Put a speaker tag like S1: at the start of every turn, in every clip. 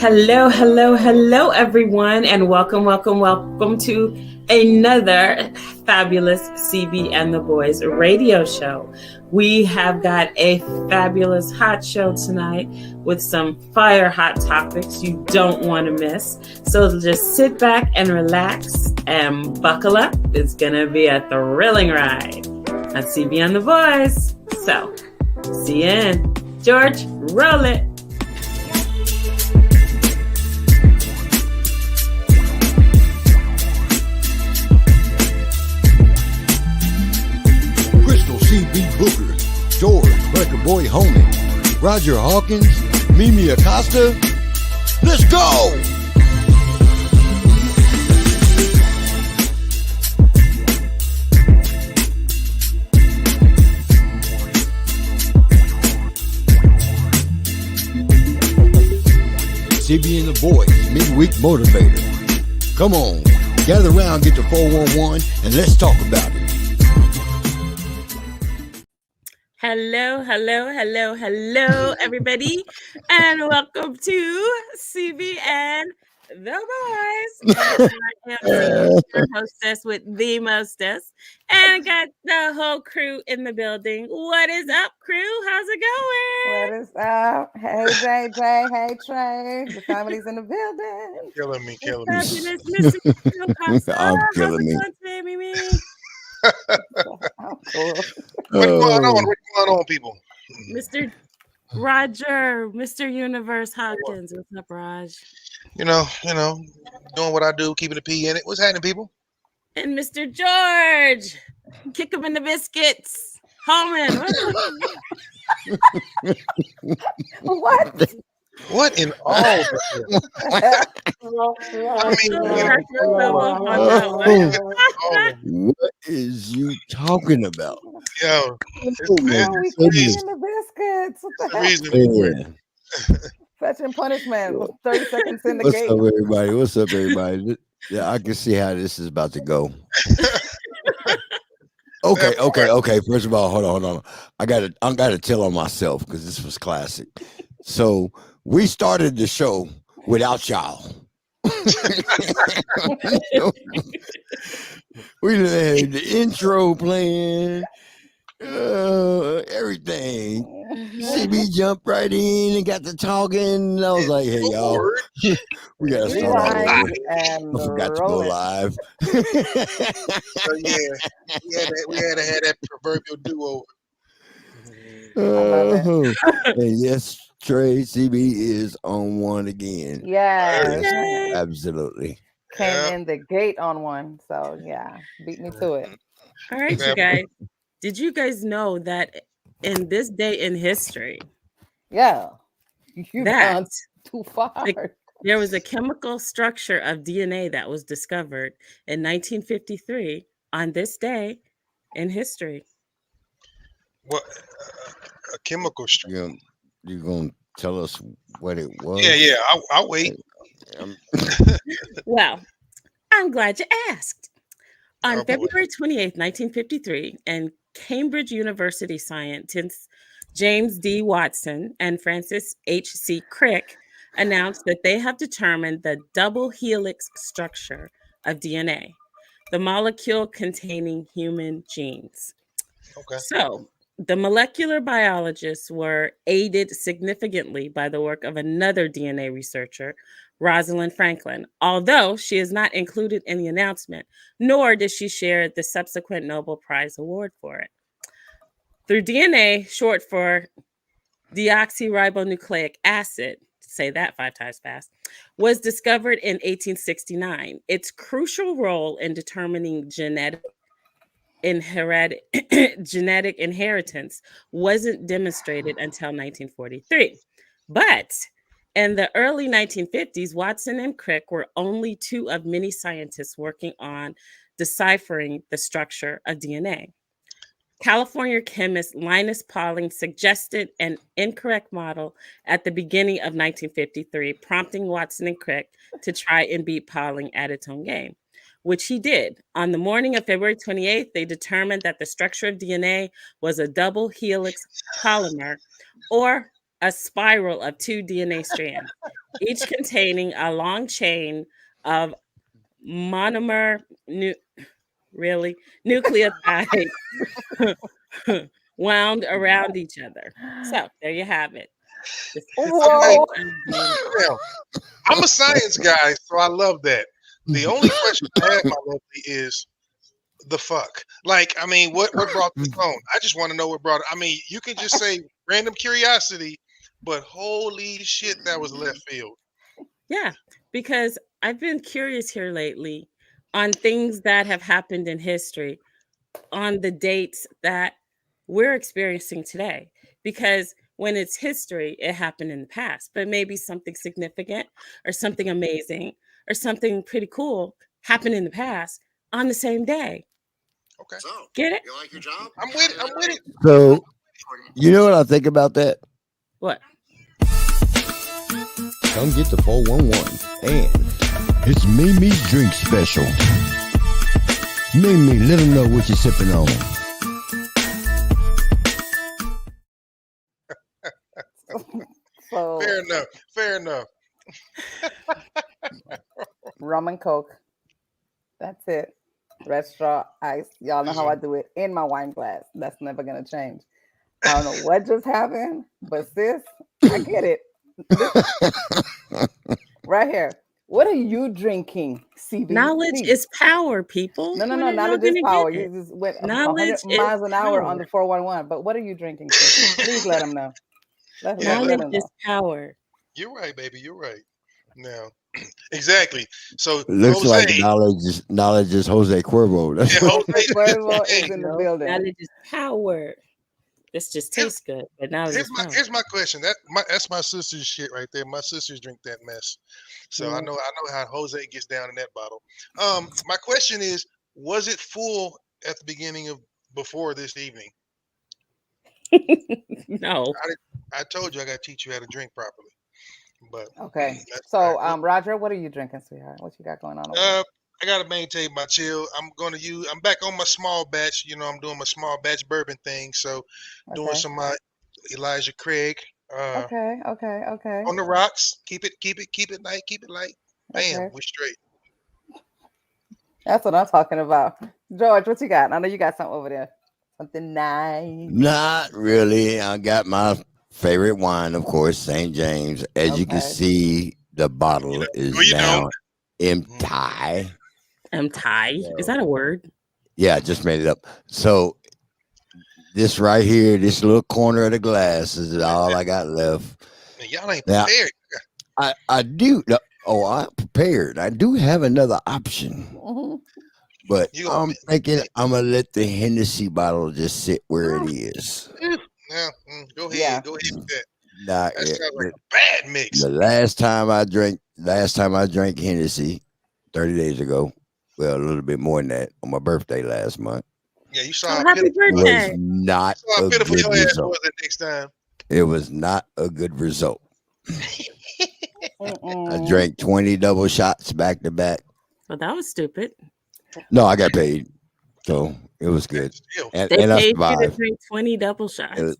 S1: Hello, hello, hello, everyone, and welcome to another fabulous CB and the Boys radio show. We have got a fabulous hot show tonight with some fire hot topics you don't want to miss. So just sit back and relax and buckle up. It's going to be a thrilling ride on CB and the Boys. So, see you in. George, roll it.
S2: CB Booker, George Breaker Boy Homie, Roger Hawkins, Mimi Acosta. Let's go! CB and the Boys, Midweek Motivator. Come on, gather around, get to 411, and let's talk about it.
S1: Hello, everybody, and welcome to CB and the Boys. And I am your hostess with the mostest, and got the whole crew in the building. What is up, crew? How's it going?
S3: What is up? Hey, JJ. Hey, Trey. The family's in the building.
S4: Killing me.
S1: Fabulous, Missy.
S2: I'm killing me.
S1: How's it going, Mimi?
S3: Oh, cool.
S4: What's going on, people?
S1: Mr. Roger, Mr. Universe Hawkins. What's up, Raj?
S4: You know, doing what I do, keeping the P in it. What's happening, people?
S1: And Mr. George, kick him in the biscuits. Holman.
S3: What?
S4: What in all? I
S2: mean, what is you talking about?
S4: Yo,
S3: We kicking the biscuits. What the heck? Fetching punishment. 30 seconds in the gate.
S2: What's up, everybody? Yeah, I can see how this is about to go. Okay. First of all, hold on. I gotta tell on myself because this was classic. So we started the show without y'all. We had the intro playing, everything. CB jumped right in and got to talking. And I was like, hey, y'all, we got to start all over. I forgot to go live.
S4: So, we had to have that proverbial do-over.
S2: And yes, Trey, CB is on one again.
S3: Yes.
S2: Absolutely.
S3: Came in the gate on one. So, yeah, beat me to it.
S1: All right, you guys. Did you guys know that in this day in history,
S3: you've gone too far.
S1: There was a chemical structure of DNA that was discovered in 1953 on this day in history.
S4: What? A chemical structure?
S2: You're going to tell us what it was?
S4: Yeah. I'll wait.
S1: Well, I'm glad you asked. On February 28th, 1953, and Cambridge University scientists James D. Watson and Francis H.C. Crick announced that they have determined the double helix structure of DNA, the molecule containing human genes.
S4: Okay.
S1: So, the molecular biologists were aided significantly by the work of another DNA researcher, Rosalind Franklin, although she is not included in the announcement, nor does she share the subsequent Nobel Prize award for it. Through DNA, short for deoxyribonucleic acid, say that 5 times fast, was discovered in 1869. Its crucial role in determining genetic inheritance wasn't demonstrated until 1943. But in the early 1950s, Watson and Crick were only two of many scientists working on deciphering the structure of DNA. California chemist Linus Pauling suggested an incorrect model at the beginning of 1953, prompting Watson and Crick to try and beat Pauling at its own game, which he did. On the morning of February 28th, they determined that the structure of DNA was a double helix polymer, or a spiral of 2 DNA strands, each containing a long chain of monomer nucleotides wound around each other. So there you have it. The
S4: Okay,
S3: Whoa.
S1: secret of DNA.
S4: now I'm a science guy, so I love that. The only question I have, my lovely, is the fuck. Like, I mean, what brought this on? I just want to know what brought it. I mean, you can just say random curiosity, but holy shit, that was left field.
S1: Yeah, because I've been curious here lately on things that have happened in history, on the dates that we're experiencing today. Because when it's history, it happened in the past, but maybe something significant or something amazing or something pretty cool happened in the past on the same day.
S4: Okay,
S1: Get it?
S5: You like your job?
S4: I'm with it. I'm with it.
S2: So, you know what I think about that?
S1: What?
S2: Come get the 411. And it's Mimi's drink special. Mimi, let them know what you're sipping on.
S3: So
S4: Fair enough. Fair enough.
S3: rum and coke. That's it. Red straw, ice. Y'all know how I do it in my wine glass. That's never gonna change. I don't know what just happened, but sis, I get it. Right here. What are you drinking, CB?
S1: Knowledge
S3: Please.
S1: is power, people.
S3: No.
S1: When are y'all
S3: Knowledge is
S1: gonna
S3: power.
S1: get
S3: You
S1: it?
S3: just went
S1: Knowledge
S3: 100 miles
S1: is
S3: an hour on
S1: power.
S3: the 411. But what are you drinking, sis? Please let them know. Let
S4: Yeah,
S1: Knowledge
S3: them
S1: is
S3: know.
S1: power.
S4: You're right, baby. You're right. Now, exactly. So
S2: Looks like
S4: Jose,
S2: knowledge is Jose Cuervo. That's
S4: yeah,
S2: what
S3: Jose Cuervo is
S4: Hey,
S3: in the
S1: No,
S3: building.
S1: knowledge is power. This just
S4: here-
S1: tastes good, but knowledge is power.
S4: here's my question. That's my sister's shit right there. My sisters drink that mess, so I
S3: Mhm.
S4: know how Jose gets down in that bottle. My question is, was it full at the beginning of before this evening?
S1: No.
S4: I told you I got to teach you how to drink properly, but
S3: Okay.
S4: that's
S3: So,
S4: all right.
S3: Roger, what are you drinking, sweetheart? What you got going on over there?
S4: I gotta maintain my chill. I'm back on my small batch. You know, I'm doing my small batch bourbon thing. So doing
S3: Okay.
S4: some Elijah Craig
S3: Okay.
S4: on the rocks. Keep it light. Keep it light. Bam,
S3: Okay.
S4: we're straight.
S3: That's what I'm talking about. George, what you got? I know you got something over there. Something nice.
S2: Not really. I got my favorite wine, of course, St. James. As you can
S3: Okay.
S2: see, the bottle is
S4: you know.
S2: now empty.
S1: Thai. Is that a word?
S2: Yeah, I just made it up. So this right here, this little corner of the glass is all I got left.
S4: Man, y'all ain't
S2: Now,
S4: prepared.
S2: I do. Oh, I'm prepared. I do have another option,
S3: Mhm.
S2: but
S4: You gonna
S2: I'm thinking I'm gonna let the Hennessy bottle just sit where it is.
S4: now? Go ahead.
S3: Yeah.
S4: Go ahead with that.
S2: Not
S4: That
S2: yet.
S4: sounds like a bad mix.
S2: The last time I drank Hennessy 30 days ago. Well, a little bit more than that on my birthday last month.
S4: Yeah, you saw
S1: Oh,
S4: how
S1: happy
S4: pitiful,
S2: Was
S1: birthday.
S2: not
S4: saw how
S2: a
S4: pitiful
S2: good
S4: your ass
S2: result.
S4: was the next time.
S2: It was not a good result. I
S3: Mm-mm.
S2: drank 20 double shots back to back.
S1: Well, that was stupid.
S2: No, I got paid. So it was good.
S4: Still,
S2: And
S1: They
S2: I
S1: paid you to
S2: survived.
S1: drink 20 double shots.
S2: It was-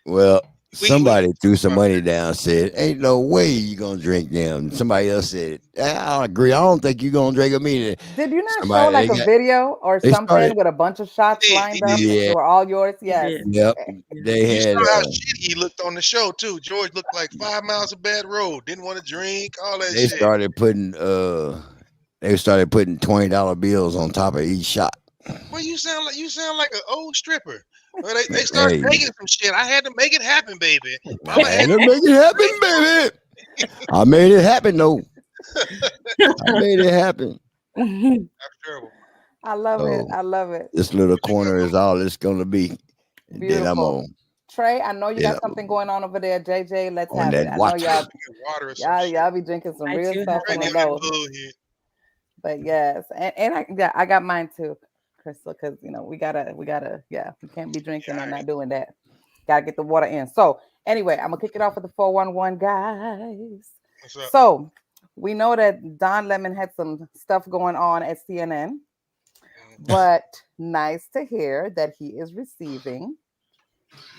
S2: well,
S4: We-
S2: somebody threw some money down, said, ain't no way you gonna drink them. Somebody else said, I agree. I don't think you're gonna drink them either.
S3: Did you not
S2: Somebody
S3: show like
S2: they
S3: a
S2: got
S3: video or
S2: they
S3: something
S2: started
S3: with a bunch of shots
S4: He did,
S3: lined
S4: he
S3: up?
S4: did.
S3: They
S2: yeah,
S3: were all yours?
S1: You
S3: Yes.
S1: did.
S2: yep. They
S4: You
S2: had
S4: saw how shitty he looked on the show too. George looked like 5 miles of bad road. Didn't want to drink. All that
S2: they
S4: shit.
S2: started putting $20 bills on top of each shot.
S4: Well, you sound like an old stripper. Well, they started
S2: Hey,
S4: begging some shit. I had to make it happen, baby.
S2: I
S4: Mama
S2: had
S4: had
S2: to make it happen, baby. I made it happen though. I made it happen.
S4: That's terrible.
S3: I love it.
S2: So
S3: I love it.
S2: this little
S4: What you got,
S2: corner is
S4: Mama?
S2: all it's gonna be. And then I'm
S3: Beautiful.
S2: on.
S3: Trey, I know you
S2: Then
S3: got
S2: I'm
S3: something going on over there. JJ, let's
S2: on
S3: have it.
S2: that
S3: I know
S2: watch.
S3: y'all
S4: Get water or some shit.
S3: y'all be drinking some
S1: I
S3: real
S1: do
S3: stuff
S1: have
S3: on
S4: Right
S3: the
S4: now,
S3: low.
S4: that bullshit.
S3: But yes, and I got mine too, Crystal, because we gotta we can't be drinking
S4: Yeah,
S3: and
S4: all right.
S3: not doing that. Gotta get the water in. So anyway, I'm gonna kick it off with the 411 guys.
S4: What's up?
S3: So we know that Don Lemon had some stuff going on at CNN, but nice to hear that he is receiving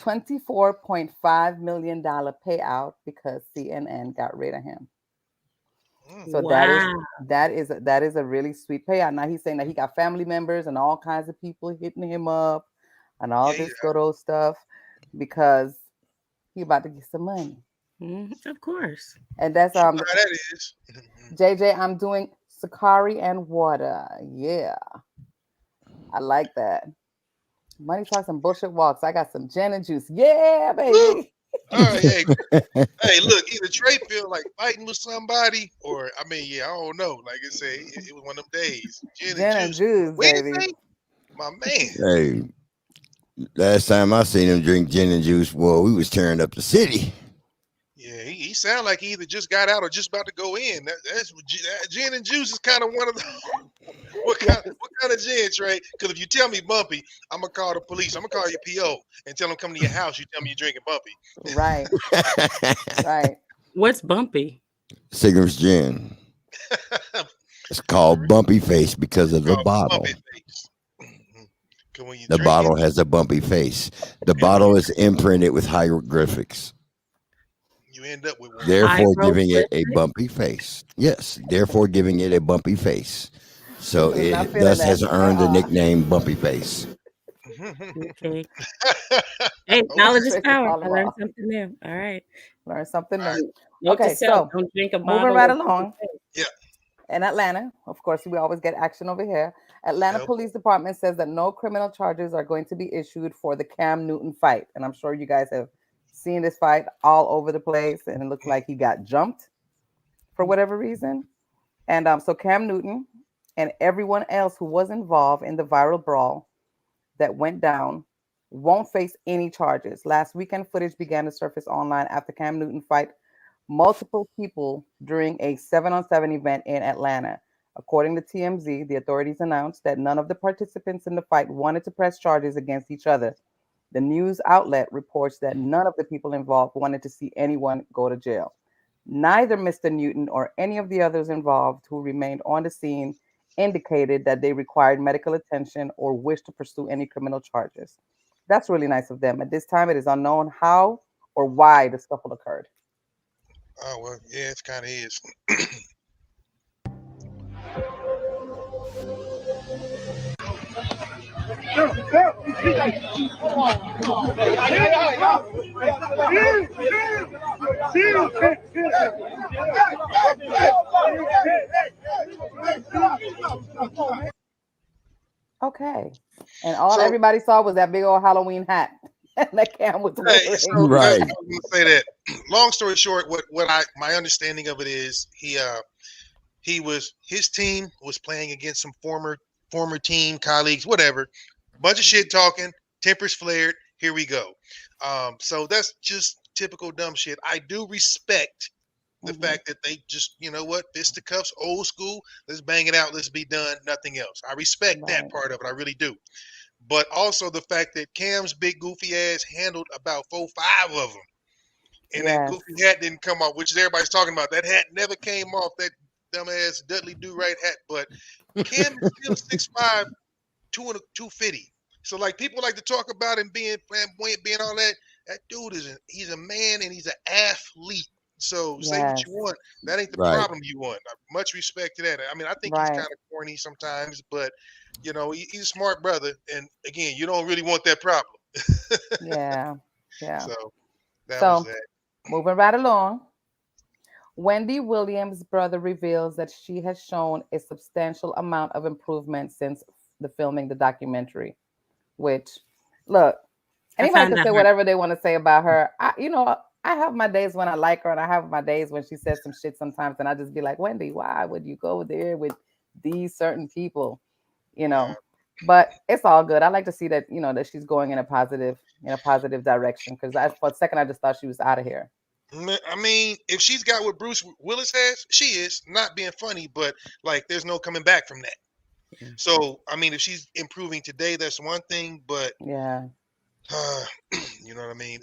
S3: $24.5 million payout because CNN got rid of him. So
S1: Wow.
S3: that is a really sweet payout. Now he's saying that he got family members and all kinds of people hitting him up and all
S4: Yeah,
S3: this good old stuff because he about to get some money.
S1: Of course.
S3: And that's
S4: you know how that is.
S3: JJ. I'm doing Sakari and water. Yeah, I like that. Money talks and bullshit walks. I got some gin and juice. Yeah,
S4: Woo!
S3: baby.
S4: All right, hey, look, either Trey feel like fighting with somebody, or I mean, yeah, I don't know. Like I say, it was one of them days. Gin and
S3: Gin and
S4: juice.
S3: juice, baby.
S4: Wednesday, my man.
S2: Hey, last time I seen him drink gin and juice, well, we was tearing up the city.
S4: Yeah, he sound like he either just got out or just about to go in. That's gin and juice is kind of one of the. What kind of gin, Trey? Because if you tell me bumpy, I'm gonna call the police. I'm gonna call your PO and tell them come to your house. You tell me you're drinking bumpy.
S3: Right, right.
S1: What's bumpy?
S2: Seagram's gin. It's called Bumpy Face because of the bottle.
S4: Bumpy face. When you
S2: The
S4: drink
S2: bottle
S4: it,
S2: has a bumpy face. The bottle is imprinted with hieroglyphics,
S4: you end up with one.
S2: therefore giving it a
S1: Hieroglyphics?
S2: bumpy face. Yes, therefore giving it a bumpy face. So
S3: I'm not
S2: it
S3: feeling
S2: thus
S3: that
S2: has earned the
S3: at all.
S2: nickname Bumpy Face.
S1: Okay. Hey,
S4: Oh,
S1: knowledge is
S3: Tracy
S1: power.
S3: called
S1: I
S3: him
S1: learned
S3: off.
S1: something new. All right.
S3: Learn something
S4: all
S3: new.
S4: right.
S1: Note to
S3: Okay,
S1: self:
S3: so
S1: don't drink a
S3: moving
S1: bottle
S3: right
S1: of
S3: along.
S4: Yeah.
S3: In Atlanta, of course, we always get action over here. Atlanta
S4: Yep.
S3: Police Department says that no criminal charges are going to be issued for the Cam Newton fight. And I'm sure you guys have seen this fight all over the place, and it looks like he got jumped for whatever reason. And so Cam Newton and everyone else who was involved in the viral brawl that went down won't face any charges. Last weekend, footage began to surface online after Cam Newton fight multiple people during a 7-on-7 event in Atlanta. According to TMZ, the authorities announced that none of the participants in the fight wanted to press charges against each other. The news outlet reports that none of the people involved wanted to see anyone go to jail. Neither Mr. Newton or any of the others involved who remained on the scene indicated that they required medical attention or wished to pursue any criminal charges. That's really nice of them. At this time, it is unknown how or why the scuffle occurred.
S4: Oh well, yeah, it kind of is.
S3: Okay. And all
S4: So,
S3: everybody saw was that big old Halloween hat that Cam was
S4: hey,
S3: wearing.
S4: so
S2: Right.
S4: I was gonna say that. Long story short, my understanding of it is his team was playing against some former team colleagues, whatever. Bunch of shit talking, tempers flared. Here we go. So that's just typical dumb shit. I do respect the
S3: Mhm.
S4: fact that they just, you know what, fisticuffs, old school. Let's bang it out. Let's be done. Nothing else. I respect that
S3: Right.
S4: part of it. I really do. But also the fact that Cam's big goofy ass handled about 4, 5 of them, and that
S3: Yes.
S4: goofy hat didn't come off, which is everybody's talking about. That hat never came off. That dumbass Dudley Do Right hat. But Cam is still 6'5", 250. So like people like to talk about him being flamboyant, being all that. That dude he's a man and he's an athlete. So say what
S3: Yes.
S4: you want. That ain't the
S2: Right.
S4: problem you want. Much respect to that. I mean, I think he's
S3: Right.
S4: kind of corny sometimes, but you know, he's a smart brother. And again, you don't really want that problem.
S3: Yeah. Yeah.
S4: So that was
S3: So
S4: that.
S3: moving right along. Wendy Williams' brother reveals that she has shown a substantial amount of improvement since the filming the documentary. Which, look,
S1: I
S3: anybody
S1: found
S3: can
S1: that
S3: say
S1: hard.
S3: whatever they want to say about her. I have my days when I like her, and I have my days when she says some shit sometimes, and I just be like, Wendy, why would you go there with these certain people? You know. But it's all good. I like to see that, that she's going in a positive direction. Because for a second I just thought she was out of here.
S4: I mean, if she's got what Bruce Willis has, she is not being funny, but like, there's no coming back from that.
S1: Yeah.
S4: So, I mean, if she's improving today, that's one thing, but
S3: Yeah.
S4: uh, you know what I mean?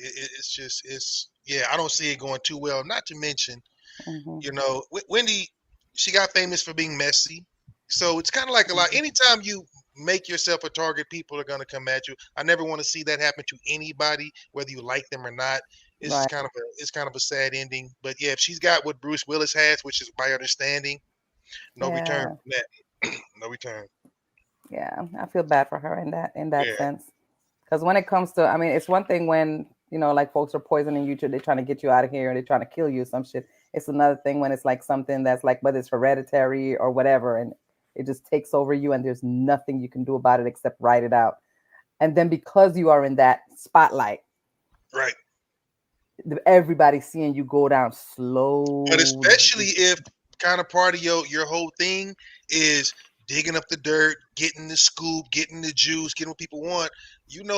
S4: Yeah, I don't see it going too well. Not to mention,
S3: Hmm.
S4: you know, Wendy, she got famous for being messy. So it's kind of like a lot.
S3: Hmm.
S4: Anytime you make yourself a target. People are going to come at you. I never want to see that happen to anybody, whether you like them or not. It's
S3: Right.
S4: kind of a sad ending. But yeah, if she's got what Bruce Willis has, which is my understanding, no return
S3: Yeah.
S4: from that. No return.
S3: Yeah. I feel bad for her in that
S4: Yeah,
S3: sense. Because when it comes to, I mean, it's one thing when, like folks are poisoning you, they're trying to get you out of here, or they're trying to kill you, some shit. It's another thing when it's like something that's like, whether it's hereditary or whatever, and it just takes over you, and there's nothing you can do about it except write it out. And then because you are in that spotlight,
S4: right.
S3: everybody's seeing you go down
S4: But
S3: slowly.
S4: especially if kind of part of your whole thing is digging up the dirt, getting the scoop, getting the juice, getting what people want,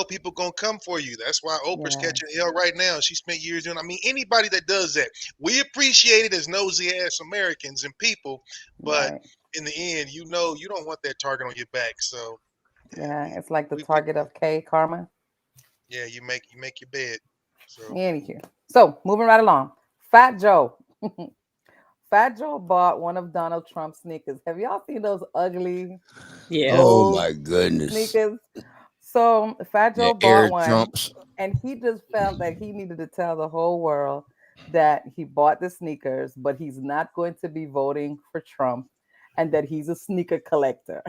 S4: people gonna come for you. That's why Oprah's
S3: Yeah.
S4: catching hell right now. She spent years doing. I mean, anybody that does that, we appreciate it as nosy ass Americans and people, but
S3: Right.
S4: in the end, you don't want that target on your back. So
S3: Yeah. It's like the
S4: we
S3: target of K karma.
S4: yeah, you make your bed. So
S3: Anywho. So moving right along. Fat Joe. Fat Joe bought one of Donald Trump's sneakers. Have y'all seen those ugly
S1: Yeah.
S2: Oh
S3: gold
S2: my goodness.
S3: sneakers? So Fat
S2: Yeah,
S3: Joe bought
S2: air
S3: one,
S2: trumps.
S3: and he just felt that he needed to tell the whole world that he bought the sneakers, but he's not going to be voting for Trump, and that he's a sneaker collector.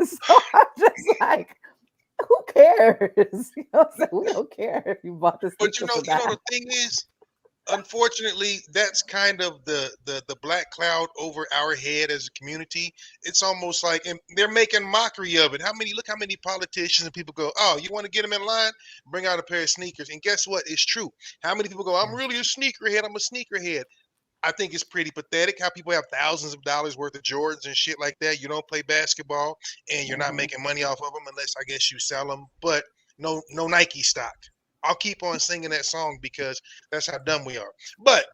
S3: So I'm just like, who cares? What I'm saying? We don't care if you bought the
S4: but you
S3: sneakers
S4: know,
S3: or
S4: you know
S3: not.
S4: the thing is, unfortunately, that's kind of the black cloud over our head as a community. It's almost like, and they're making mockery of it. Look how many politicians and people go, oh, you want to get them in line? Bring out a pair of sneakers. And guess what? It's true. How many people go, I'm really a sneakerhead. I'm a sneakerhead. I think it's pretty pathetic how people have thousands of dollars worth of Jordans and shit like that. You don't play basketball and you're not
S3: Mhm.
S4: making money off of them unless I guess you sell them. But no Nike stock. I'll keep on singing that song because that's how dumb we are. But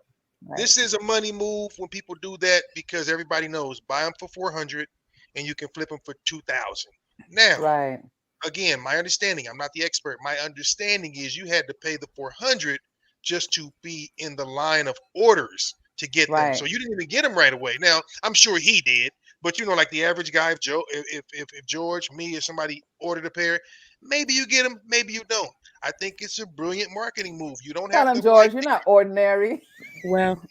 S3: Right.
S4: this is a money move when people do that because everybody knows buy them for 400 and you can flip them for 2,000. Now,
S3: Right.
S4: again, my understanding, I'm not the expert. My understanding is you had to pay the 400 just to be in the line of orders to get them. So
S3: Right.
S4: you didn't even get them right away. Now, I'm sure he did, but like the average guy, if George, me, or somebody ordered a pair, maybe you get them, maybe you don't. I think it's a brilliant marketing move. You don't
S3: Tell
S4: have
S3: him,
S4: to like,
S3: George, you're not ordinary.
S1: Well,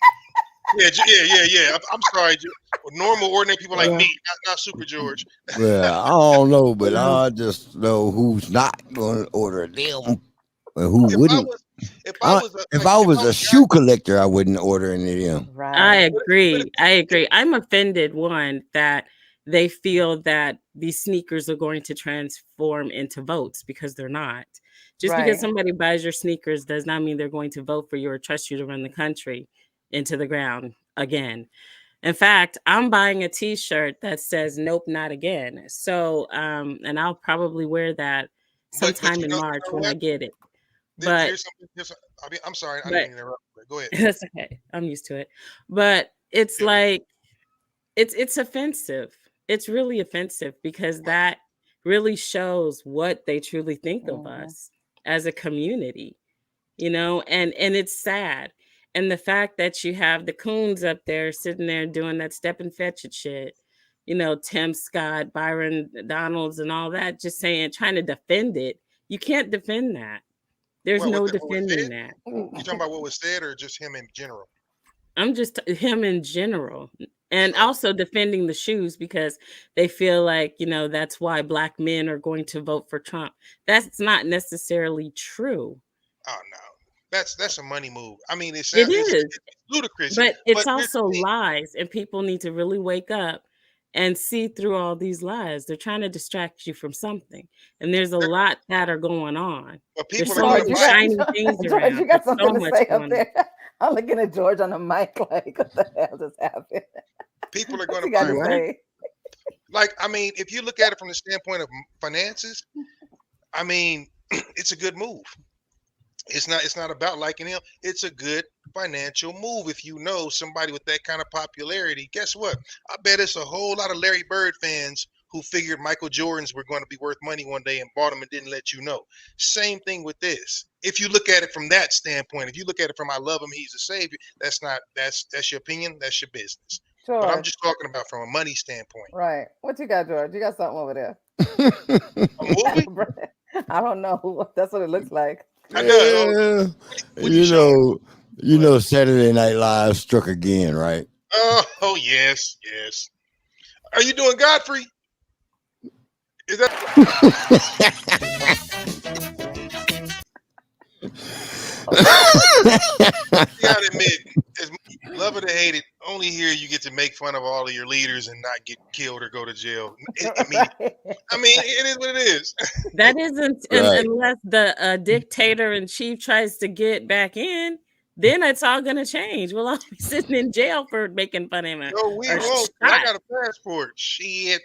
S4: yeah. I'm sorry, normal, ordinary people like
S2: Well,
S4: me, not Super George.
S2: well, I don't know, but
S1: well,
S2: I just know who's not going to order them and who
S4: If I
S2: wouldn't.
S4: was, if I was a,
S2: If
S4: like,
S2: I
S4: if I
S2: was
S4: was
S2: a
S4: a guy,
S2: shoe collector, I wouldn't order any of them.
S1: I
S3: Right.
S4: but
S1: agree. I
S4: if
S1: agree. I'm offended, one, that they feel that these sneakers are going to transform into votes because they're not. Just because
S3: Right.
S1: somebody buys your sneakers does not mean they're going to vote for you or trust you to run the country into the ground again. In fact, I'm buying a t-shirt that says nope, not again. So, and I'll probably wear that
S4: but
S1: sometime in
S4: you
S1: March
S4: know
S1: when I
S4: what?
S1: get it. But
S4: Here's something. I mean, I'm sorry, I didn't
S1: but
S4: mean to interrupt. But go ahead.
S1: that's okay. I'm used to it. But it's
S4: Yeah, we
S1: like it's offensive. It's really offensive because
S4: well,
S1: that really shows what they truly think of
S3: Mhm.
S1: us as a community, and it's sad. And the fact that you have the coons up there sitting there doing that step and fetch it shit, Tim Scott, Byron Donalds, and all that, just saying, trying to defend it. You can't defend that. There's
S4: well,
S1: no
S4: what was said?
S1: defending that.
S4: You talking about what was said, or just him in general?
S1: I'm just him in general. And
S4: So,
S1: also defending the shoes because they feel like, that's why black men are going to vote for Trump. That's not necessarily true.
S4: oh no, that's a money move. I mean,
S1: It
S4: it's
S1: is,
S4: ludicrous.
S1: but it's
S4: But here's
S1: also
S4: the thing.
S1: lies, and people need to really wake up and see through all these lies. They're trying to distract you from something. And there's a
S4: They're,
S1: lot that are going on.
S4: but
S1: There's
S4: people are
S1: so
S4: going
S1: much
S3: George,
S4: to buy.
S1: shiny things
S3: George, you
S1: around.
S3: got
S1: There's so
S3: something to
S1: much
S3: say up
S1: going on.
S3: there. I'm looking at George on the mic like, what the hell just happened?
S4: People are
S3: What
S4: going to
S3: you got
S4: buy
S3: to
S4: them.
S1: What?
S3: say?
S4: Like, I mean, if you look at it from the standpoint of finances, I mean, it's a good move. It's not about liking him. It's a good financial move. If you know somebody with that kind of popularity, guess what? I bet it's a whole lot of Larry Bird fans who figured Michael Jordans were going to be worth money one day and bought them and didn't let you know. Same thing with this. If you look at it from that standpoint, if you look at it from I love him, he's a savior, that's not that's your opinion, that's your business. But I'm
S3: George.
S4: just talking about from a money standpoint.
S3: Right. What you got, George? You got something over there.
S4: A movie?
S3: I don't know. That's what it looks like.
S4: I know. Oh,
S2: Yeah,
S4: what you showing?
S2: Saturday Night Live struck again, right?
S4: Oh, yes, yes. Are you doing Godfrey? Is that? You gotta admit, as love it or hate it, only here you get to make fun of all of your leaders and not get killed or go to jail. I mean, it is what it is.
S1: That isn't
S2: Right.
S1: unless the dictator in chief tries to get back in. Then it's all gonna change. We'll all be sitting in jail for making fun of him
S4: No, we
S1: or
S4: won't. I
S1: shot.
S4: got a passport. Shit.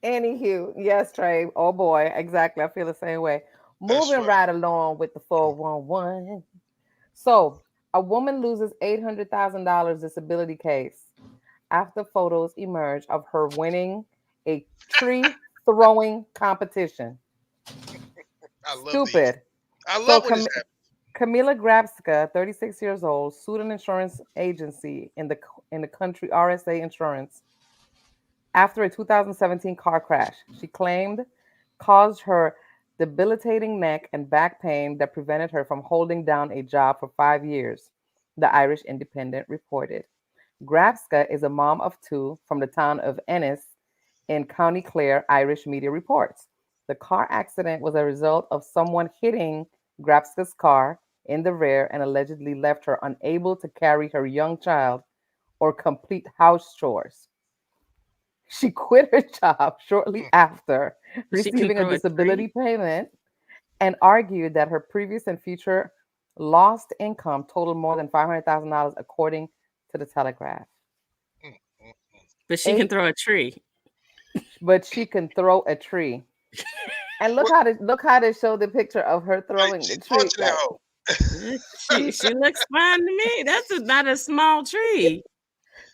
S3: Anywho, yes, Trey. Oh boy, exactly. I feel the same way.
S4: That's
S3: Moving
S4: funny.
S3: right along with the 411. So, a woman loses $800,000 disability case after photos emerge of her winning a tree throwing competition.
S4: I love these.
S3: Stupid.
S4: I
S3: So,
S4: love when this happens.
S3: Camila Grabska, 36 years old, sued an insurance agency in the country, RSA Insurance, after a 2017 car crash she claimed caused her debilitating neck and back pain that prevented her from holding down a job for 5 years, the Irish Independent reported. Grabska is a mom of two from the town of Ennis in County Clare, Irish media reports. The car accident was a result of someone hitting Grabska's car in the rear and allegedly left her unable to carry her young child or complete house chores. She quit her job shortly after
S1: She can
S3: receiving a
S1: throw a
S3: disability
S1: tree.
S3: payment and argued that her previous and future lost income totaled more than $500,000, according to the Telegraph.
S4: Mm, mm,
S1: But she can
S3: Eight,
S1: throw a tree.
S3: but she can throw a tree. And
S4: What?
S3: look how they show the picture of her
S4: Like,
S3: throwing the
S4: she's
S3: tree.
S4: launching that
S3: Like
S4: hoe.
S1: She looks fine to me. Not a small tree.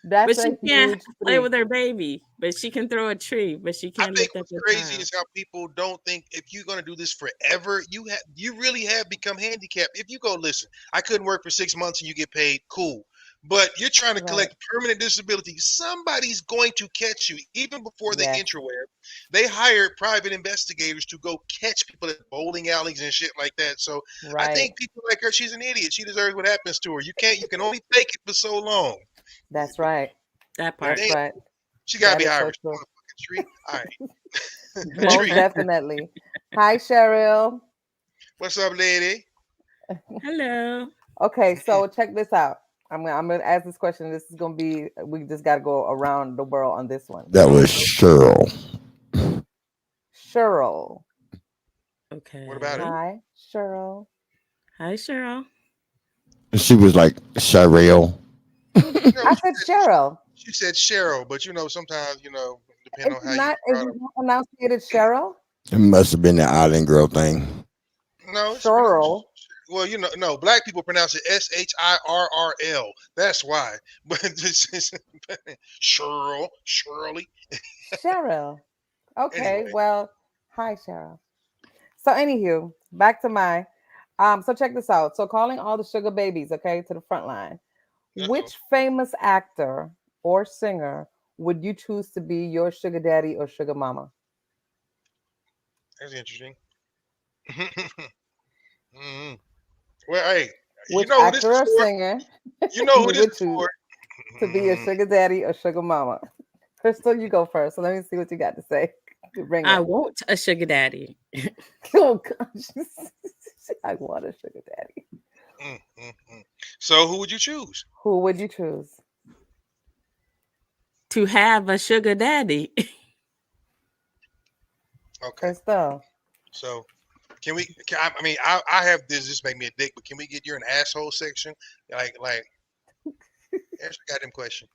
S1: But
S3: that's
S1: she
S3: a
S1: can't
S3: huge
S1: play
S3: tree.
S1: with her baby. But she can throw a tree. But she
S4: I
S1: can't
S4: think
S1: lift up
S4: what's
S1: a
S4: crazy
S1: child.
S4: is how people don't think if you're gonna do this forever, you really have become handicapped. If you go listen, I couldn't work for 6 months and you get paid, cool. But you're trying to
S3: Right.
S4: collect permanent disability. Somebody's going to catch you. Even before the
S3: Yes.
S4: intraware, they hired private investigators to go catch people at bowling alleys and shit like that. So I
S3: Right.
S4: think people like her, she's an idiot. She deserves what happens to her. You can only fake it for so long.
S3: That's right.
S1: That
S3: That's
S1: part.
S4: Damn,
S3: right.
S4: she gotta
S3: That
S4: be
S3: is so
S4: Irish.
S3: true.
S4: Motherfucking tree. All right.
S3: Most
S4: Tree.
S3: definitely. Hi, Cheryl.
S4: What's up, lady?
S1: Hello.
S3: Okay, so check this out. I'm gonna ask this question. This is gonna be we just gotta go around the world on this one.
S2: That was Cheryl.
S3: Cheryl.
S4: What about it?
S1: Okay.
S3: Hi, Cheryl.
S1: Hi, Cheryl.
S2: She was like Cheryl.
S4: No,
S3: I said Cheryl.
S4: she said Cheryl, but sometimes, depending
S3: It's
S4: on how you
S3: not is
S4: brought
S3: it
S4: up.
S3: not enunciated Cheryl?
S2: It must have been the island girl thing.
S4: No, it's
S3: Cheryl.
S4: pronounced. Well, no, black people pronounce it Shirl. That's why. But Cheryl, Shirley.
S3: Cheryl. Okay,
S4: Anyway,
S3: well, hi, Cheryl. So anywho, back to my so check this out. So calling all the sugar babies, okay, to the front line.
S4: uh-oh.
S3: Which famous actor or singer would you choose to be your sugar daddy or sugar mama?
S4: That's interesting. Mhm. Well, hey, you
S3: Which
S4: know who this
S3: actor
S4: is
S3: or
S4: for.
S3: singer
S4: You know who
S3: you
S4: this
S3: would
S4: is
S3: choose
S4: for.
S3: to be your sugar daddy or sugar mama? Crystal, you go first. So let me see what you got to say. Bring
S1: I
S3: it.
S1: want a sugar daddy.
S3: Oh, gosh. I want a sugar daddy.
S4: Mm, mm, mm. So who would you choose?
S3: Who would you choose?
S1: To have a sugar daddy.
S4: Okay,
S3: Crystal.
S4: so I mean, I have this. This make me a dick, but can we get you an asshole section? Like, answer a goddamn question.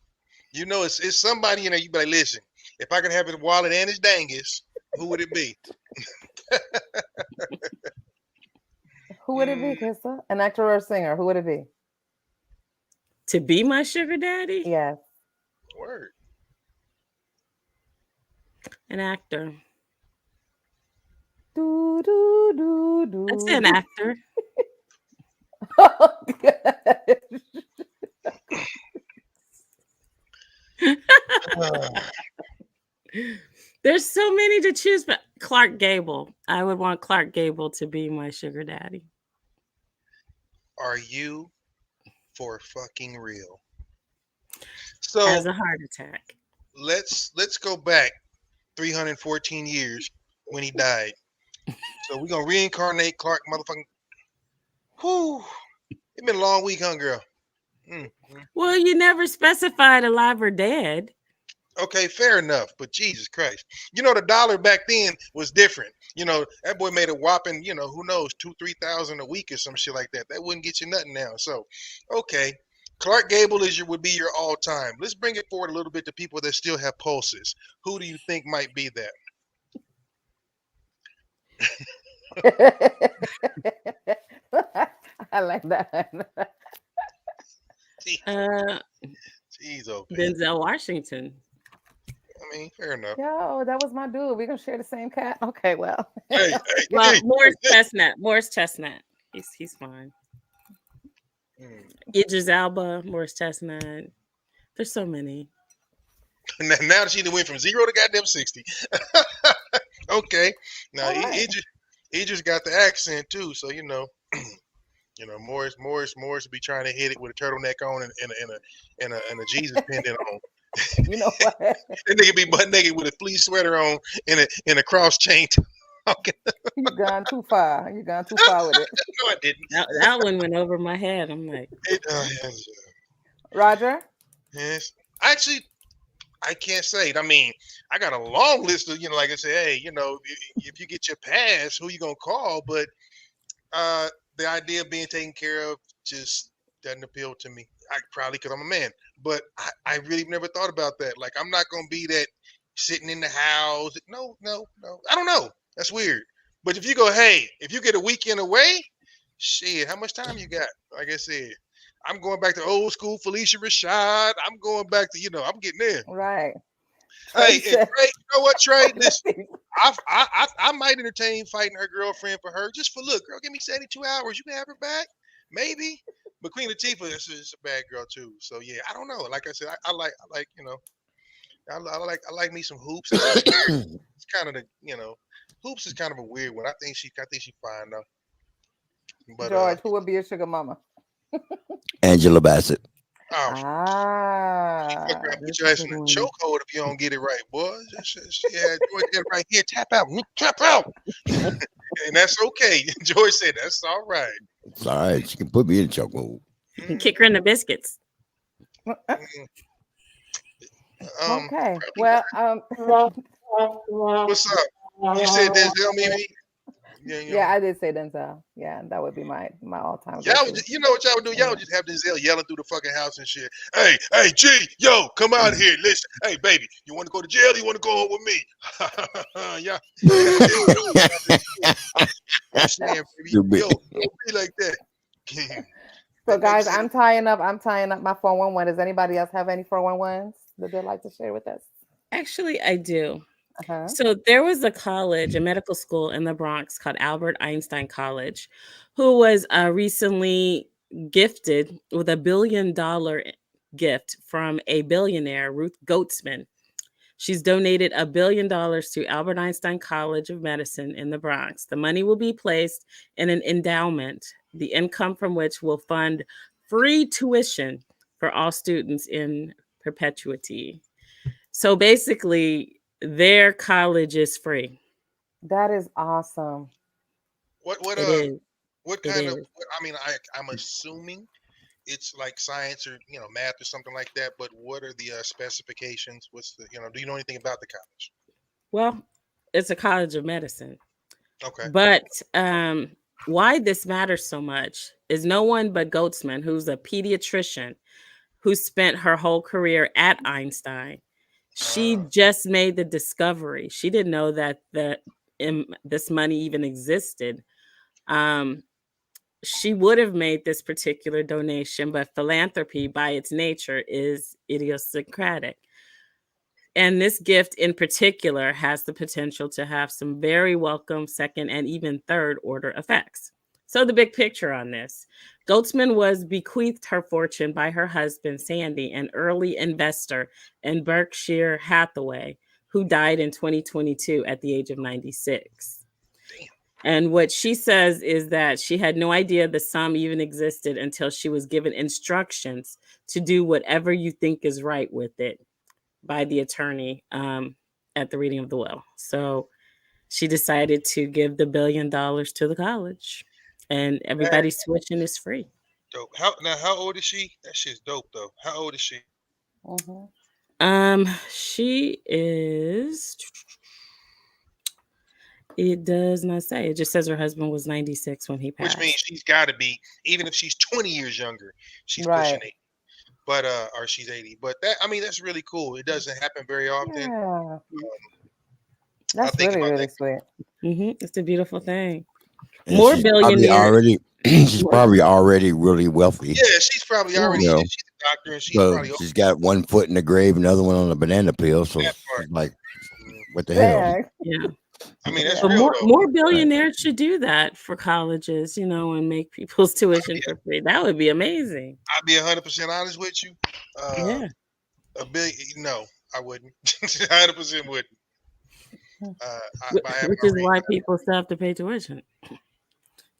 S4: It's somebody in there. You be like, listen, if I could have his wallet and his dangus, who would it be?
S3: Who would it be,
S4: Mm,
S3: Crystal? An actor or a singer? Who would it be?
S1: To be my sugar daddy?
S3: Yes.
S4: word.
S1: An actor.
S3: Do, do, do,
S1: That's
S3: do,
S1: an
S3: do.
S1: actor.
S3: Oh, gosh.
S1: There's so many to choose, but Clark Gable. I would want Clark Gable to be my sugar daddy.
S4: Are you for fucking real?
S1: As
S4: So
S1: a heart attack.
S4: let's go back 314 years when he died. So we're gonna reincarnate Clark motherfucking. Whew. It's been a long week, huh, girl?
S1: Well, you never specified alive or dead.
S4: Okay, fair enough. But Jesus Christ, the dollar back then was different. That boy made a whopping, who knows, 2,000-3,000 a week or some shit like that. That wouldn't get you nothing now. So, okay, Clark Gable would be your all time. Let's bring it forward a little bit to people that still have pulses. Who do you think might be that?
S3: I like that.
S4: Jeez, okay.
S1: Denzel Washington.
S4: I mean, fair enough.
S3: Yo, that was my dude. We're gonna share the same cat. Okay, well.
S4: Hey,
S1: Well,
S4: hey.
S1: Morris Chestnut. Morris Chestnut. He's fine. Idris Elba, Morris Chestnut. There's so many.
S4: Now she went from 0 to goddamn 60. Okay. Now
S3: Right.
S4: he just got the accent too, so Morris would be trying to hit it with a turtleneck on and a Jesus pendant on.
S3: You know what?
S4: That nigga be butt naked with a fleece sweater on and a cross chain. Okay.
S3: You've gone too far. You've gone too far with it.
S4: No, I didn't.
S1: That one went over my head. I'm like,
S4: Yes.
S3: Roger?
S4: Yes. Actually, I can't say it. I mean, I got a long list of, like I said, hey, if you get your pass, who you gonna call? But the idea of being taken care of just doesn't appeal to me. Probably because I'm a man, but I really never thought about that. Like, I'm not gonna be that sitting in the house. No. I don't know. That's weird. But if you go, hey, if you get a weekend away, shit, how much time you got? Like I said, I'm going back to old school Felicia Rashad. I'm going back to, I'm getting there.
S3: Right.
S4: Hey,
S3: Trey said-
S4: Trey, you know what, Trey? Listen, I might entertain fighting her girlfriend for her just for look, girl. Give me 72 hours. You can have her back, maybe. But Queen Latifah is a bad girl too. So yeah, I don't know. Like I said, I like I like me some hoops. It's kind of hoops is kind of a weird one. I think she fine though. But
S3: George, who would be your sugar mama?
S2: Angela Bassett.
S4: oh, put your ass in a
S1: one.
S4: chokehold if you don't get it right, boy. She had George had it right here. Tap out, and that's okay. George said that's all right.
S2: It's all right. She can put me in a chokehold.
S1: you can kick her in the biscuits.
S3: Okay. Well,
S4: What's up? You said Denzel, maybe?
S3: yeah, I did say Denzel. Yeah, that would be my all-time.
S4: Y'all would, you know what y'all would do? Y'all would just have Denzel yelling through the fucking house and shit. Hey, G, yo, come out here. Listen, hey, baby, you want to go to jail? Or you want to go home with me? Yeah. I'm saying, baby, yo, don't be like that.
S3: So, guys, I'm tying up my 411. Does anybody else have any 411s that they'd like to share with us?
S1: Actually, I do.
S3: Uh-huh.
S1: So there was a medical school in the Bronx called Albert Einstein College, who was recently gifted with $1 billion gift from a billionaire, Ruth Goatsman. She's donated $1 billion to Albert Einstein College of Medicine in the Bronx. The money will be placed in an endowment, the income from which will fund free tuition for all students in perpetuity. So basically, their college is free.
S3: That is awesome.
S4: What
S1: It is.
S4: what
S1: It
S4: kind of?
S1: is.
S4: I mean, I'm assuming it's like science or math or something like that. But what are the specifications? What's the do you know anything about the college?
S1: Well, it's a college of medicine.
S4: Okay.
S1: But why this matters so much is no one but Goatsman, who's a pediatrician who spent her whole career at Einstein. She just made the discovery. She didn't know that this money even existed. She would have made this particular donation, but philanthropy by its nature is idiosyncratic. And this gift in particular has the potential to have some very welcome second and even third order effects. So the big picture on this. Goatsman was bequeathed her fortune by her husband, Sandy, an early investor in Berkshire Hathaway, who died in 2022 at the age of 96.
S4: Damn.
S1: And what she says is that she had no idea the sum even existed until she was given instructions to do whatever you think is right with it by the attorney at the reading of the will. So she decided to give the $1 billion to the college, and everybody's tuition is free.
S4: Dope. How old is she? That shit's dope though. How old is she?
S1: She is. It does not say. It just says her husband was 96 when he passed.
S4: Which means she's got to be, even if she's 20 years younger, she's pushing 80. But or she's 80. But that, I mean, that's really cool. It doesn't happen very often.
S3: Yeah. That's really sweet.
S1: It's a beautiful thing.
S2: And
S1: More
S2: she's
S1: billionaires.
S2: She's probably already really wealthy.
S4: Yeah, she's probably already.
S2: You know,
S4: she's a doctor, and she's
S2: So
S4: probably.
S2: she's got one foot in the grave, another one on a banana peel. So
S4: That part.
S2: she's like, what the hell?
S1: Yeah.
S4: I mean, that's
S1: But
S4: real.
S1: more billionaires should do that for colleges, you know, and make people's tuition for free. That would be amazing.
S4: I'd be 100% honest with you.
S1: Yeah.
S4: A billion? No, I wouldn't. 100% wouldn't.
S1: Which is why people still have to pay tuition.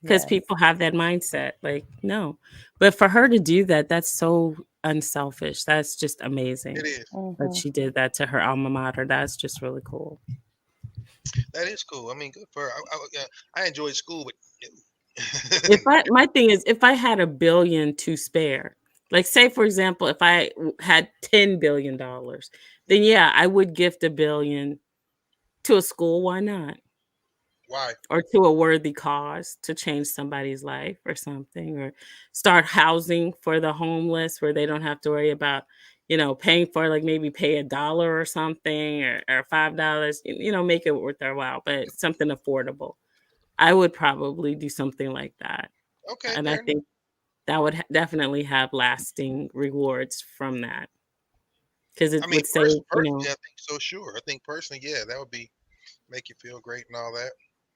S1: Because people have that mindset, like, no. But for her to do that, that's so unselfish. That's just amazing.
S4: It is.
S1: That she did that to her alma mater. That's just really cool.
S4: That is cool. I mean, good for her. I enjoyed school, but
S1: My thing is, if I had $1 billion to spare, like say for example, if I had $10 billion, then yeah, I would gift $1 billion to a school. Why not?
S4: Why?
S1: Or to a worthy cause to change somebody's life or something, or start housing for the homeless where they don't have to worry about, you know, paying for, like maybe pay $1 or something, or $5, you know, make it worth their while, but something affordable. I would probably do something like that.
S4: Okay.
S1: And I think that would definitely have lasting rewards from that. Because it would say, you know,
S4: I think so, sure. I think personally, yeah, that would make you feel great and all that.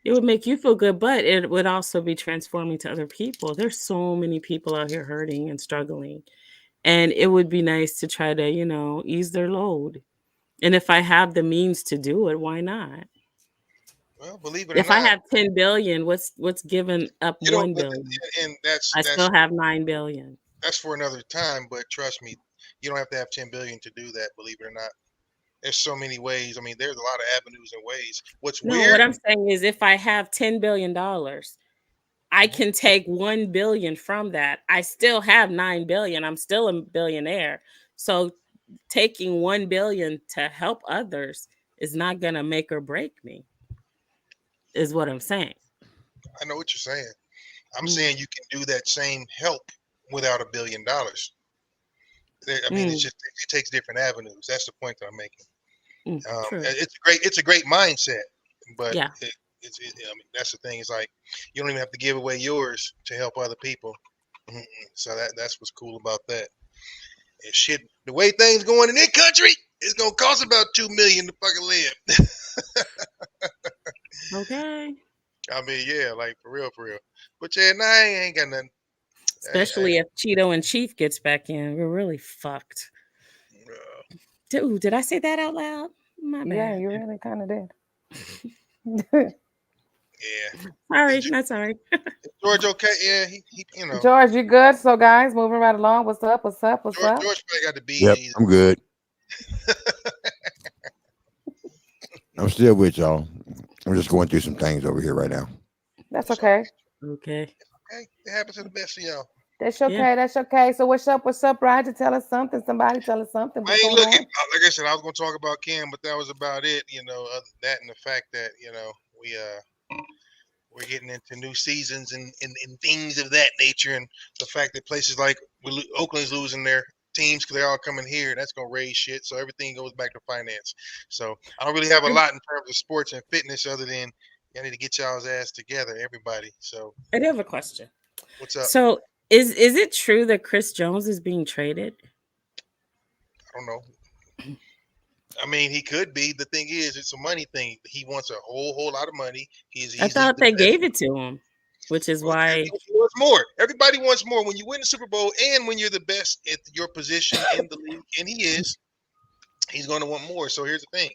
S1: it would make you feel good, but it would also be transforming to other people. There's so many people out here hurting and struggling. And it would be nice to try to, you know, ease their load. And if I have the means to do it, why not?
S4: Well, believe it or
S1: if
S4: not,
S1: I have 10 billion, what's giving up 1 billion?
S4: And that's
S1: still have 9 billion.
S4: That's for another time, but trust me, you don't have to have 10 billion to do that, believe it or not. There's so many ways. I mean, there's a lot of avenues and ways. What's weird?
S1: What I'm saying is if I have $10 billion, I can take 1 billion from that. I still have 9 billion. I'm still a billionaire. So taking 1 billion to help others is not going to make or break me, is what I'm saying.
S4: I know what you're saying. I'm saying you can do that same help without $1 billion. I mean, it takes different avenues. That's the point that I'm making. It's a great mindset, but I mean, that's the thing. It's like you don't even have to give away yours to help other people. So that's what's cool about that. And shit, the way things going in this country, it's gonna cost about $2 million to fucking live.
S1: Okay.
S4: I mean, yeah, like for real. But yeah, I ain't got nothing.
S1: Especially if Cheeto and Chief gets back in, we're really fucked. Dude, did I say that out loud? My bad.
S3: Yeah, you really kind of did.
S4: Yeah.
S1: Sorry, not sorry.
S4: George, okay? Yeah, he you know.
S3: George, you good? So, guys, moving right along. What's up?
S4: George probably got the beat.
S2: Yep, I'm good. I'm still with y'all. I'm just going through some things over here right now.
S3: That's okay.
S1: Okay.
S4: It happens to the best of y'all.
S3: That's okay. Yeah. That's okay. So what's up, Roger? Tell us something. Somebody tell us something.
S4: I ain't looking. Like I said, I was going to talk about Kim, but that was about it. You know, other than that and the fact that, you know, we're getting into new seasons and things of that nature, and the fact that places like Oakland's losing their teams because they're all coming here, that's going to raise shit. So everything goes back to finance. So I don't really have a lot in terms of sports and fitness other than y'all need to get y'all's ass together, everybody. So
S1: I do have a question.
S4: What's up?
S1: So is it true that Chris Jones is being traded?
S4: I don't know. I mean, he could be. The thing is, it's a money thing. He wants a whole lot of money.
S1: I thought they gave it to him. which is
S4: Well,
S1: why
S4: he wants more. Everybody wants more. When you win the Super Bowl and when you're the best at your position in the league, and he is, he's going to want more. So here's the thing.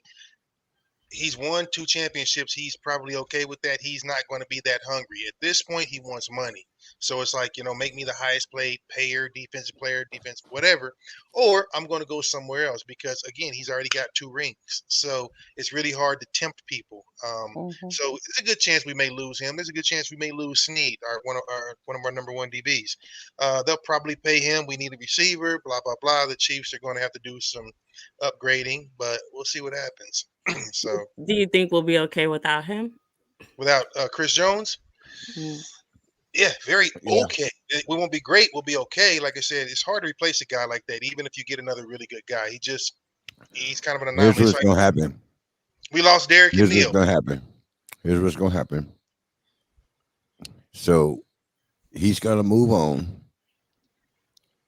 S4: He's won 2 championships. He's probably okay with that. He's not going to be that hungry. At this point, he wants money. So it's like, make me the highest paid payer, defensive player, defense, whatever. Or I'm going to go somewhere else because, again, he's already got 2 rings. So it's really hard to tempt people.
S3: Mhm.
S4: So there's a good chance we may lose him. There's a good chance we may lose Snead, one of our number 1 DBs. They'll probably pay him. We need a receiver, blah, blah, blah. The Chiefs are going to have to do some upgrading, but we'll see what happens. So
S1: do you think we'll be okay without him?
S4: without Chris Jones,
S1: Mm.
S4: yeah, very
S2: Yeah.
S4: okay. We won't be great. We'll be okay. Like I said, it's hard to replace a guy like that, even if you get another really good guy. He's kind of an
S2: Here's
S4: anomaly.
S2: what's gonna happen.
S4: We lost Derek and
S2: Here's what's
S4: Neal.
S2: gonna happen. Here's what's gonna happen. So he's gonna move on,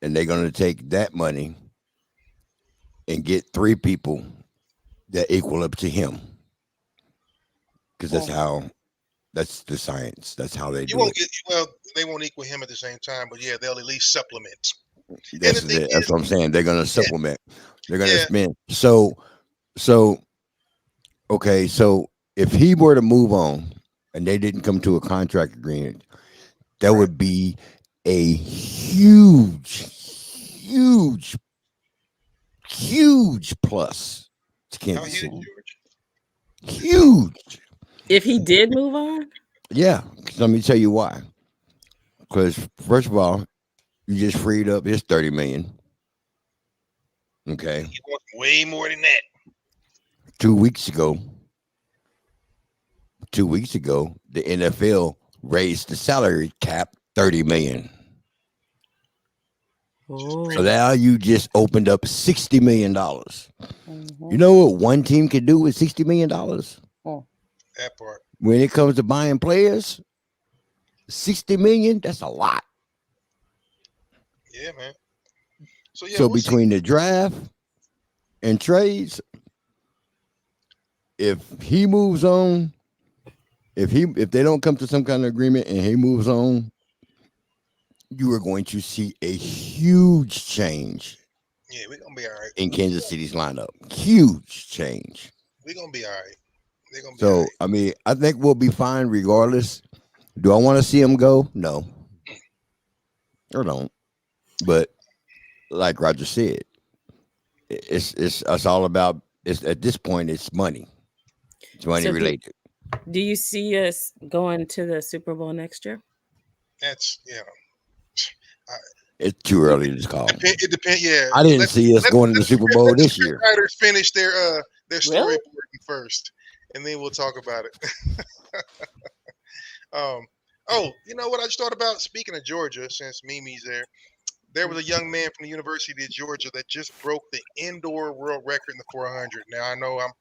S2: and they're gonna take that money and get 3 people that equal up to him. Because that's the science. That's how they
S4: You
S2: do
S4: won't
S2: it.
S4: get they won't equal him at the same time, but yeah, they'll at least supplement.
S2: That's
S4: the thing
S2: it. That's
S4: is-
S2: what I'm saying. They're gonna supplement. They're gonna
S4: Yeah.
S2: spend. So okay. So if he were to move on and they didn't come to a contract agreement, that would be a huge plus to
S4: How
S2: Kansas
S4: huge,
S2: City.
S4: George?
S2: Huge.
S1: If he did move on,
S2: Yeah. Let me tell you why. Because first of all, you just freed up his 30 million. Okay.
S4: He wants way more than that.
S2: 2 weeks ago, the NFL raised the salary cap 30 million.
S1: oh,
S2: So now you just opened up $60 million.
S3: Mhm.
S2: You know what one team can do with $60 million?
S4: That part.
S2: When it comes to buying players, 60 million, that's a lot.
S4: Yeah, man. So yeah,
S2: So
S4: we'll see.
S2: between the draft and trades, if he moves on, if they don't come to some kind of agreement and he moves on, you are going to see a huge change
S4: Yeah, we're gonna be all right.
S2: in Kansas City's lineup. Huge change.
S4: We're gonna be all right. They're gonna be all
S2: So
S4: right.
S2: I mean, I think we'll be fine regardless. Do I want to see him go? No. Or don't. But like Roger said, it's all about it's at this point it's money. It's money
S1: So
S2: related.
S1: do you see us going to the Super Bowl next year?
S4: That's
S2: It's too early to call.
S4: It depends. Yeah,
S2: I didn't see us going to the Super Bowl this year.
S4: Writers finish their
S1: Really?
S4: storyboarding first, and then we'll talk about it. Oh, you know what I just thought about? Speaking of Georgia, since Mimi's there was a young man from the University of Georgia that just broke the indoor world record in the 400. Now I know I'm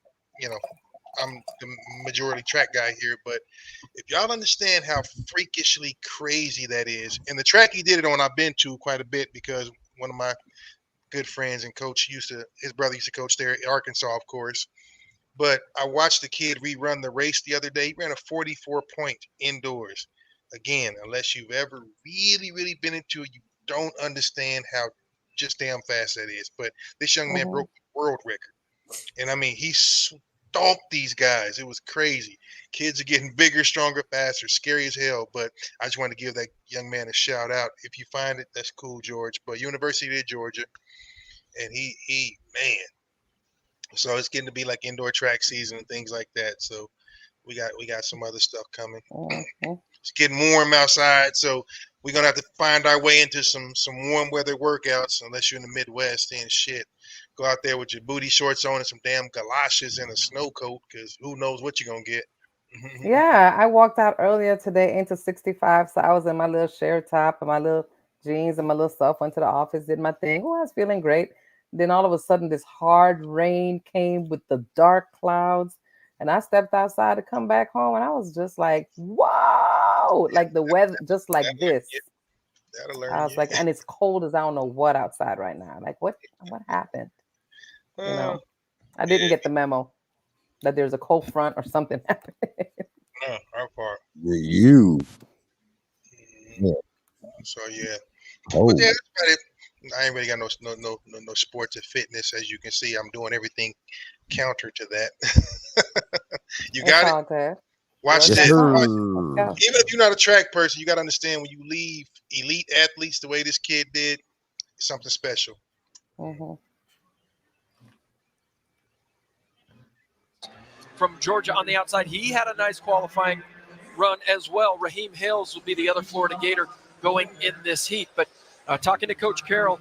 S4: the majority track guy here, but if y'all understand how freakishly crazy that is, and the track he did it on, I've been to quite a bit because one of my good friends and coach his brother used to coach there at Arkansas, of course. But I watched the kid rerun the race the other day. He ran a 44 point indoors. Again, unless you've ever really, really been into it, you don't understand how just damn fast that is. But this young man broke the world record. And I mean, he stomped these guys. It was crazy. Kids are getting bigger, stronger, faster, scary as hell. But I just want to give that young man a shout out. If you find it, that's cool, George. But University of Georgia, and he man. So it's getting to be like indoor track season and things like that. So we got some other stuff coming.
S3: Mhm.
S4: It's getting warm outside, so we're gonna have to find our way into some warm weather workouts. Unless you're in the Midwest, and shit, go out there with your booty shorts on and some damn galoshes and a snow coat, because who knows what you're gonna get.
S3: Yeah, I walked out earlier today into 65, so I was in my little share top and my little jeans and my little stuff. Went to the office, did my thing. Oh, I was feeling great. Then all of a sudden, this hard rain came with the dark clouds, and I stepped outside to come back home, and I was just like, "Wow!" Like the weather, just like this.
S4: That'll
S3: I
S4: learn
S3: was
S4: you.
S3: like, and it's cold as I don't know what outside right now. Like, what happened? You know, I didn't
S4: Yeah,
S3: get the memo that there's a cold front or something happening.
S4: our part.
S2: You
S4: So yeah,
S2: Oh,
S4: but yeah, that's about it. I ain't really got no sports or fitness. As you can see, I'm doing everything counter to that. You
S3: It's
S4: got it.
S3: all good.
S4: Watch
S3: Yours
S2: yes,
S4: this.
S3: got fun.
S2: sir.
S3: Let's
S4: Even if you're not a track person, you got to understand when you leave elite athletes the way this kid did, it's something special.
S3: go.
S5: From Georgia on the outside, he had a nice qualifying run as well. Raheem Hales will be the other Florida Gator going in this heat. But talking to Coach Carroll,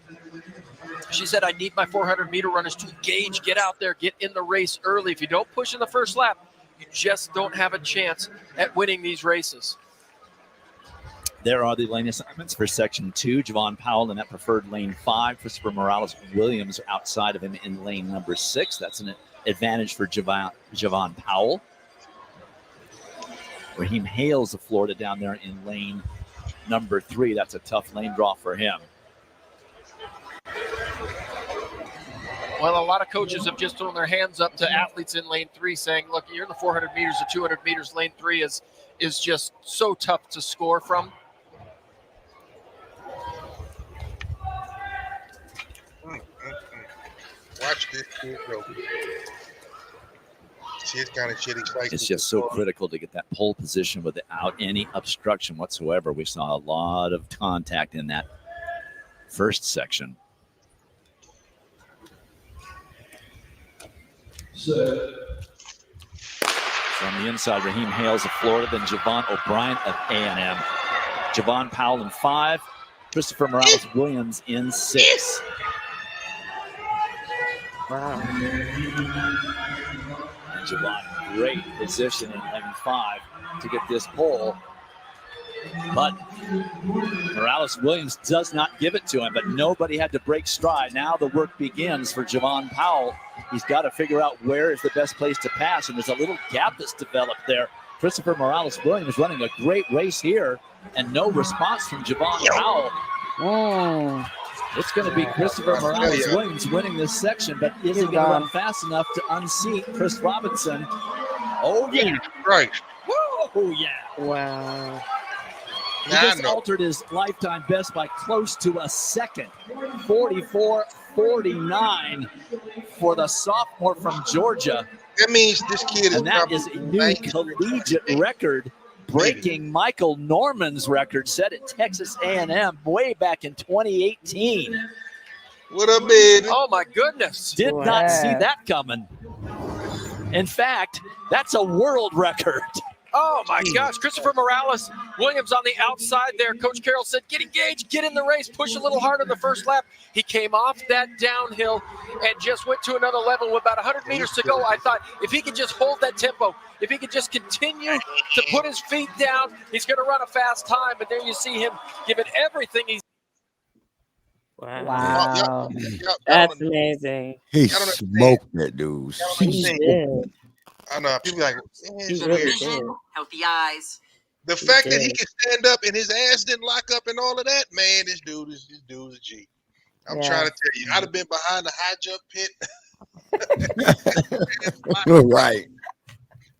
S5: she said, I need my 400-meter runners to engage, get out there, get in the race early. If you don't push in the first lap, you just don't have a chance at winning these races.
S6: There are the lane assignments for Section 2. Javon Powell in that preferred lane 5. Christopher Morales-Williams outside of him in lane number 6. That's an advantage for Javon Powell. Raheem Hales of Florida down there in lane number 3. That's a tough lane draw for him.
S5: Well, a lot of coaches have just thrown their hands up to athletes in lane 3 saying, look, you're in the 400 meters or 200 meters. Lane 3 is just so tough to score from.
S4: Watch this kid go. See, it's kind of shit exciting.
S6: It's just so critical to get that pole position without any obstruction whatsoever. We saw a lot of contact in that first section. From the inside, Raheem Hales of Florida, then Javon O'Brien of A&M. Javon Powell in 5, Christopher Morales-Williams in 6.
S3: Wow.
S6: And Javon, great position in lane 5 to get this pole. But Morales-Williams does not give it to him, but nobody had to break stride. Now the work begins for Javon Powell. He's got to figure out where is the best place to pass, and there's a little gap that's developed there. Christopher Morales-Williams running a great race here, and no response from Javon Powell.
S3: Mm.
S6: It's going to be Christopher Morales-Williams winning this section, but is he going to run fast enough to unseat Chris Robinson? Oh, yeah.
S4: Right.
S6: Oh, yeah.
S3: Wow.
S6: He just altered his lifetime best by close to a second. 44-49 for the sophomore from Georgia.
S4: That means this kid is,
S6: and that is a new collegiate record, breaking Michael Norman's record set at Texas A&M way back in 2018.
S4: What up, baby?
S5: Oh, my goodness.
S6: Did not see that coming. In fact, that's a world record.
S5: Oh, my gosh. Christopher Morales-Williams on the outside there. Coach Carroll said, get engaged, get in the race, push a little harder in the first lap. He came off that downhill and just went to another level with about 100 meters to go. I thought if he could just hold that tempo, if he could just continue to put his feet down, he's going to run a fast time. But there you see him give it everything he's.
S3: Wow.
S1: That's amazing.
S2: He smoked that dude.
S1: He did.
S4: I know. People like,
S1: He really did.
S7: Healthy eyes.
S4: the fact that he can stand up and his ass didn't lock up and all of that, man, this dude is a G. I'm trying to tell you, I'd have been behind the high jump pit.
S2: Right.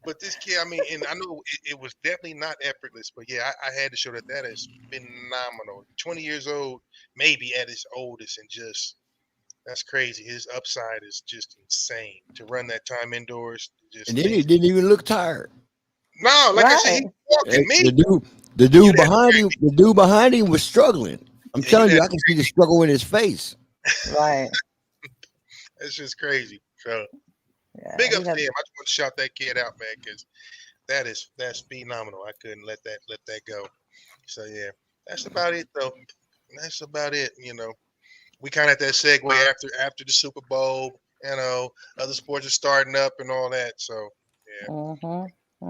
S4: But this kid, I mean, and I know it was definitely not effortless, but yeah, I had to show that is phenomenal. 20 years old, maybe at his oldest, and just that's crazy. His upside is just insane to run that time indoors. Just
S2: and then he didn't even look tired.
S4: No, like I said, he walking me.
S2: The dude behind him was struggling. I'm telling you, I can see the struggle in his face.
S3: Right.
S4: It's just crazy. So big up to him. I just want to shout that kid out, man, because that's phenomenal. I couldn't let that go. So yeah, that's about it though. That's about it. You know, we kind of had that segue after the Super Bowl. You know, other sports are starting up and all that. So yeah.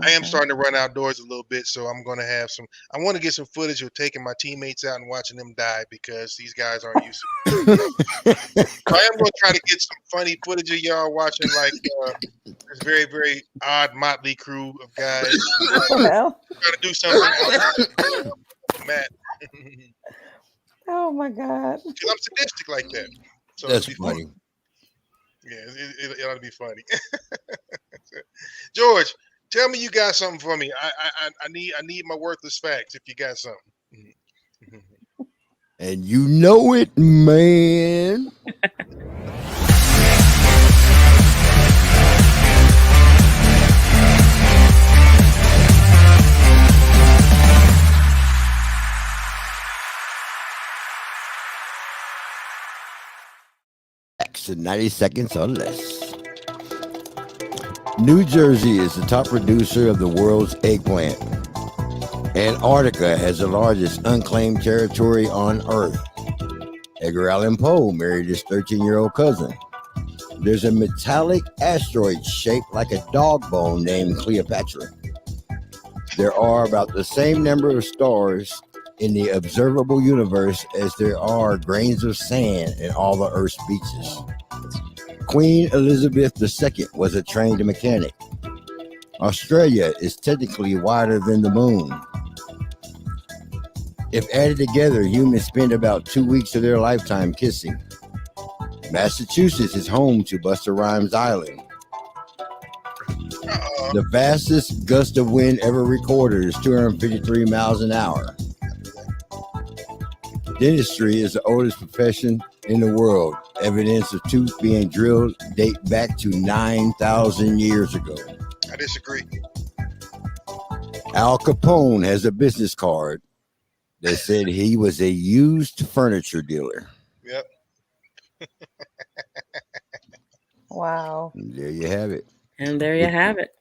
S4: I am starting to run outdoors a little bit, so I'm going to have some. I want to get some footage of taking my teammates out and watching them die because these guys aren't used to it. So I am going to try to get some funny footage of y'all watching like this very, very odd motley crew of guys trying to do something else. Matt.
S3: Oh my God.
S4: I'm sadistic like that. So
S2: that's funny.
S4: Yeah, it ought to be funny. George, tell me you got something for me. I need my worthless facts if you got something.
S2: And you know it, man. In 90 seconds or less. New Jersey is the top producer of the world's eggplant. Antarctica has the largest unclaimed territory on Earth. Edgar Allan Poe married his 13-year-old cousin. There's a metallic asteroid shaped like a dog bone named Cleopatra. There are about the same number of stars in the observable universe as there are grains of sand in all the Earth's beaches. Queen Elizabeth II was a trained mechanic. Australia is technically wider than the moon. If added together, humans spend about 2 weeks of their lifetime kissing. Massachusetts is home to Busta Rhymes Island. The fastest gust of wind ever recorded is 253 miles an hour. Dentistry is the oldest profession in the world. Evidence of tooth being drilled date back to 9,000 years ago.
S4: I disagree.
S2: Al Capone has a business card that said he was a used furniture dealer.
S4: Yep.
S3: Wow.
S2: And there you have it.
S1: And there you have it.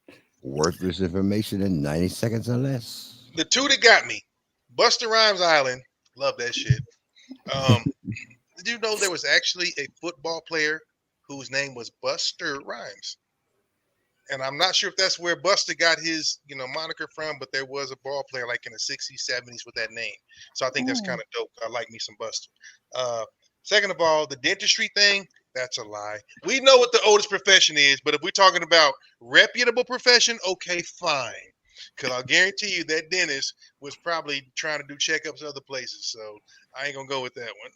S2: Worthless information in 90 seconds or less.
S4: The two that got me, Busta Rhymes Island. Love that shit. Did you know there was actually a football player whose name was Buster Rhymes? And I'm not sure if that's where Buster got his, moniker from, but there was a ball player like in the 60s, 70s with that name. So I think that's kind of dope. I like me some Buster. Second of all, the dentistry thing, that's a lie. We know what the oldest profession is, but if we're talking about reputable profession, okay, fine. Because I'll guarantee you that dentist was probably trying to do checkups other places. So I ain't going to go with that one.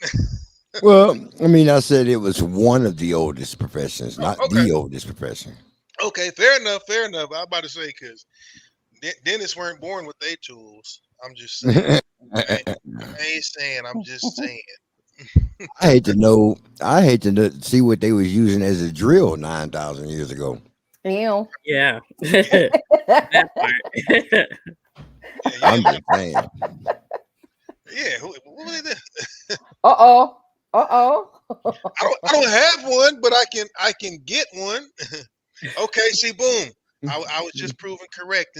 S2: Well, I mean, I said it was one of the oldest professions, not
S4: okay.
S2: the oldest profession.
S4: Okay, fair enough. I was about to say, because dentists weren't born with their tools. I'm just saying. I ain't saying. I'm just saying.
S2: I hate to see what they was using as a drill 9,000 years ago.
S3: Ew.
S1: Yeah. That part.
S2: I'm just saying.
S4: Yeah, what was it?
S3: Uh-oh.
S4: I don't have one, but I can get one. Okay, see, boom. I was just proven correct.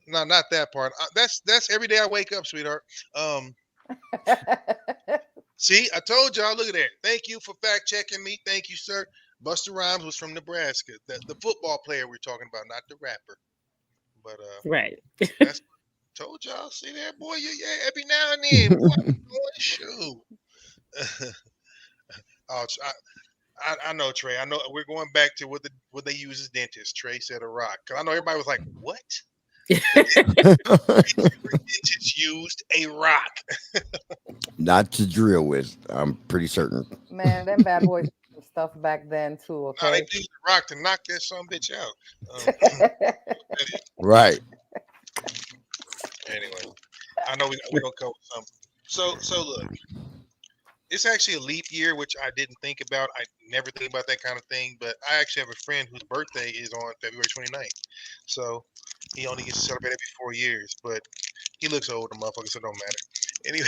S4: No, not that part. That's every day I wake up, sweetheart. See, I told y'all. Look at that. Thank you for fact checking me. Thank you, sir. Busta Rhymes was from Nebraska. The football player we're talking about, not the rapper. But
S1: right.
S4: That's told y'all. See that, boy? Yeah. Every now and then, boy. Shoot. I know, Trey. I know we're going back to what they use as dentists. Trey said a rock. Cause I know everybody was like, "What?" Dentists used a rock.
S2: Not to drill with. I'm pretty certain.
S3: Man, them bad boys stuff back then too. Okay.
S4: No, they used the rock to knock that some bitch out.
S2: Right.
S4: Anyway, I know we're gonna cover something. So look. It's actually a leap year, which I didn't think about. I never think about that kind of thing. But I actually have a friend whose birthday is on February 29th. So he only gets to celebrate every 4 years. But he looks old, the motherfucker, so it don't matter. Anyway.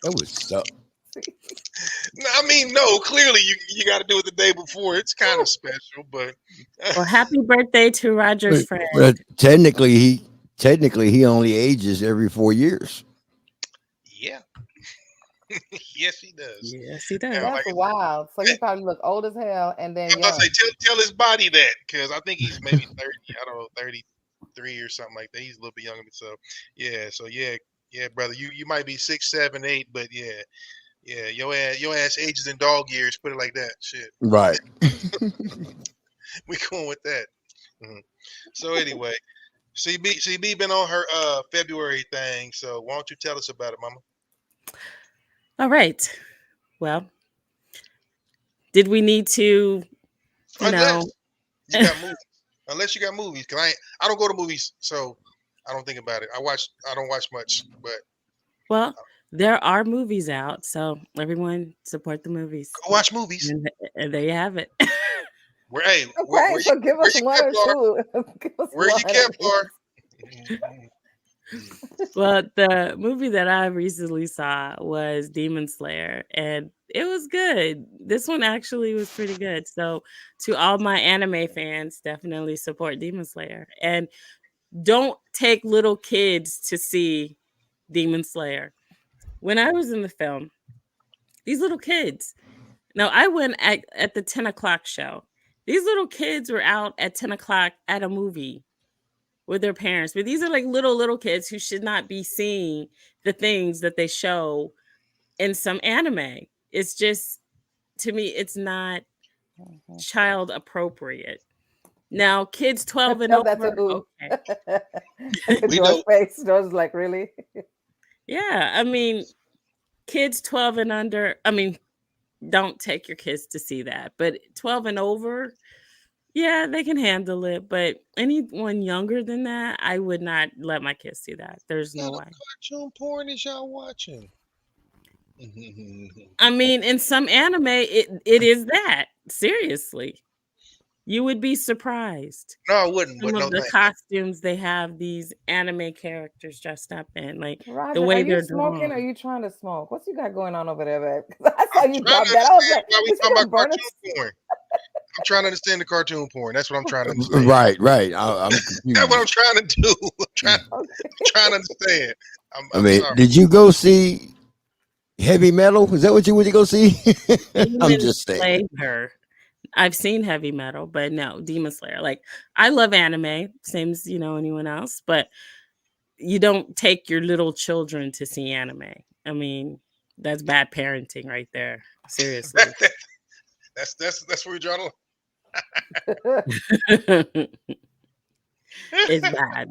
S2: That was so.
S4: No, I mean, no, clearly you got to do it the day before. It's kind of special, but.
S1: Well, happy birthday to Roger's friend.
S2: But technically, he only ages every 4 years.
S4: Yeah. Yes, he does.
S1: Yes, he does.
S3: That's wild. So he probably look old as hell, and then
S4: young. Tell his body that, because I think he's maybe 30. I don't know, 33 or something like that. He's a little bit younger. So yeah, brother. You might be 6, 7, 8, but yeah, your ass ages in dog years. Put it like that. Shit.
S2: Right.
S4: We going with that. Mm-hmm. So anyway, CB been on her February thing. So why don't you tell us about it, Mama?
S1: All right. Well, did we need to,
S4: Unless you got movies. Unless you got movies. Because I don't go to movies, so I don't think about it. I don't watch much, but.
S1: Well, there are movies out, so everyone support the movies.
S4: Go watch movies.
S1: And there you have it.
S4: Where hey,
S3: Okay, so give us one or two. Give us
S4: Where you
S3: one at
S4: Kevlar?
S1: Well, the movie that I recently saw was Demon Slayer, and it was good. This one actually was pretty good. So, to all my anime fans, definitely support Demon Slayer. And don't take little kids to see Demon Slayer. When I was in the film, these little kids, now I went at the 10 o'clock show. These little kids were out at 10 o'clock at a movie with their parents. But these are like little kids who should not be seeing the things that they show in some anime. It's just, to me, it's not child appropriate. Now, kids 12 and
S3: Tell that to
S1: over,
S3: who?
S1: okay.
S4: We
S3: George
S4: know.
S3: face. George like, really?
S1: Yeah, I mean, kids 12 and under, I mean, don't take your kids to see that. But 12 and over, yeah, they can handle it. But anyone younger than that, I would not let my kids see that. There's no
S4: What
S1: way.
S4: cartoon porn is y'all watching?
S1: I mean, in some anime, it is that. Seriously. You would be surprised.
S4: No, I wouldn't. But
S1: Some
S4: no,
S1: of the
S4: thank
S1: costumes they have these anime characters dressed up in, like the
S3: Roger, are
S1: way
S3: you
S1: they're
S3: smoking or
S1: drawn.
S3: are you trying to smoke? What you got going on over there, babe? 'Cause I saw
S4: I'm
S3: you
S4: trying
S3: drop
S4: to
S3: that. I was
S4: understand
S3: like,
S4: why we
S3: is he
S4: talking
S3: gonna
S4: about
S3: burn
S4: cartoon
S3: us?
S4: porn. I'm trying to understand the cartoon porn. That's what I'm trying to understand.
S2: Right. I'm
S4: That's
S2: confused.
S4: what I'm trying to do. I'm trying
S3: Okay.
S4: to understand.
S2: I
S4: I'm
S2: mean,
S4: sorry.
S2: did you go see Heavy Metal? Is that what you went to go see? I'm
S1: Demon
S2: just saying.
S1: Slayer. I've seen Heavy Metal, but no, Demon Slayer. Like, I love anime, same as anyone else, but you don't take your little children to see anime. I mean, that's bad parenting right there. Seriously.
S4: That's where you're drawing.
S1: It's bad.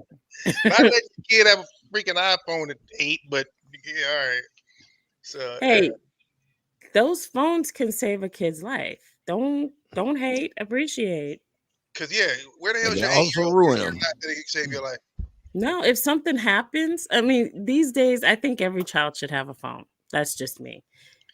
S4: Not let your kid have a freaking iPhone at 8, but yeah, all right. So
S1: Hey, those phones can save a kid's life. Don't hate, appreciate.
S4: because where the hell
S2: And
S4: is
S2: they
S4: your
S2: also
S4: 8-year-old
S2: ruin
S4: or
S2: them.
S4: not that it can save your life?
S1: No, if something happens, I mean, these days I think every child should have a phone. That's just me.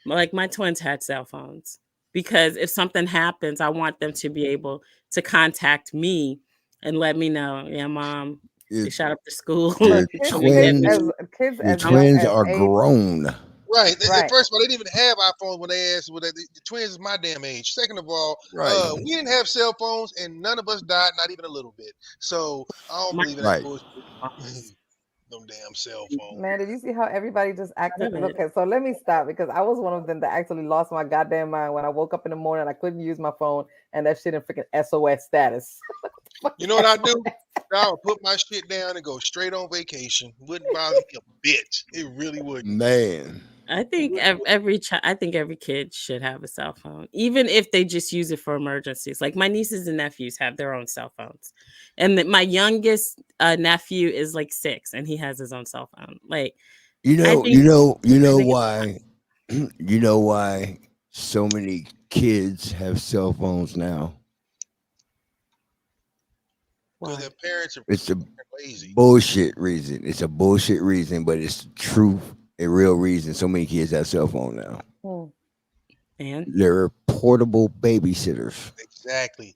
S1: Like, my twins had cell phones because if something happens, I want them to be able to contact me and let me know, yeah, mom,
S2: Your,
S1: they shot up the school.
S2: your
S3: But kids,
S1: Come and get
S3: kids
S1: me.
S2: twins,
S3: as kids
S2: your
S3: as young
S2: twins
S3: as
S2: are
S3: 8,
S2: grown.
S4: Right.
S3: right?
S4: First of all, they didn't even have iPhones when they asked. The twins is my damn age. Second of all,
S2: Right.
S4: we didn't have cell phones, and none of us died, not even a little bit. So I don't
S1: My
S4: believe in that
S2: Right.
S4: bullshit. Them damn cell phones.
S3: Man, did you see how everybody just acted?
S1: love it.
S3: Okay, so let me stop because I was one of them that actually lost my goddamn mind when I woke up in the morning. I couldn't use my phone, and that shit in freaking SOS status.
S4: You know what I do? I would put my shit down and go straight on vacation. Wouldn't bother me a bit. It really wouldn't.
S2: Man.
S1: I think I think every kid should have a cell phone, even if they just use it for emergencies. Like, my nieces and nephews have their own cell phones, and my youngest nephew is like 6, and he has his own cell phone. Like,
S2: You
S1: I
S2: know,
S1: think
S2: why you know why so many kids have cell phones now?
S4: Because their parents are
S2: It's a
S4: lazy.
S2: bullshit reason. It's a bullshit reason, but it's the truth, a real reason. So many kids have cell phone now.
S1: and
S2: They're portable babysitters.
S4: Exactly.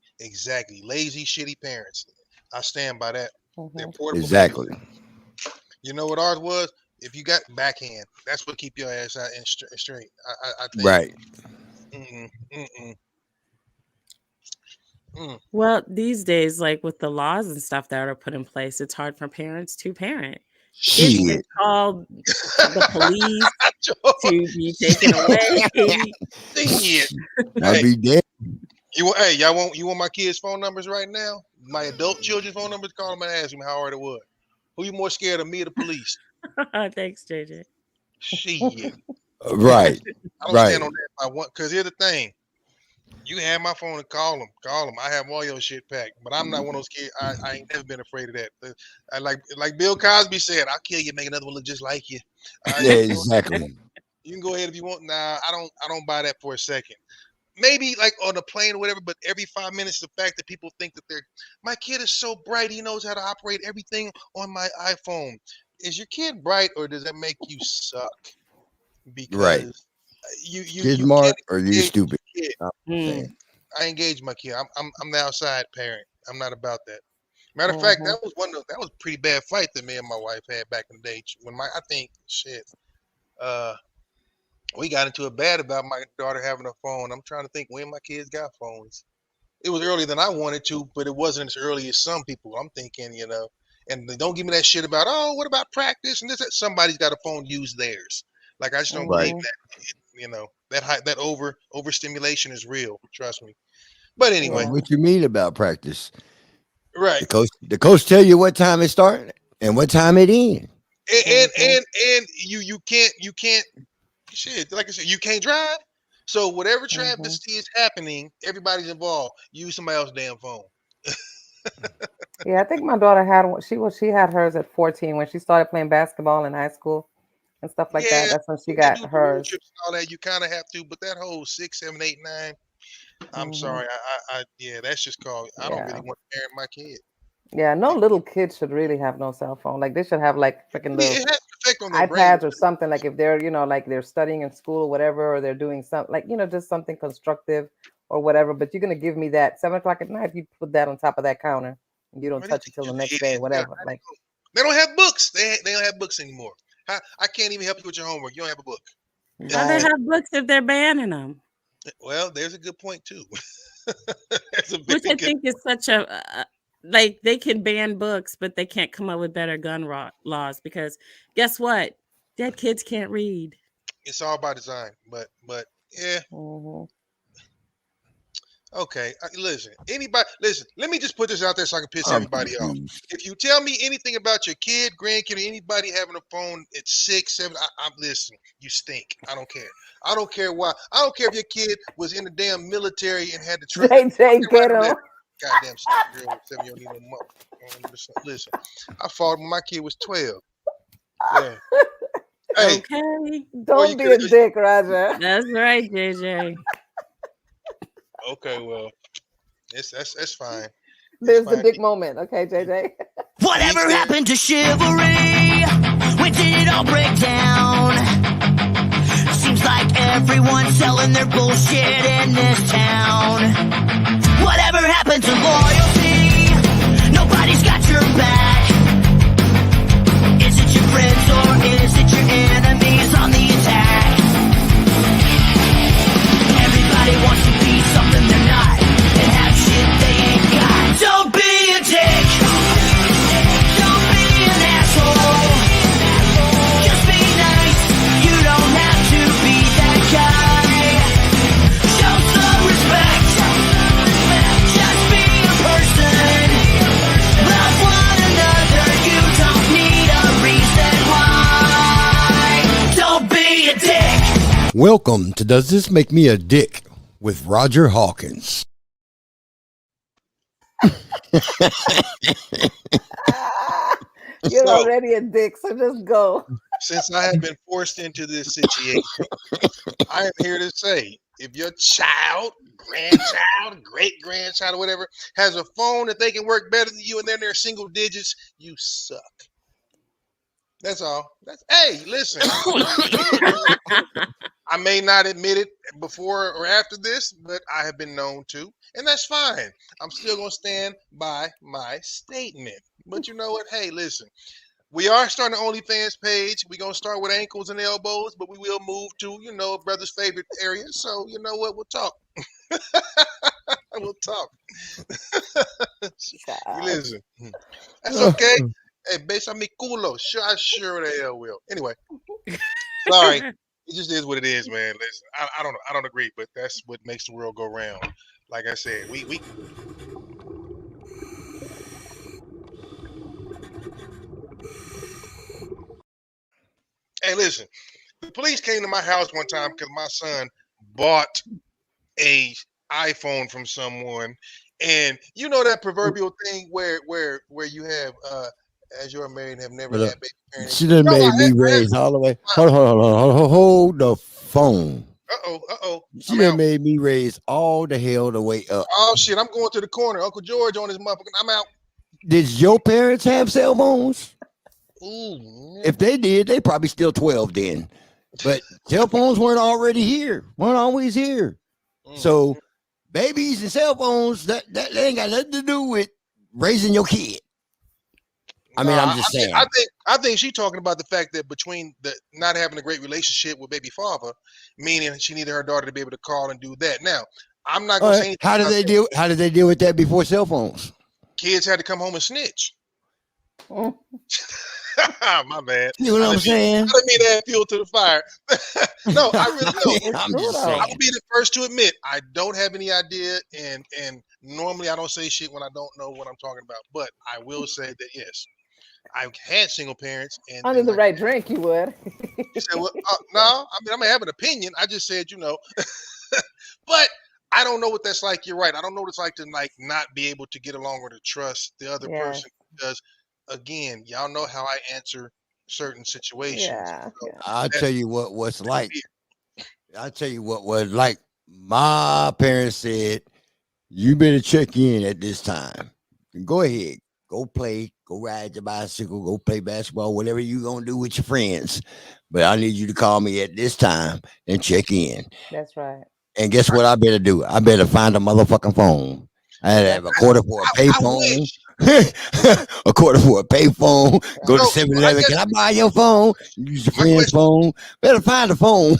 S4: Lazy, shitty parents. I stand by that. They're portable.
S2: Exactly.
S4: You know what ours was? If you got backhand, that's what keep your ass out in straight. I think.
S2: Right.
S1: well, these days, like with the laws and stuff that are put in place, it's hard for parents to parent. Kids can
S2: Shit.
S1: call the police to be taken away.
S4: Shit.
S2: I'd be dead.
S4: You want my kids' phone numbers right now? My adult children's phone numbers? Call them and ask them how hard it was. Who you more scared of, me or the police?
S1: Thanks, JJ.
S4: Shit.
S2: Right.
S4: I don't
S2: Right.
S4: stand on that. Because here's the thing. You can have my phone and call them. I have all your shit packed. But I'm not one of those kids. I ain't never been afraid of that. I like Bill Cosby said, I'll kill you, make another one look just like you.
S2: Yeah, exactly.
S4: You can go ahead if you want. Nah, I don't buy that for a second. Maybe like on a plane or whatever, but every 5 minutes, the fact that people think that my kid is so bright, he knows how to operate everything on my iPhone. Is your kid bright, or does that make you suck? because you
S2: Kid
S4: you
S2: smart
S4: can't
S2: or you
S4: engage
S2: stupid?
S4: your kid.
S2: I'm
S1: Mm.
S2: saying.
S4: I engage my kid. I'm the outside parent. I'm not about that. Matter of fact, that was that was a pretty bad fight that me and my wife had back in the day. When I think shit, we got into it bad about my daughter having a phone. I'm trying to think when my kids got phones. It was earlier than I wanted to, but it wasn't as early as some people. I'm thinking, and don't give me that shit about, oh, what about practice and this? That. Somebody's got a phone, use theirs. Like I just don't
S2: Right.
S4: believe that. That overstimulation is real. Trust me. But anyway,
S2: What you mean about practice?
S4: right.
S2: The coach tell you what time it start and what time it end.
S4: And you can't shit, like I said, you can't drive. So whatever travesty is happening, everybody's involved. Use somebody else's damn phone.
S3: Yeah, I think my daughter had one. She had hers at 14 when she started playing basketball in high school and stuff like that. That's when she
S4: When you
S3: got
S4: do road
S3: hers.
S4: trips and all that, you kind of have to. But that whole 6, 7, 8, 9, I'm sorry, that's just called. I don't really
S3: Yeah.
S4: want to parent my kid.
S3: Yeah, no little kids should really have no cell phone. Like they should have like freaking
S4: It
S3: little
S4: has an effect on their brain.
S3: iPads or something. Like if they're, like they're studying in school or whatever, or they're doing something like, just something constructive or whatever. But you're gonna give me that 7 o'clock at night, you put that on top of that counter and you don't
S4: What
S3: touch
S4: do
S3: it till
S4: you
S3: the
S4: think,
S3: next
S4: you
S3: day,
S4: idiot?
S3: whatever. Like
S4: They don't have books. They don't have books anymore. I can't even help you with your homework. You don't have a book.
S1: How they
S3: right.
S1: have books if they're banning them?
S4: Well, there's a good point too. That's a
S1: Which
S4: very
S1: I
S4: good.
S1: think is such a like they can ban books, but they can't come up with better gun laws because guess what? Dead kids can't read.
S4: It's all by design, but yeah.
S3: Mhm.
S4: Okay, listen. Listen. Let me just put this out there so I can piss
S2: I'm
S4: everybody off.
S2: confused.
S4: If you tell me anything about your kid, grandkid, or anybody having a phone at 6, 7, I'm listen. You stink. I don't care. I don't care why. I don't care if your kid was in the damn military and had to try.
S3: JJ, get him.
S4: Goddamn girl, 7-year-old need no mother. Listen, I fought when my kid was 12. Yeah. Hey,
S1: Okay,
S3: Don't be a dick, Roger.
S1: that's right, JJ.
S4: okay, well, that's fine.
S3: There's the
S4: fine.
S3: dick moment. Okay, JJ.
S7: Whatever happened to chivalry? When did it all break down? Seems like everyone's selling their bullshit in this town. Whatever happened to loyalty? Nobody's got your back. Is it your friends or is it your enemies on the attack? Everybody wants to be something they're not and have shit they ain't got. Don't be a dick. Don't be an asshole. Just be nice. You don't have to be that guy. Show some respect. Just be a person. Love one another. You don't need a reason why. Don't be a dick.
S2: Welcome to Does This Make Me a Dick with Roger Hawkins.
S3: You're
S4: So-
S3: already a dick, so just go.
S4: Since I have been forced into this situation, I am here to say if your child, grandchild, great grandchild, or whatever has a phone that they can work better than you and they're in their single digits, you suck. That's all. Hey, listen. I may not admit it before or after this, but I have been known to, and that's fine. I'm still going to stand by my statement. But you know what? Hey, listen. We are starting an OnlyFans page. We're going to start with ankles and elbows, but we will move to, a brother's favorite area. So, you know what? We'll talk. We'll talk. You listen. That's okay. Hey, besa mi culo. Sure, I sure the hell will. Anyway, sorry. It just is what it is, man. Listen, I don't know. I don't agree, but that's what makes the world go round. Like I said, we Hey, listen. The police came to my house one time because my son bought a iPhone from someone, and you know that proverbial thing where you have as you're married and have never had baby parents.
S2: She done made me raise all the way. Hold the phone.
S4: Uh-oh.
S2: She done made me raise all the hell the way up.
S4: Oh shit, I'm going to the corner. Uncle George on his motherfucker. I'm out.
S2: Did your parents have cell phones?
S4: Ooh.
S2: If they did, they probably still 12 then. But cell phones weren't already here, weren't always here. So babies and cell phones, that ain't got nothing to do with raising your kid. I mean, I'm just saying.
S4: I think she's talking about the fact that between the not having a great relationship with baby father, meaning she needed her daughter to be able to call and do that. Now, I'm not gonna say anything.
S2: How did they deal? How did they deal with that before cell phones?
S4: Kids had to come home and snitch. My bad.
S2: You know what I'm saying?
S4: I didn't mean to add fuel to the fire. No, I really don't.
S2: I'm just saying.
S4: I will be the first to admit I don't have any idea, and normally I don't say shit when I don't know what I'm talking about. But I will say that yes, I've had single parents, and
S3: Under the right drink, you would.
S4: You said, well, no, I mean, I'm gonna have an opinion. I just said, but I don't know what that's like. You're right. I don't know what it's like to not be able to get along or to trust the other person because, again, y'all know how I answer certain situations.
S3: Yeah.
S4: So
S2: I'll tell you what's like. I'll tell you what was like. My parents said, "You better check in at this time. Go ahead, go play, go ride your bicycle, go play basketball, whatever you gonna do with your friends. But I need you to call me at this time and check in."
S3: That's right.
S2: And guess what I better do? I better find a motherfucking phone. I had to have a quarter for a payphone. A quarter for a payphone. Go to 7-Eleven. Can I buy your phone? Use your friend's phone. Better find a phone.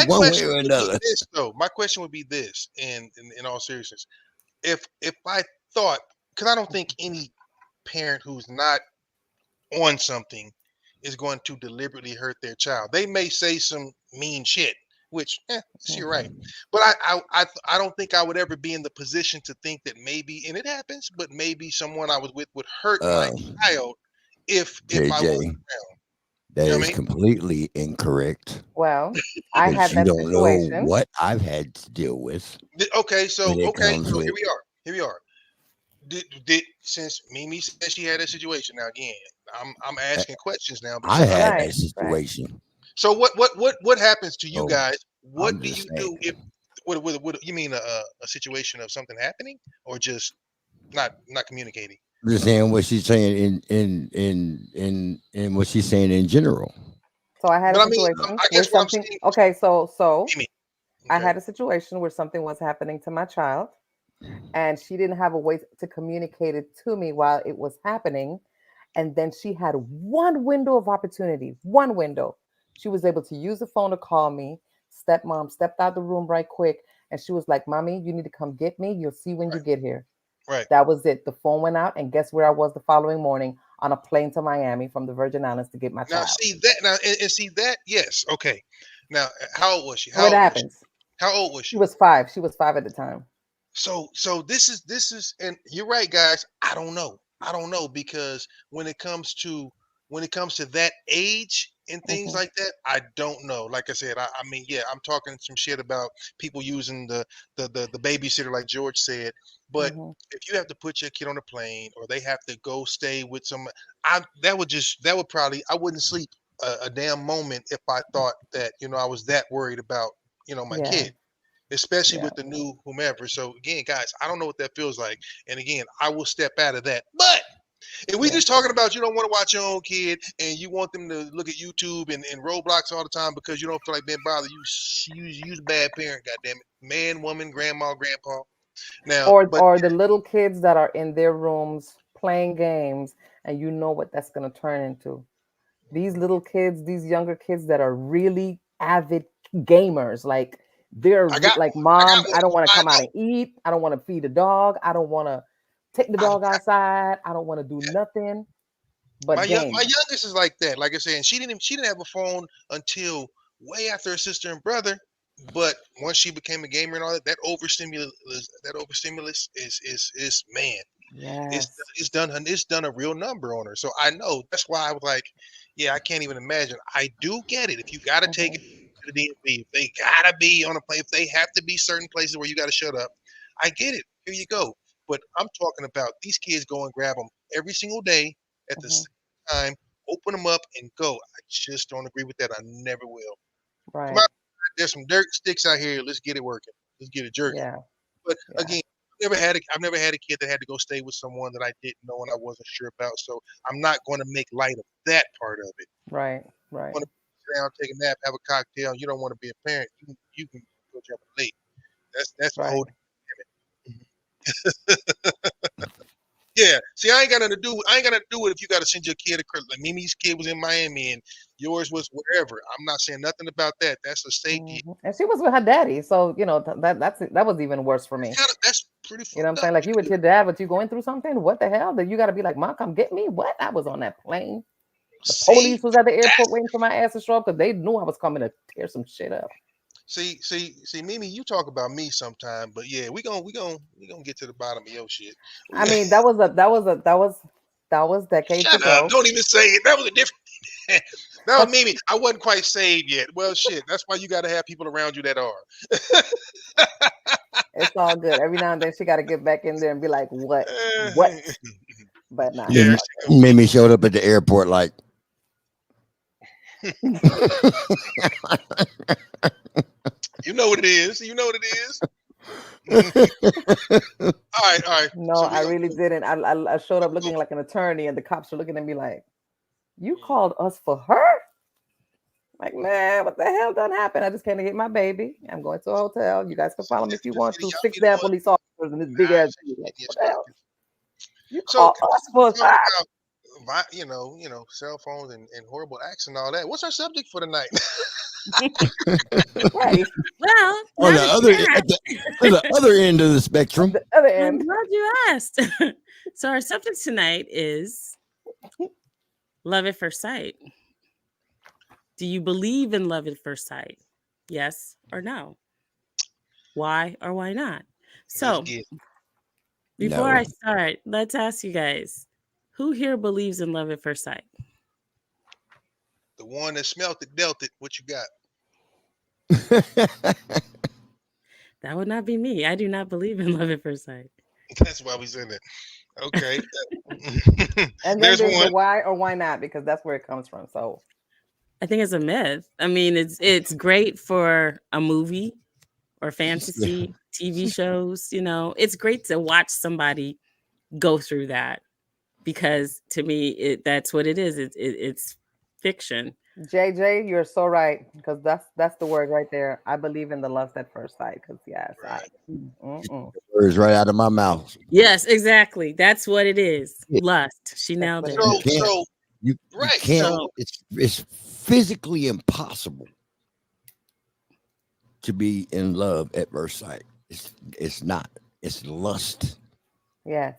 S2: One way or another.
S4: My question would be this, in all seriousness. If I thought, because I don't think any parent who's not on something is going to deliberately hurt their child. They may say some mean shit, which you're right. But I don't think I would ever be in the position to think that maybe, and it happens, but maybe someone I was with would hurt my child if I wasn't around.
S2: That is completely incorrect.
S3: Well, I had that
S2: situation. You don't know what I've had to deal with.
S4: Okay, so here we are. Did since Mimi said she had a situation, now again, I'm asking questions now.
S2: I had that situation.
S4: Right. So what happens to you guys? What do you do if what you mean a situation of something happening or just not communicating?
S2: I'm just saying what she's saying in what she's saying in general.
S3: So I had a situation where something. Okay, so I had a situation where something was happening to my child, and she didn't have a way to communicate it to me while it was happening. And then she had one window of opportunity, one window. She was able to use the phone to call me. Stepmom stepped out the room right quick, and she was like, "Mommy, you need to come get me. You'll see when you get here."
S4: Right.
S3: That was it. The phone went out, and guess where I was the following morning on a plane to Miami from the Virgin Islands to get my child.
S4: See that. Yes. Okay. Now, how old was she?
S3: How
S4: old was she?
S3: She was 5. She was 5 at the time.
S4: So this is, and you're right, guys. I don't know because when it comes to that age and things like that, I don't know. Like I said, I mean, yeah, I'm talking some shit about people using the babysitter, like George said. But if you have to put your kid on a plane or they have to go stay with some, I wouldn't sleep a damn moment if I thought that I was that worried about my kid. Especially with the new whomever. So again, guys, I don't know what that feels like. And again, I will step out of that. But if we just talking about you don't want to watch your own kid and you want them to look at YouTube and Roblox all the time because you don't feel like being bothered, use bad parent, goddamn it. Man, woman, grandma, grandpa. Now
S3: or the little kids that are in their rooms playing games, and you know what that's gonna turn into. These little kids, these younger kids that are really avid gamers, like they're like, "Mom, I don't want to come out and eat. I don't want to feed a dog. I don't want to take the dog outside. I don't want to do nothing." But
S4: my youngest is like that. Like I said, she didn't have a phone until way after her sister and brother. But once she became a gamer and all that overstimulus is man.
S3: Yes.
S4: It's done a real number on her. So I know that's why I was like, yeah, I can't even imagine. I do get it. If you got to take it to the DMV, if they gotta be on a plane, if they have to be certain places where you got to shut up, I get it. Here you go. But I'm talking about these kids go and grab them every single day at the same time, open them up and go. I just don't agree with that. I never will.
S3: Right.
S4: Come on, there's some dirt sticks out here. Let's get it working. Let's get it jerking.
S3: Yeah.
S4: But again, I've never had a kid that had to go stay with someone that I didn't know and I wasn't sure about. So I'm not going to make light of that part of it.
S3: Right.
S4: down, take a nap, have a cocktail, and you don't want to be a parent, you can go jump a lake. That's
S3: Right.
S4: old. Yeah. See, I ain't got nothing to do. I ain't got nothing to do with if you got to send your kid to like Mimi's kid was in Miami and yours was wherever. I'm not saying nothing about that. That's a state kid.
S3: And she was with her daddy, so you know that was even worse for me.
S4: That's pretty.
S3: You know what I'm
S4: fucked
S3: saying?
S4: up.
S3: Like you with your dad, but you going through something. What the hell? That you got to be like, Mom, come get me. What? I was on that plane. The
S4: See,
S3: police was at the airport waiting for my ass to show up because they knew I was coming to tear some shit up.
S4: see, Mimi, you talk about me sometime, but yeah, we gonna get to the bottom of your shit.
S3: I mean, that was decades
S4: Shut
S3: ago.
S4: up! Don't even say it. That was a different. That was Mimi. I wasn't quite saved yet. Well, shit. That's why you got to have people around you that are.
S3: It's all good. Every now and then she got to get back in there and be like, what? But nah.
S4: Yeah,
S2: Mimi showed up at the airport like.
S4: You know what it is. You know what it is. All right.
S3: No,
S4: So
S3: I really didn't. I showed up looking like an attorney, and the cops were looking at me like, "You called us for her?" Like, man, what the hell done happened? I just came to get my baby. I'm going to a hotel. You guys can follow me if you want to. 6 damn police officers in this big ass. Like, what the hell? You call us for her?
S4: You know, cell phones and horrible acts and all that. What's our subject for tonight?
S3: Right.
S1: Well,
S2: On the
S1: now
S2: other
S1: that-
S2: at the other end of the spectrum.
S3: The other
S1: I'm
S3: end.
S1: glad you asked. So our subject tonight is love at first sight. Do you believe in love at first sight? Yes or no? Why or why not? So before
S2: No.
S1: I start, let's ask you guys, who here believes in love at first sight?
S4: The one that smelt it, dealt it. What you got?
S1: That would not be me. I do not believe in love at first sight.
S4: That's why we said it. Okay.
S3: And then
S4: There's
S3: there's
S4: one.
S3: the why or why not, because that's where it comes from. So
S1: I think it's a myth. I mean, it's great for a movie or fantasy TV shows. You know, it's great to watch somebody go through that because to me, that's what it is. It's fiction.
S3: JJ, you're so right, because that's the word right there. I believe in the lust at first sight. Because yes,
S2: Words right out of my mouth.
S1: Yes, exactly. That's what it is. Lust. She nailed it.
S2: You can't. It's physically impossible to be in love at first sight. It's not. It's lust.
S3: Yes.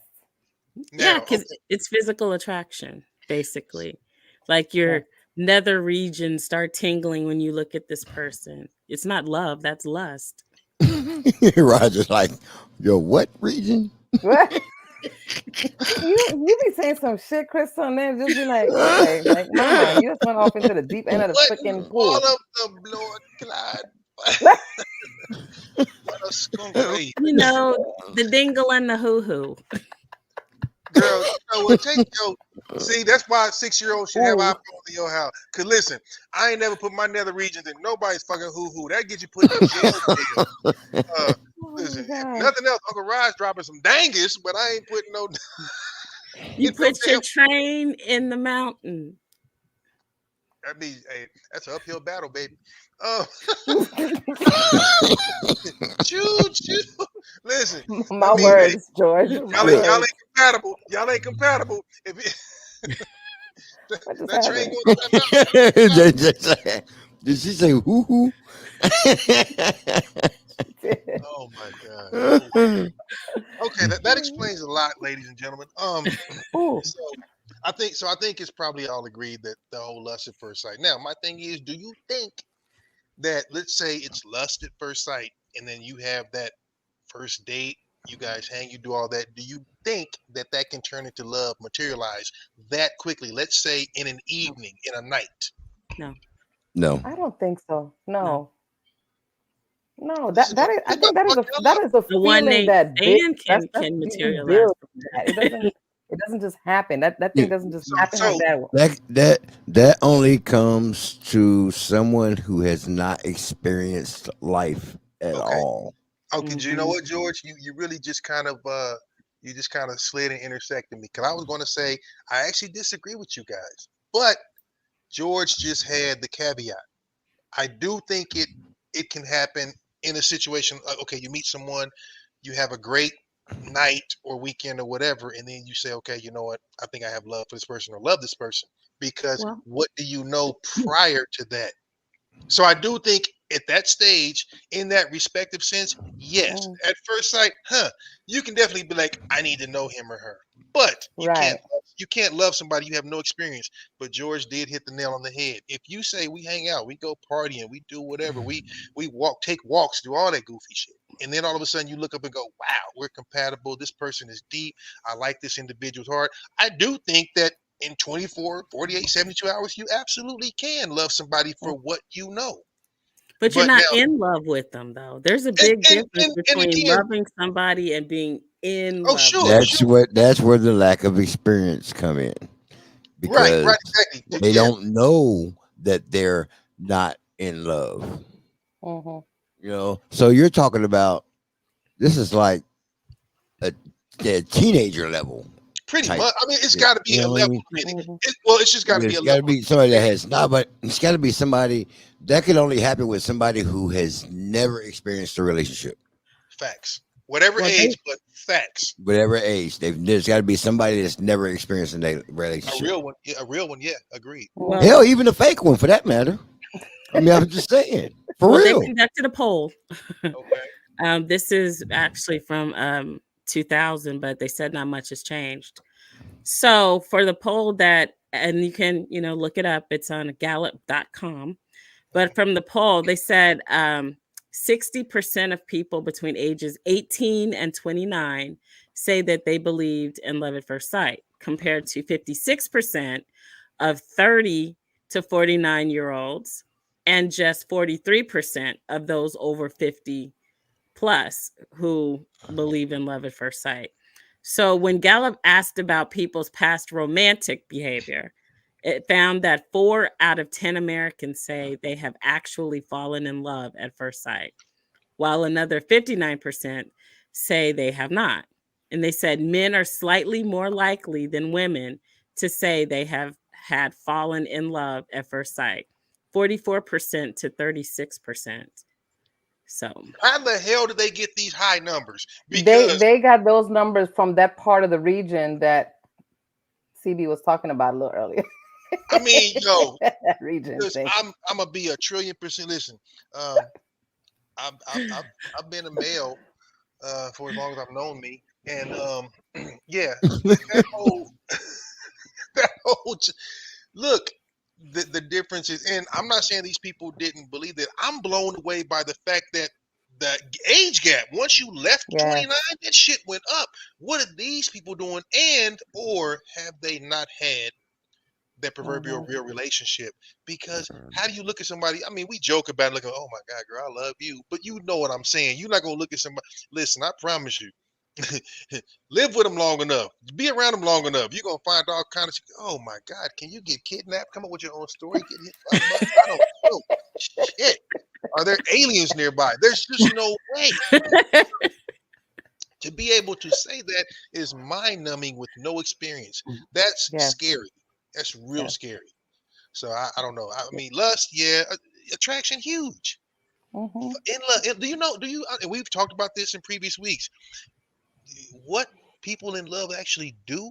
S1: Yeah, because it's physical attraction, basically. Like your nether regions start tingling when you look at this person. It's not love, that's lust.
S2: Roger's like, yo, what region?
S3: What? you be saying some shit, Chris, on there. Just be like, okay, like, man, you just went off into the deep end of the freaking pool.
S4: All of the blood clot. What a skunk face.
S1: You know, the dingle and the hoo-hoo.
S4: Girl, you know what? See, that's why 6-year-olds should have iPhones in your house. Cause listen, I ain't never put my nether regions in nobody's fucking hoo-hoo. That gets you put in jail. Listen, if nothing else, Uncle Rod's dropping some dangus, but I ain't putting no.
S1: You put your train in the mountain.
S4: I mean, hey, that's an uphill battle, baby. Choo. Listen,
S3: my words, George.
S4: Y'all ain't compatible. Y'all ain't compatible. That train
S2: goes. Did she say hoo hoo?
S4: Oh my god. Okay, that explains a lot, ladies and gentlemen. So I think it's probably all agreed that the whole lust at first sight. Now, my thing is, do you think that, let's say it's lust at first sight, and then you have that first date, you guys hang, you do all that. Do you think that can turn into love, materialize that quickly? Let's say in an evening, in a night.
S2: No.
S3: I don't think so. No, that is. I think that is a feeling that
S1: can materialize.
S3: It doesn't just happen. That thing doesn't just happen like
S2: that. That only comes to someone who has not experienced life at all.
S4: Okay, you know what, George? You really just kind of slid and intersected me, because I was going to say I actually disagree with you guys, but George just had the caveat. I do think it can happen in a situation. Okay, you meet someone, you have a great night or weekend or whatever, and then you say, okay, you know what? I think I have love for this person or love this person. Because
S1: Well,
S4: what do you know prior to that? So I do think at that stage, in that respective sense, yes,
S3: Mm,
S4: at first sight, you can definitely be like, I need to know him or her. But
S3: right.
S4: you can't love somebody you have no experience. But George did hit the nail on the head. If you say we hang out, we go partying, we do whatever, we walk, take walks, do all that goofy shit. And then all of a sudden you look up and go, wow, we're compatible. This person is deep. I like this individual's heart. I do think that in 24, 48, 72 hours, you absolutely can love somebody for what you know.
S1: but you're
S4: But
S1: not
S4: now,
S1: in love with them, though. There's a
S4: and,
S1: big
S4: and,
S1: difference
S4: and, and
S1: between
S4: again,
S1: loving somebody and being in
S4: oh,
S1: love
S4: sure,
S1: with
S2: That's
S1: them.
S4: sure.
S2: what. That's where the lack of experience come in,
S4: Right,
S2: because
S4: right, exactly.
S2: they
S4: Yeah,
S2: don't know that they're not in love.
S3: Mm-hmm.
S2: So you're talking about, this is like a, a teenager level
S4: pretty
S2: type
S4: much. I mean, it's
S2: shit.
S4: got to be
S2: You
S4: a
S2: know what I
S4: level.
S2: mean?
S3: Mm-hmm.
S4: Well, it's just got to be
S2: It's
S4: a
S2: got to
S4: level of
S2: be somebody that
S4: communication.
S2: has not, but it's got to be somebody that can only happen with somebody who has never experienced a relationship,
S4: Facts. Whatever
S1: Well,
S4: age, but facts.
S2: whatever age. There's got to be somebody that's never experienced a
S4: A
S2: relationship.
S4: real one. Yeah, a real one. Yeah, agreed.
S1: well,
S2: Hell, even a fake one for that matter. I mean, I'm just saying, for
S1: well, they
S2: real.
S1: conducted a poll.
S4: Okay.
S1: This is actually from 2000, but they said not much has changed. So for the poll that, and you can, look it up, it's on gallup.com. But from the poll, they said 60% of people between ages 18 and 29 say that they believed in love at first sight, compared to 56% of 30 to 49-year-olds, and just 43% of those over 50 plus who believe in love at first sight. So when Gallup asked about people's past romantic behavior, it found that 4 out of 10 Americans say they have actually fallen in love at first sight, while another 59% say they have not. And they said men are slightly more likely than women to say they have had fallen in love at first sight, 44% to 36%. So,
S4: How the hell did they get these high numbers?
S3: They
S4: Because
S3: they got those numbers from that part of the region that CB was talking about a little earlier.
S4: I mean, yo,
S3: That region
S4: because
S3: thing.
S4: I'm gonna be 1,000,000,000%. Listen, um, I've been a male for as long as I've known me, and yeah, that whole that whole look. The difference is, and I'm not saying these people didn't believe that. I'm blown away by the fact that the age gap. Once you left
S3: Yes.
S4: 29, that shit went up. What are these people doing? And or have they not had that proverbial
S3: Mm-hmm.
S4: real relationship? Because how do you look at somebody? I mean, we joke about it, looking, oh my God, girl, I love you. But you know what I'm saying. You're not gonna look at somebody. Listen, I promise you. Live with them long enough. Be around them long enough. You're gonna find all kinds of shit. Oh my God, can you get kidnapped? Come up with your own story. Get hit by a bus. I don't know. Shit. Are there aliens nearby? There's just no way. To be able to say that is mind numbing with no experience. That's
S3: Yes.
S4: scary. That's real
S3: Yes.
S4: scary. So I don't know. I mean, lust, yeah, attraction, huge.
S3: Mm-hmm.
S4: In love, do you know? Do you? And we've talked about this in previous weeks. What people in love actually do?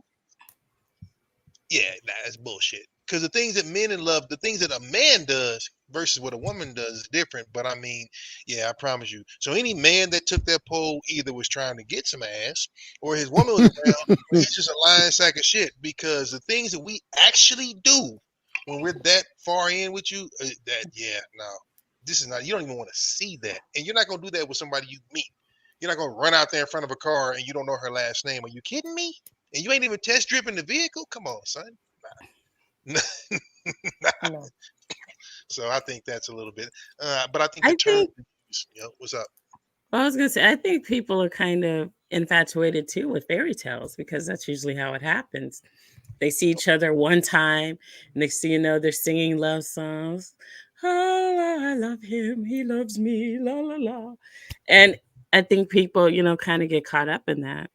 S4: Yeah, that's bullshit. Because the things that men in love, the things that a man does versus what a woman does is different. But I mean, yeah, I promise you. So any man that took that poll either was trying to get some ass or his woman was around, or he's just a lying sack of shit. Because the things that we actually do when we're that far in with you, no, this is not. You don't even want to see that, and you're not gonna do that with somebody you meet. You're not gonna run out there in front of a car and you don't know her last name. Are you kidding me? And you ain't even test driven the vehicle? Come on, son.
S3: No.
S4: So I think that's a little bit. But I think the
S1: I
S4: term,
S1: think,
S4: what's up?
S1: I was going to say, I think people are kind of infatuated too with fairy tales, because that's usually how it happens. They see each other one time, next thing you know, they're singing love songs. Oh, I love him. He loves me. La, la, la. And I think people, kind of get caught up in that.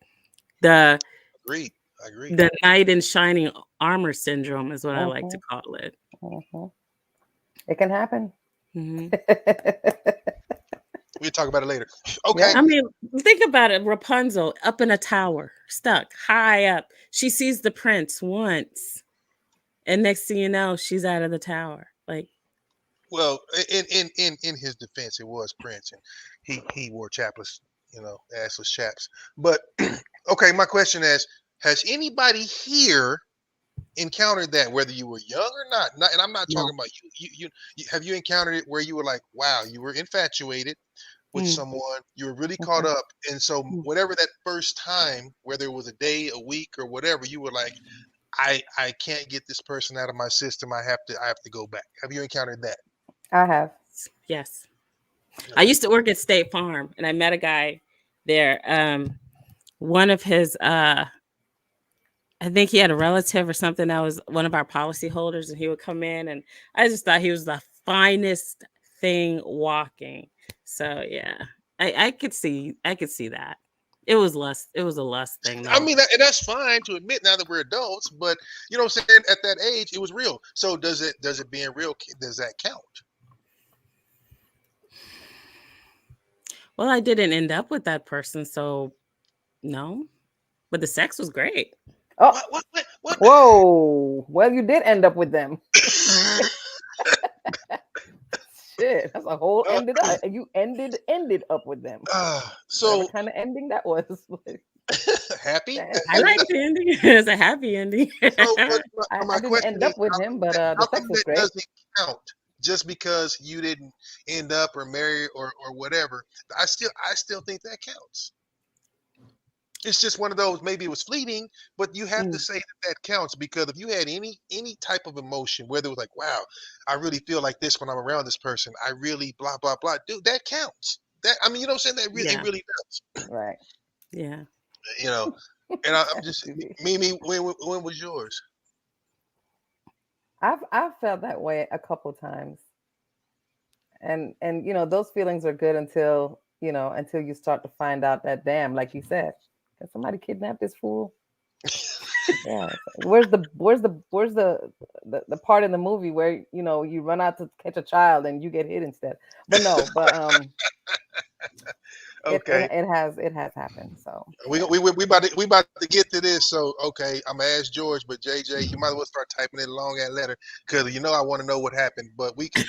S1: The
S4: Agreed. I agree.
S1: The knight in shining armor syndrome is what I like to call it.
S3: It can happen.
S1: Mhm.
S4: We'll talk about it later. Okay.
S1: I mean, think about it. Rapunzel up in a tower, stuck high up. She sees the prince once, and next thing you know, she's out of the tower. Like,
S4: Well, in his defense, it was Prince, and he wore chapless, assless chaps. But okay, my question is: has anybody here encountered that, whether you were young or not? And I'm not
S1: no.
S4: talking about you. Have you encountered it where you were like, wow, you were infatuated with someone, you were really caught up, and so whatever that first time, whether it was a day, a week, or whatever, you were like, I can't get this person out of my system. I have to go back. Have you encountered that?
S3: I have.
S1: Yes. I used to work at State Farm, and I met a guy there. One of his, I think he had a relative or something that was one of our policy holders, and he would come in, and I just thought he was the finest thing walking. So yeah, I could see that. It was lust. It was a lust thing.
S4: I
S1: though.
S4: mean, and that's fine to admit now that we're adults, but you know what I'm saying? At that age, it was real. So does it being real, does that count?
S1: Well, I didn't end up with that person, so no. But the sex was great.
S3: Oh,
S4: What?
S3: whoa. Well, you did end up with them. Shit, that's a whole ended up. You ended up with them.
S4: So
S3: What kind of ending that was?
S4: happy?
S1: I like the ending. It's a happy ending.
S4: So, but
S3: I
S4: my
S3: didn't
S4: question
S3: end up
S4: is,
S3: with
S4: how
S3: him,
S4: come
S3: but
S4: that-
S3: the
S4: how
S3: sex
S4: come
S3: was
S4: that
S3: great.
S4: doesn't count just because you didn't end up or marry or whatever? I still think that counts. It's just one of those. Maybe it was fleeting, but you have to say that counts, because if you had any type of emotion, whether it was like, wow, I really feel like this when I'm around this person, I really blah blah blah, dude, that counts. That, I mean, you know what I'm saying? That really,
S1: Yeah.
S4: it really does.
S3: Right.
S1: Yeah.
S4: And I'm just, Mimi, when was yours?
S3: I've felt that way a couple times. And those feelings are good until you start to find out that, damn, like you said, can somebody kidnap this fool? Yeah. Where's the part in the movie where you run out to catch a child and you get hit instead? But no,
S4: Okay.
S3: it has happened. So
S4: We about to get to this. So okay, I'm gonna ask George, but JJ, you might as well start typing in a long ass letter, because I want to know what happened. But we can.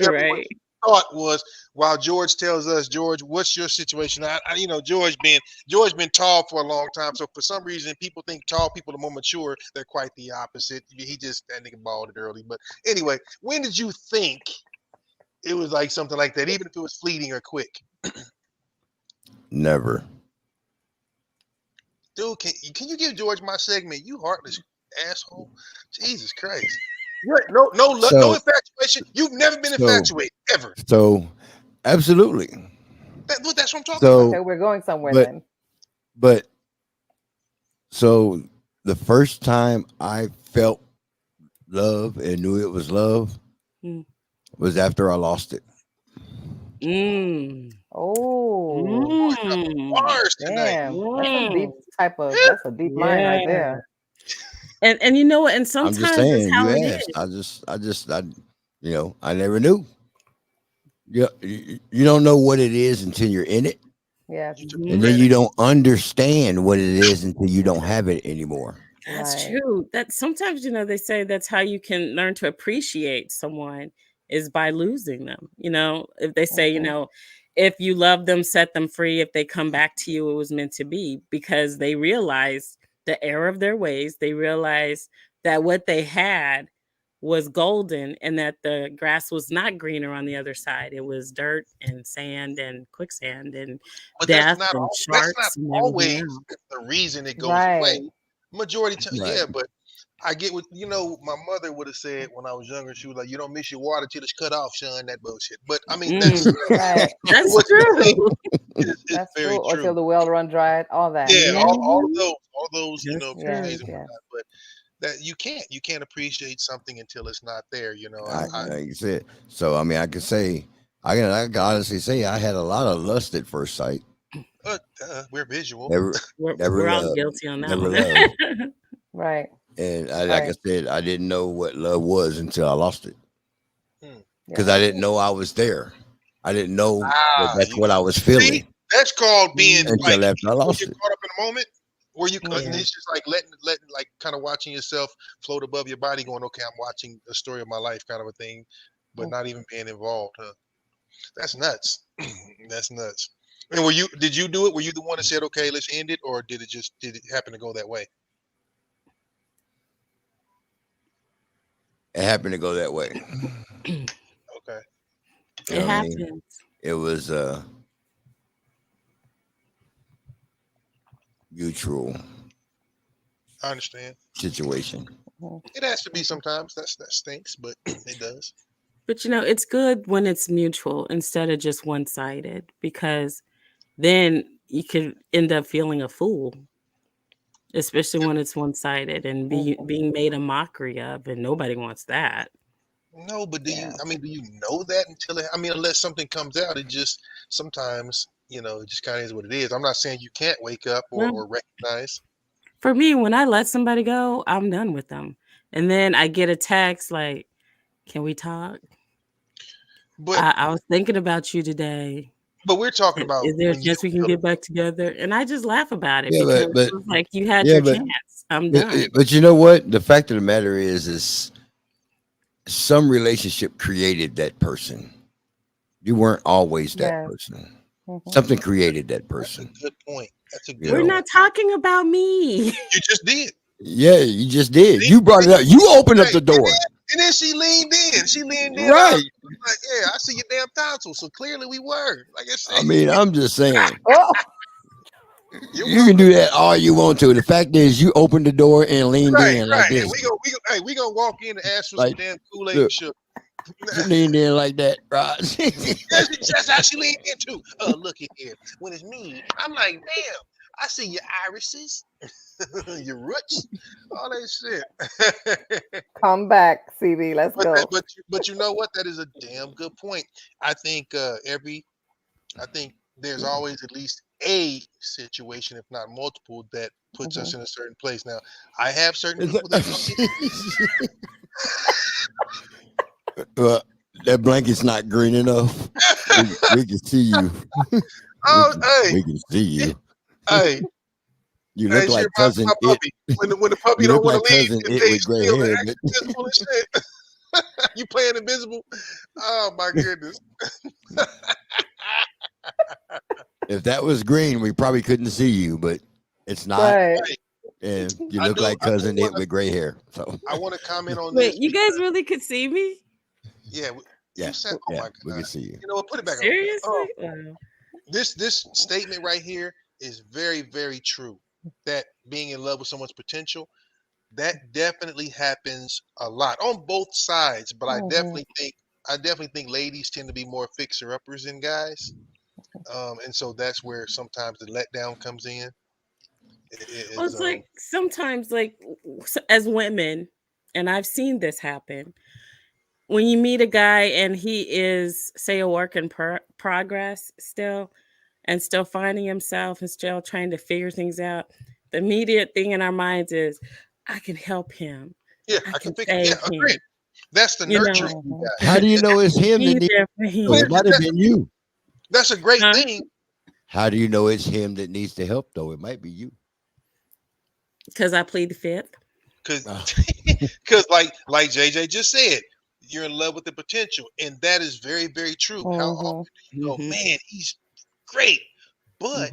S1: Right.
S4: Thought was, while George tells us, George, what's your situation? George been tall for a long time, so for some reason people think tall people are more mature. They're quite the opposite. That nigga balded early. But anyway, when did you think it was like something like that, even if it was fleeting or quick?
S2: Never.
S4: Dude, can you give George my segment? You heartless asshole. Jesus Christ. No infatuation. You've never been infatuated, ever.
S2: So, absolutely.
S4: That's what I'm talking about.
S3: okay, we're going somewhere then.
S2: But so the first time I felt love and knew it was love was after I lost it.
S3: Oh,
S4: Bars tonight.
S3: damn. That's a deep line right there.
S1: And you know what? And sometimes
S2: I'm just saying,
S1: it's how
S2: you
S1: it
S2: asked.
S1: is.
S2: I never knew. You don't know what it is until you're in it.
S3: Yeah.
S2: And then you don't understand what it is until you don't have it anymore.
S1: That's true. That sometimes, they say that's how you can learn to appreciate someone, is by losing them. If they say, if you love them, set them free. If they come back to you, it was meant to be, because they realized the error of their ways. They realized that what they had was golden, and that the grass was not greener on the other side. It was dirt and sand and quicksand and death and sharks.
S4: That's
S1: and
S4: not always
S1: everything else.
S4: the reason it goes away. Majority of time,
S2: Right.
S4: yeah, but I get what my mother would have said when I was younger. She was like, "You don't miss your water till it's cut off, son." That bullshit. But I mean, that's
S3: right.
S1: That's true.
S4: That's
S3: true.
S4: very
S3: Or
S4: true.
S3: till the well run dry, all that.
S4: Yeah, all those,
S1: That's
S4: ways
S3: true.
S4: and whatnot. But that you can't appreciate something until it's not there.
S2: Like you said. So I mean, I can honestly say I had a lot of lust at first sight.
S4: We're visual.
S2: Never, never
S1: We're all
S2: loved.
S1: guilty on that
S2: Never
S1: one.
S2: loved.
S3: Right.
S2: And like I
S3: Right.
S2: said, I didn't know what love was until I lost it. Because
S3: Yeah.
S2: I didn't know I was there. I didn't know that that's
S4: You
S2: what I was
S4: see,
S2: feeling
S4: that's called being
S2: until
S4: like
S2: after I
S4: when
S2: lost
S4: you
S2: it.
S4: caught up in the moment. Where you
S1: Yeah.
S4: and it's just like letting like kind of watching yourself float above your body, going, okay, I'm watching the story of my life, kind of a thing, but not even being involved. Huh? That's nuts. That's nuts. And did you do it? Were you the one that said, okay, let's end it, or did it happen to go that way?
S2: It happened to go that way.
S4: Okay.
S2: You
S1: It
S2: know what I mean?
S1: happens.
S2: It was a mutual
S4: I understand.
S2: situation.
S4: It has to be sometimes. That stinks, but it does.
S1: But it's good when it's mutual instead of just one-sided, because then you could end up feeling a fool, especially when it's one-sided and being made a mockery of, and nobody wants that.
S4: No, but do you?
S3: Yeah.
S4: I mean, do you know that until it? I mean, unless something comes out, it just sometimes it just kind of is what it is. I'm not saying you can't wake up
S1: No.
S4: or recognize.
S1: For me, when I let somebody go, I'm done with them. And then I get a text like, "Can we talk?
S4: But
S1: I was thinking about you today.
S4: we're talking about
S1: Is there a
S4: when you
S1: chance we can
S4: feel
S1: get back together?" And I just laugh about it
S2: Yeah,
S1: because
S2: but
S1: it was like, you had
S2: yeah,
S1: your
S2: but
S1: chance. I'm done.
S2: but you know what? The fact of the matter is some relationship created that person. You weren't always that
S3: Yes.
S2: person.
S3: Mhm.
S2: Something created that
S4: that's a
S2: person.
S4: good point. That's a
S2: You
S4: good
S1: We're
S2: know.
S1: not talking about me.
S4: You just did.
S2: Yeah, you just did.
S4: See?
S2: You brought it up. You opened up
S4: Hey,
S2: the door.
S4: and then she leaned in. She leaned in.
S2: Right.
S4: Like, yeah, I see your damn tonsils. So clearly we were. Like I said,
S2: I mean, I'm just saying.
S3: Oh,
S2: You can do that all you want to. The fact is, you opened the door and leaned in like
S4: right.
S2: this.
S4: And we gonna walk in and ask for some
S2: Like,
S4: damn Kool-Aid
S2: look.
S4: and sugar.
S2: She leaned in like that, right?
S4: That's how she leaned in too. Look at here. When it's me, I'm like, damn, I see your irises, your roots, all that shit.
S3: come back, CB. Let's go.
S4: But you know what? That is a damn good point. I think I think there's always at least a situation, if not multiple, that puts us in a certain place. Now, I have certain people that
S2: Well, that blanket's not green enough. We can see you. We can see you.
S4: Hey,
S2: You look like
S4: my
S2: cousin It.
S4: puppy. When the puppy
S2: You
S4: don't
S2: look
S4: want
S2: like
S4: to leave,
S2: cousin
S4: it
S2: It
S4: stays
S2: with gray
S4: still and
S2: hair.
S4: acts
S2: But
S4: invisible and shit. You playing invisible? Oh my goodness.
S2: if that was green, we probably couldn't see you. But it's not.
S3: Right.
S2: And you
S4: I
S2: look
S4: do-
S2: like
S4: I do
S2: cousin It
S4: wanna-
S2: with gray hair. So
S4: I want to comment on
S1: Wait,
S4: this.
S1: you guys really could see me?
S4: Yeah,
S2: yeah,
S4: you said, oh
S2: yeah,
S4: my
S2: we can
S4: god.
S2: see you.
S4: You know what? Put it back
S1: Seriously?
S4: on.
S1: Wow.
S4: This statement right here is very, very true. That being in love with someone's potential, that definitely happens a lot on both sides. But I definitely think ladies tend to be more fixer uppers than guys, and so that's where sometimes the letdown comes in.
S1: Well, it's like sometimes, like as women, and I've seen this happen, when you meet a guy and he is, say, a work in progress still, and still finding himself and still trying to figure things out, the immediate thing in our minds is, I can help him.
S4: Yeah,
S1: I can
S4: fix.
S1: save
S4: Yeah, agreed.
S1: him.
S4: That's the
S1: You
S4: nurturing.
S1: know,
S2: How do you know it's him
S1: be
S2: that needs?
S1: there for
S2: So
S1: him.
S2: it might have been you.
S4: That's a great
S1: Huh?
S4: thing.
S2: How do you know it's him that needs the help? Though it might be you.
S1: Because I plead the fifth.
S4: Because like JJ just said, you're in love with the potential, and that is very, very true. How often do you go, man, he's great, but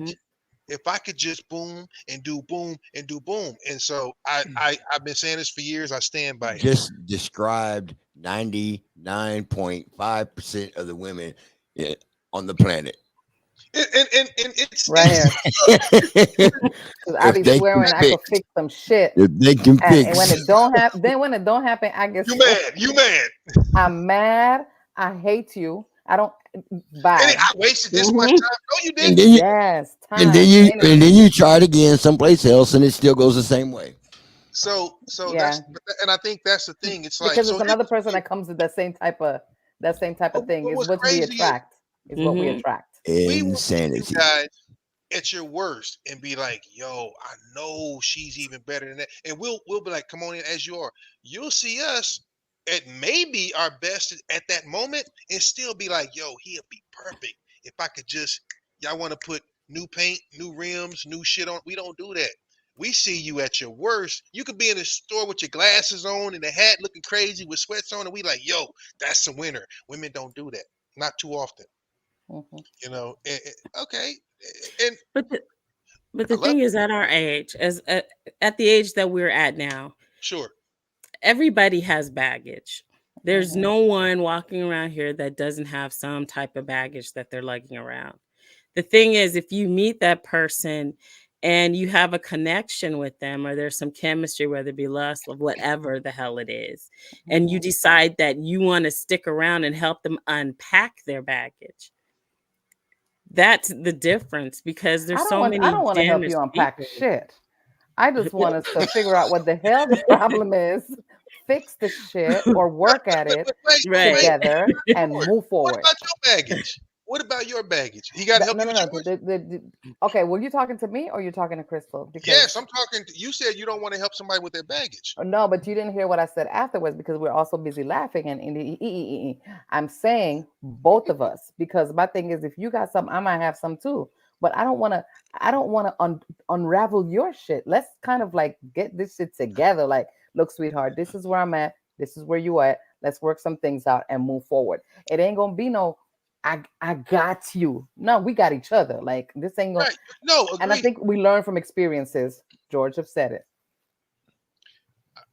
S4: if I could just boom and do boom and do boom. And so I've been saying this for years. I stand by it.
S2: Just described 99.5% of the women on the planet.
S4: And it's
S3: Right here. Because I
S2: If
S3: be
S2: they
S3: swearing
S2: can
S3: I could
S2: fix.
S3: fix some shit.
S2: If they can
S3: And
S2: fix.
S3: when it don't happen, then when it don't happen, I get
S4: you
S3: so,
S4: mad. You mad.
S3: I'm mad. I hate you. I don't
S4: And
S3: bye.
S4: I wasted this much time. No, you
S2: And
S4: didn't.
S2: then you,
S3: Yes, time.
S2: and then you,
S3: energy.
S2: and then you try it again someplace else, and it still goes the same way.
S4: So
S3: Yeah.
S4: and I think that's the thing. It's like,
S3: Because
S4: so
S3: it's another person that comes with that same type of thing.
S4: What
S3: Is
S4: was
S3: what we
S4: crazy is-
S3: attract. Is what we attract.
S4: we will give you
S2: Insanity.
S4: guys at your worst and be like, yo, I know she's even better than that. And we'll be like, come on in as you are. You'll see us at maybe our best at that moment and still be like, yo, he'll be perfect. If I could just, y'all want to put new paint, new rims, new shit on. We don't do that. We see you at your worst. You could be in the store with your glasses on and a hat looking crazy with sweats on, and we like, yo, that's a winner. Women don't do that. Not too often.
S3: Mhm.
S4: You know, okay. And
S1: But the thing is, at our age, at the age that we're at now,
S4: sure,
S1: everybody has baggage. There's
S3: Mhm.
S1: no one walking around here that doesn't have some type of baggage that they're lugging around. The thing is, if you meet that person and you have a connection with them, or there's some chemistry, whether it be lust or whatever the hell it is, and you
S3: Mhm.
S1: decide that you want to stick around and help them unpack their baggage, that's the difference, because there's so
S3: I
S1: many
S3: don't want to help
S1: damaged
S3: you unpack
S1: people.
S3: shit. I just want us to figure out what the hell the problem is, fix the shit, or work at it
S1: Right.
S3: together and
S4: Lord,
S3: move
S4: what
S3: forward.
S4: about your baggage? What about your baggage? He got to help
S3: No,
S4: you
S3: no,
S4: with
S3: no.
S4: yours?
S3: Okay, were you talking to me or you talking to Crystal? Because
S4: Yes, I'm talking. You said you don't want to help somebody with their baggage.
S3: no, but you didn't hear what I said afterwards because we're also busy laughing. And I'm saying both of us, because my thing is, if you got some, I might have some too. But I don't want to. I don't want to unravel your shit. Let's kind of like get this shit together. Like, look, sweetheart, this is where I'm at. This is where you at. Let's work some things out and move forward. It ain't gonna be no. I got you. No, we got each other. Like, this ain't gonna.
S4: Right? No,
S3: And I
S4: agreed.
S3: think we learn from experiences. George have said it.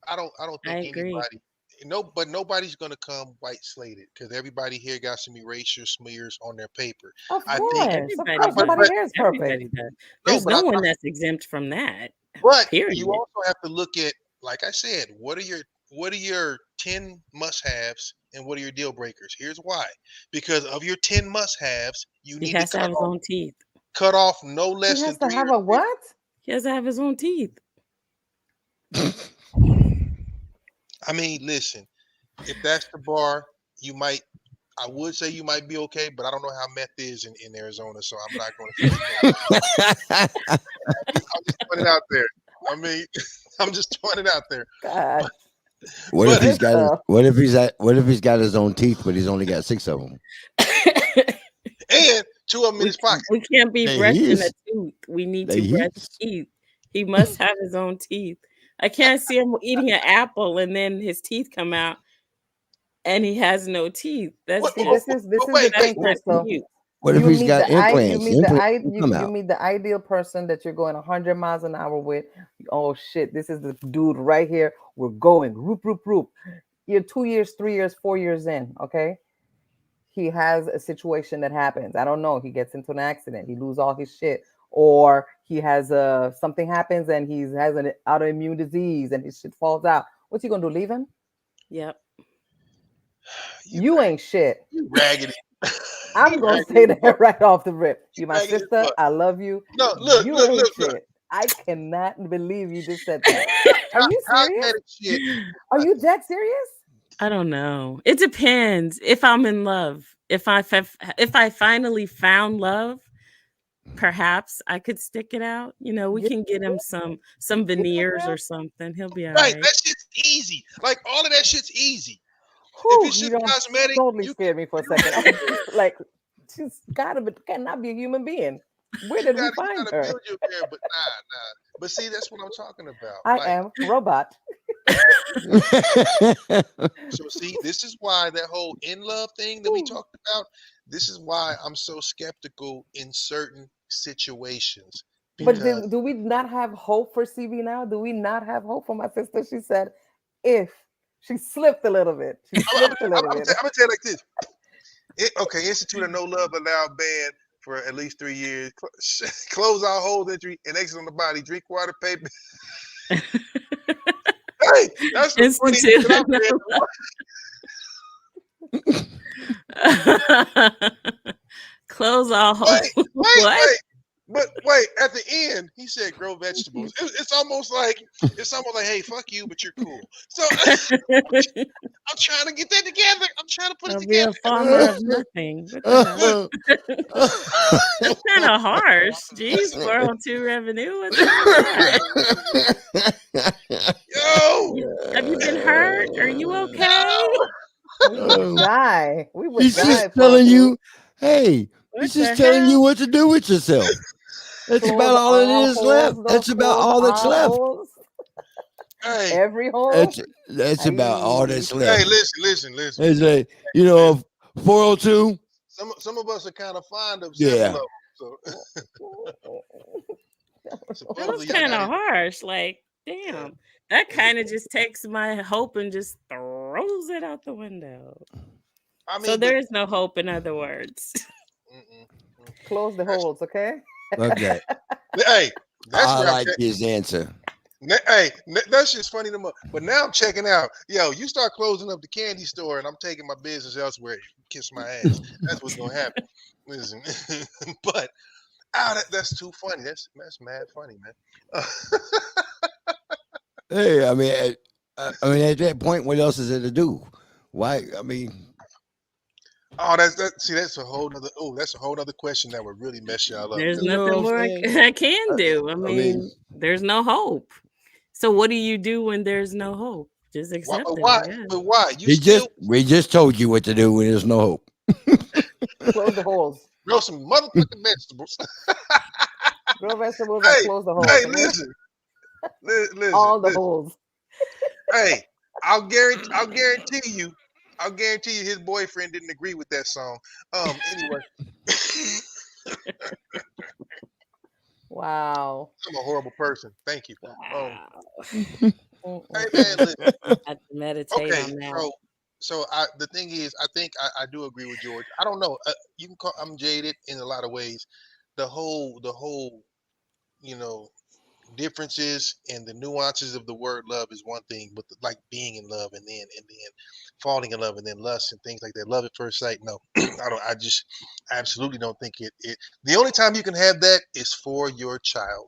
S4: I don't
S1: I
S4: think
S1: agree.
S4: anybody. No, but nobody's gonna come white slated because everybody here got some erasure smears on their paper.
S3: Of
S4: I think,
S3: course,
S1: Everybody
S3: of course.
S1: does.
S3: Nobody here is perfect.
S1: Everybody does.
S4: no,
S1: There's
S4: but
S1: no one that's exempt from that.
S4: but
S1: Period.
S4: you also have to look at, like I said, what are your 10 must-haves and what are your deal breakers? Here's why. Because of your 10 must-haves, you
S1: He
S4: need to
S1: has to have his own teeth.
S4: cut off no
S3: He
S4: less than
S3: has to
S4: 3
S3: have
S4: or
S3: a what?
S1: He has to have his own teeth.
S4: I mean, listen, if that's the bar, I would say you might be okay, but I don't know how meth is in Arizona, so I'm not going to say. I'll just put it out there. I mean, I'm just throwing it out there.
S3: God.
S2: What if
S4: But
S2: he's got his, what if he's got his own teeth, but he's only got 6 of them?
S4: and 2 of them in his pocket.
S1: We can't be
S2: There
S1: brushing
S2: he
S1: a
S2: is.
S1: tooth. We need
S2: There
S1: to
S2: he
S1: brush
S2: is.
S1: teeth. He must have his own teeth. I can't see him eating an apple and then his teeth come out and he has no teeth. That's
S3: See,
S1: just
S3: this is the
S4: wait,
S3: thing,
S1: that's not
S3: Crystal.
S1: cute.
S2: What if
S3: You
S2: he's
S3: meet
S2: got
S3: the I you
S2: implants?
S3: meet the I
S2: Implants will
S3: you,
S2: come
S3: you
S2: out.
S3: meet the ideal person that you're going 100 miles an hour with. Oh shit, this is the dude right here. We're going. Roop, roop, roop. You're 2 years, 3 years, 4 years in, okay? He has a situation that happens. I don't know. He gets into an accident. He loses all his shit, or he has something happens and he has an autoimmune disease and his shit falls out. What's he gonna do? Leave him?
S1: Yep.
S3: You ain't shit.
S4: You raggedy.
S3: I'm gonna say that right off the rip. You my
S4: raggedy as
S3: sister.
S4: fuck.
S3: I love you.
S4: No, look,
S3: You
S4: look,
S3: ain't
S4: look, look.
S3: shit. I cannot believe you just said that. Are you serious?
S4: Cosmetic shit.
S3: Are you dead serious?
S1: I don't know. It depends if I'm in love. If I finally found love, perhaps I could stick it out. You know, we
S3: Yeah.
S1: can get him some veneers or something. He'll be all
S4: Right,
S1: right.
S4: that shit's easy. Like all of that shit's easy.
S3: Whew,
S4: If it's
S3: you
S4: just
S3: don't
S4: cosmetic,
S3: totally
S4: you
S3: scared me for a second. I was like, she's cannot be a human being. Where did we
S4: you
S3: find
S4: gotta
S3: her?
S4: build your pair, but nah. But see, that's what I'm talking about.
S3: I
S4: Like,
S3: am robot.
S4: so see, this is why that whole in love thing that we talked about, this is why I'm so skeptical in certain situations.
S3: But
S4: Because
S3: do we not have hope for CB now? Do we not have hope for my sister? She said, if she slipped a little bit, she slipped a little
S4: I'm
S3: bit.
S4: gonna tell you like this. Okay, institute a no love allowed ban for at least 3 years. Close all holes, entry, and exit on the body. Drink water, paper. Hey, that's the funny thing
S1: Institute
S4: that
S1: Close all holes.
S4: wait,
S1: What?
S4: But wait, at the end, he said grow vegetables. It's almost like hey, fuck you, but you're cool. So I'm trying to get that together. I'm trying to put it
S1: I'll be a
S4: together.
S1: farmer of nothing. What the hell? That's kind of harsh. Geez, 402 revenue. What the heck?
S4: Yo,
S1: Have you been hurt? Are you okay?
S3: We would die. We would
S2: He's
S3: die.
S2: just
S3: for
S2: telling
S3: food.
S2: you, hey,
S1: What
S2: he's
S1: the
S2: just telling you
S1: hell?
S2: what to do with yourself. That's
S3: Close
S2: about all it
S3: all
S2: is left.
S3: holes,
S2: That's
S3: though.
S2: about
S3: Close
S2: all that's
S3: all
S2: left.
S3: holes.
S4: hey,
S3: Every hole.
S2: That's about all that's
S4: hey,
S2: left.
S4: listen.
S2: It's like, 402.
S4: Some of us are kind of fond of
S2: Yeah.
S4: 7-Eleven. So
S1: That was
S4: supposedly,
S1: kind of harsh. Like, damn. That kind of just takes my hope and just throws it out the window.
S4: I mean,
S1: So there is no hope, in other words.
S3: Close the holes, okay?
S2: Okay.
S4: Hey, that's
S2: I
S4: where
S2: like his answer.
S4: Hey, that's just funny to me. But now I'm checking out. Yo, you start closing up the candy store, and I'm taking my business elsewhere. Kiss my ass. That's what's gonna happen. Listen, but that's too funny. That's mad funny, man.
S2: Hey, I mean, at that point, what else is there to do? Why? I mean,
S4: that's a whole nother question that would really mess y'all up.
S1: There's
S2: You know
S1: nothing
S2: what
S1: more
S2: I'm
S1: I
S2: saying?
S1: can do. I mean, there's no hope. So what do you do when there's no hope? Just
S4: Why,
S1: accept
S4: but
S1: it,
S4: why?
S1: I guess.
S4: But why?
S2: we just told you what to do when there's no hope.
S3: Close the holes.
S4: grow some motherfucking vegetables.
S3: Grow vegetables and
S4: Hey,
S3: close the holes.
S4: hey,
S3: okay?
S4: listen,
S3: All the
S4: listen.
S3: holes.
S4: Hey, I'll guarantee you his boyfriend didn't agree with that song. Anyway.
S3: Wow.
S4: I'm a horrible person. Thank you.
S1: Wow.
S4: Hey man, listen.
S1: I have to meditate
S4: Okay,
S1: on that.
S4: so the thing is, I think I do agree with George. I don't know. You can call I'm jaded in a lot of ways. The whole, you know, differences and the nuances of the word love is one thing, but like being in love and then falling in love and then lust and things like that. Love at first sight. No, I don't. I absolutely don't think it. The only time you can have that is for your child.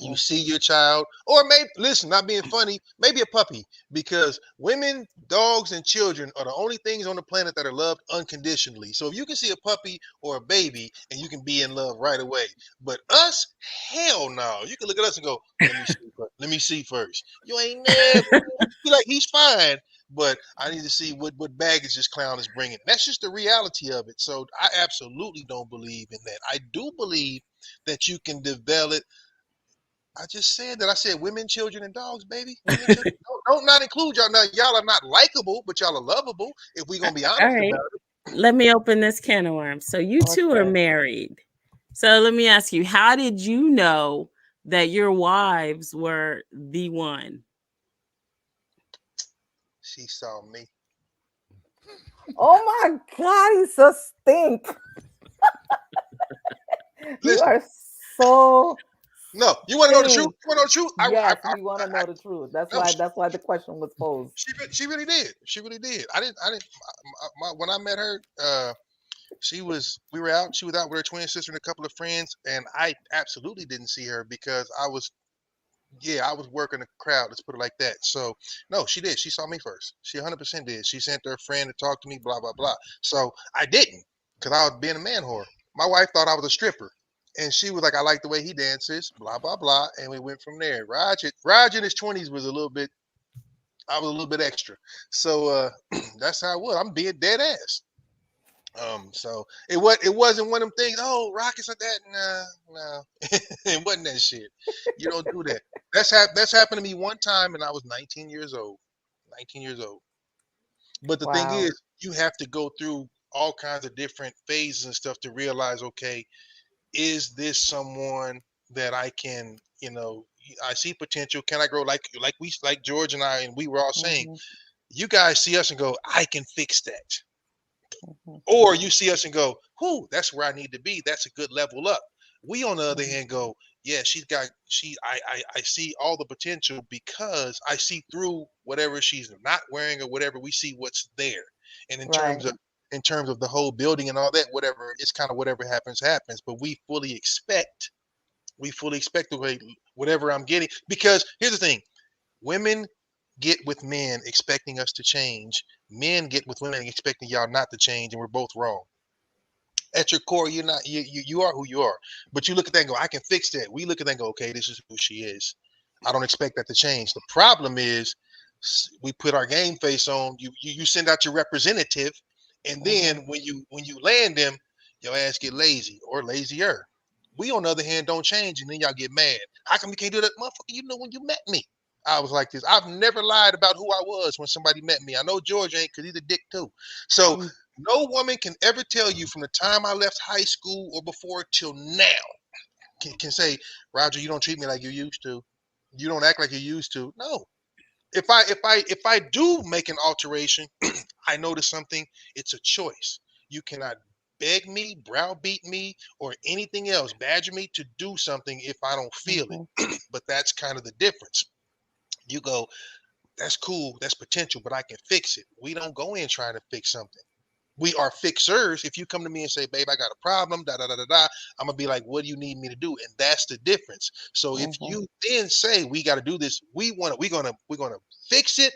S4: You see your child, or maybe listen, not being funny, maybe a puppy, because women, dogs, and children are the only things on the planet that are loved unconditionally. So if you can see a puppy or a baby and you can be in love right away, but us, hell no. You can look at us and go, let me see first. You ain't never be like he's fine, but I need to see what baggage this clown is bringing. That's just the reality of it. So I absolutely don't believe in that. I do believe that you can develop. I just said that. I said women, children, and dogs, baby. Women, children, don't not include y'all. Now, y'all are not likable, but y'all are lovable. If we're gonna be honest
S1: All right.
S4: about it.
S1: Let me open this can of worms. So you two are
S3: Okay.
S1: married. So let me ask you, how did you know that your wives were the one?
S4: She saw me.
S3: Oh my God, he's so stink. You
S4: Listen,
S3: are so
S4: no, you want to know the truth?
S3: stink.
S4: You want to know the truth?
S3: Yes, we want to know the truth. That's
S4: no,
S3: why the question was posed.
S4: she really did. She really did. I didn't. When I met her, we were out. She was out with her twin sister and a couple of friends, and I absolutely didn't see her because I was working the crowd. Let's put it like that. So no, she did. She saw me first. She 100% did. She sent her friend to talk to me. Blah blah blah. So I didn't because I was being a man whore. My wife thought I was a stripper, and she was like, "I like the way he dances." Blah blah blah, and we went from there. Raj in his 20s was a little bit. I was a little bit extra. So that's how it was. I'm being dead ass. So it wasn't one of them things. Oh, rockets like that. Nah. It wasn't that shit. You don't do that. That's happened to me one time, and I was 19 years old. 19 years old. But the thing
S3: Wow.
S4: is, you have to go through all kinds of different phases and stuff to realize, okay, is this someone that I can, I see potential. Can I grow like George and I and we were all saying,
S3: Mhm,
S4: you guys see us and go, I can fix that.
S3: mhm,
S4: Or you see us and go, whoo, that's where I need to be. That's a good level up. We on the other
S3: mhm.
S4: hand go, yeah, I see all the potential because I see through whatever she's not wearing or whatever. We see what's there. And
S3: Right.
S4: in terms of the whole building and all that. Whatever, it's kind of whatever happens. But we fully expect the way whatever I'm getting, because here's the thing: women get with men expecting us to change. Men get with women expecting y'all not to change, and we're both wrong. At your core, you're not. You are who you are. But you look at that and go, I can fix that. We look at that and go, okay, this is who she is. I don't expect that to change. The problem is we put our game face on. You send out your representative, and then when you land them, your ass get lazy or lazier. We, on the other hand, don't change, and then y'all get mad. How come you can't do that? Motherfucker, you know when you met me, I was like this. I've never lied about who I was when somebody met me. I know George ain't, because he's a dick too. So no woman can ever tell you from the time I left high school or before till now can say, Roger, you don't treat me like you used to. You don't act like you used to. No. If I do make an alteration, I notice something, it's a choice. You cannot beg me, browbeat me, or anything else, badger me to do something if I don't feel it. But that's kind of the difference. You go, that's cool, that's potential, but I can fix it. We don't go in trying to fix something. We are fixers. If you come to me and say, babe, I got a problem, I'm gonna be like, what do you need me to do? And that's the difference. So if you then say we got to do this, we're gonna fix it,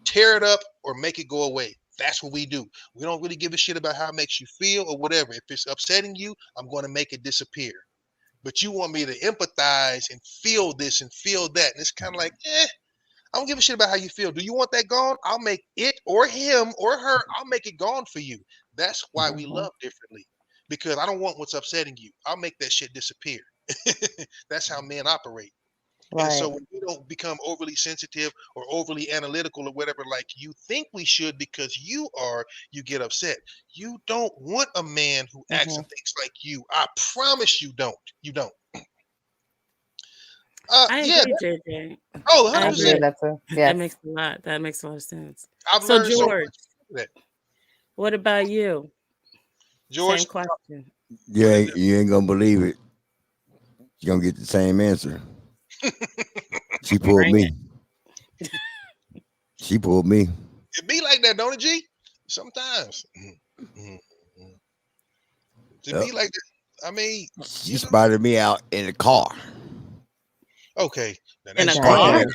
S4: tear it up, or make it go away. That's what we do. We don't really give a shit about how it makes you feel or whatever. If it's upsetting you, I'm going to make it disappear. But you want me to empathize and feel this and feel that. And it's kind of like, I don't give a shit about how you feel. Do you want that gone? I'll make it or him or her, I'll make it gone for you. That's why we love differently. Because I don't want what's upsetting you. I'll make that shit disappear. That's how men operate. Right. And so when we don't become overly sensitive or overly analytical or whatever, like you think we should because you get upset. You don't want a man who acts and thinks like you. I promise you don't. You don't.
S1: I agree, JJ.
S4: Oh, 100%.
S1: That makes a lot. That makes a lot of sense.
S4: So
S1: George, what about you?
S4: George,
S1: same question.
S2: You ain't gonna believe it. You're gonna get the same answer. She pulled me. She pulled me.
S4: It be like that, don't it, G? Sometimes. It be like that. I mean,
S2: she spotted me out in a car.
S4: Okay.
S1: In a car?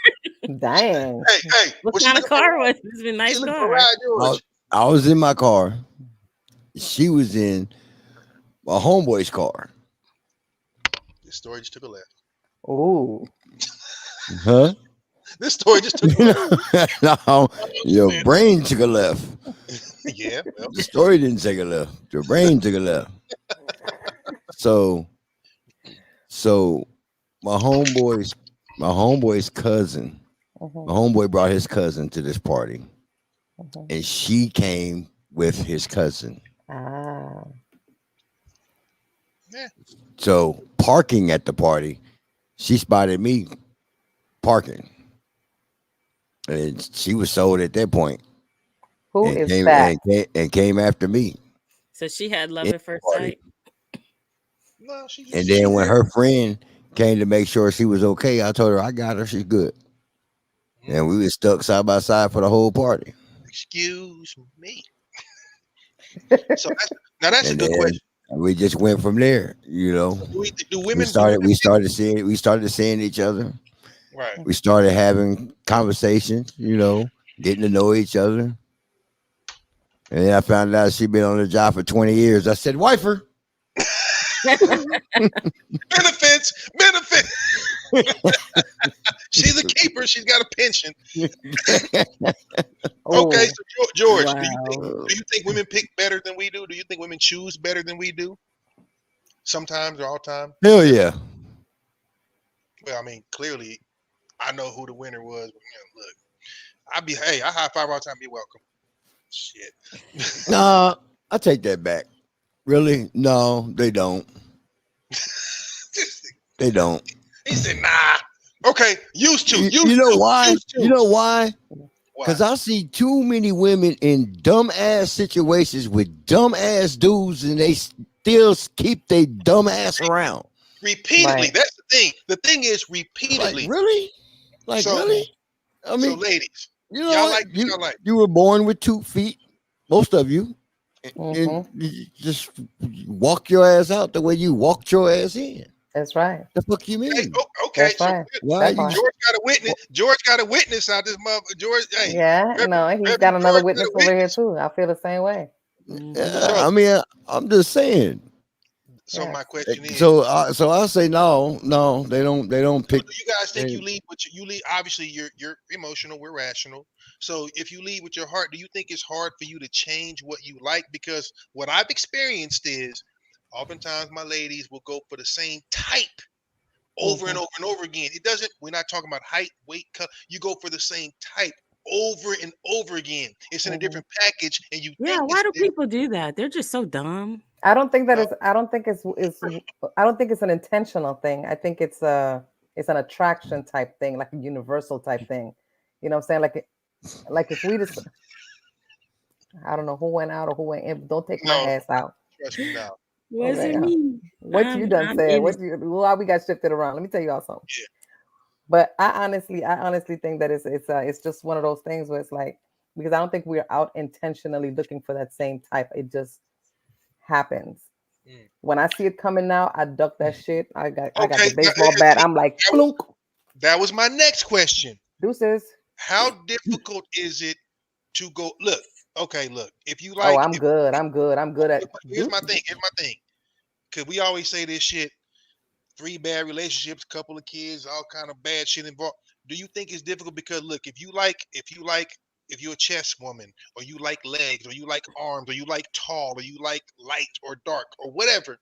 S3: Dang.
S4: Hey.
S1: What kind of car was this? A nice car.
S2: I was in my car. She was in a homeboy's car.
S4: This story just took a left.
S3: Ooh.
S2: Huh?
S4: This story just took a left.
S2: No, your brain took a left.
S4: Yeah. Well.
S2: The story didn't take a left. Your brain took a left. So my homeboy's cousin, my homeboy brought his cousin to this party, and she came with his cousin.
S3: Ah.
S4: Yeah.
S2: So parking at the party, she spotted me parking, and she was sold at that point.
S3: Who is that?
S2: And came after me.
S1: So she had love at first sight.
S4: No,
S2: and then when her friend came to make sure she was okay, I told her I got her. She's good. And we were stuck side by side for the whole party.
S4: Excuse me. So that's a good question.
S2: We just went from there, you know.
S4: Do women?
S2: We started seeing each other.
S4: Right.
S2: We started having conversations, you know, getting to know each other. And then I found out she'd been on the job for 20 years. I said, wifer.
S4: Benefits. She's a keeper. She's got a pension. Okay, so George, wow. do you think women pick better than we do? Do you think women choose better than we do? Sometimes or all time?
S2: Hell yeah.
S4: Well, I mean, clearly, I know who the winner was. But, look, I high five all the time. You're welcome. Shit.
S2: Nah, I take that back. Really? No, they don't. They don't.
S4: He said, nah. Okay, used to.
S2: You know why? You know why? Because I see too many women in dumb ass situations with dumb ass dudes, and they still keep their dumb ass around.
S4: Repeatedly.
S3: Right.
S4: That's the thing. The thing is repeatedly.
S2: Like, really? Really? I mean,
S4: so ladies,
S2: you know,
S4: y'all like
S2: you were born with 2 feet. Most of you. and you just walk your ass out the way you walked your ass in.
S3: That's right.
S2: The fuck you
S4: Hey,
S2: mean?
S4: okay,
S3: That's
S4: so
S3: right.
S2: Why
S3: That
S2: you?
S3: part.
S4: George got a witness. George got a witness out this mother. George, hey,
S3: Yeah,
S4: Reverend,
S3: no, he's
S4: Reverend
S3: got another
S4: George got
S3: witness
S4: a
S3: over here
S4: witness.
S3: too. I feel the same way.
S4: So,
S2: I mean, I'm just saying.
S4: so
S3: Yes.
S4: my question is,
S2: So I say no, they don't
S4: so
S2: pick.
S4: do you guys think you
S2: They,
S4: lead with you lead? Obviously, you're emotional. We're rational. So if you lead with your heart, do you think it's hard for you to change what you like? Because what I've experienced is, oftentimes my ladies will go for the same type over and over and over again. It doesn't. We're not talking about height, weight, color. You go for the same type over and over again. It's in a different package, and you
S1: Yeah,
S4: think
S1: why
S4: it's
S1: do
S4: different.
S1: people do that? They're just so dumb.
S3: I don't think that
S4: No,
S3: is. I don't think I don't think it's an intentional thing. I think it's an attraction type thing, like a universal type thing. You know what I'm saying? Like if we just, I don't know who went out or who went in. But don't take my
S4: no,
S3: ass out.
S4: trust me now.
S3: Okay.
S1: Wasn't me.
S3: What you done
S1: I'm
S3: said?
S1: innocent.
S3: Why we got shifted around? Let me tell you all something.
S4: Yeah.
S3: But I honestly think that it's just one of those things where it's like, because I don't think we're out intentionally looking for that same type. It just happens.
S4: Mm.
S3: When I see it coming now, I duck that shit. I got
S4: Okay,
S3: the baseball bat. I'm like, plunk,
S4: that was my next question.
S3: deuces.
S4: How difficult is it to go? Look, okay, look. If you
S3: Oh,
S4: like,
S3: I'm good. I'm good. I'm good at
S4: here's my thing. Here's my thing. Because we always say this shit: 3 bad relationships, couple of kids, all kind of bad shit involved. Do you think it's difficult? Because look, if you're a chess woman, or you like legs, or you like arms, or you like tall, or you like light or dark, or whatever,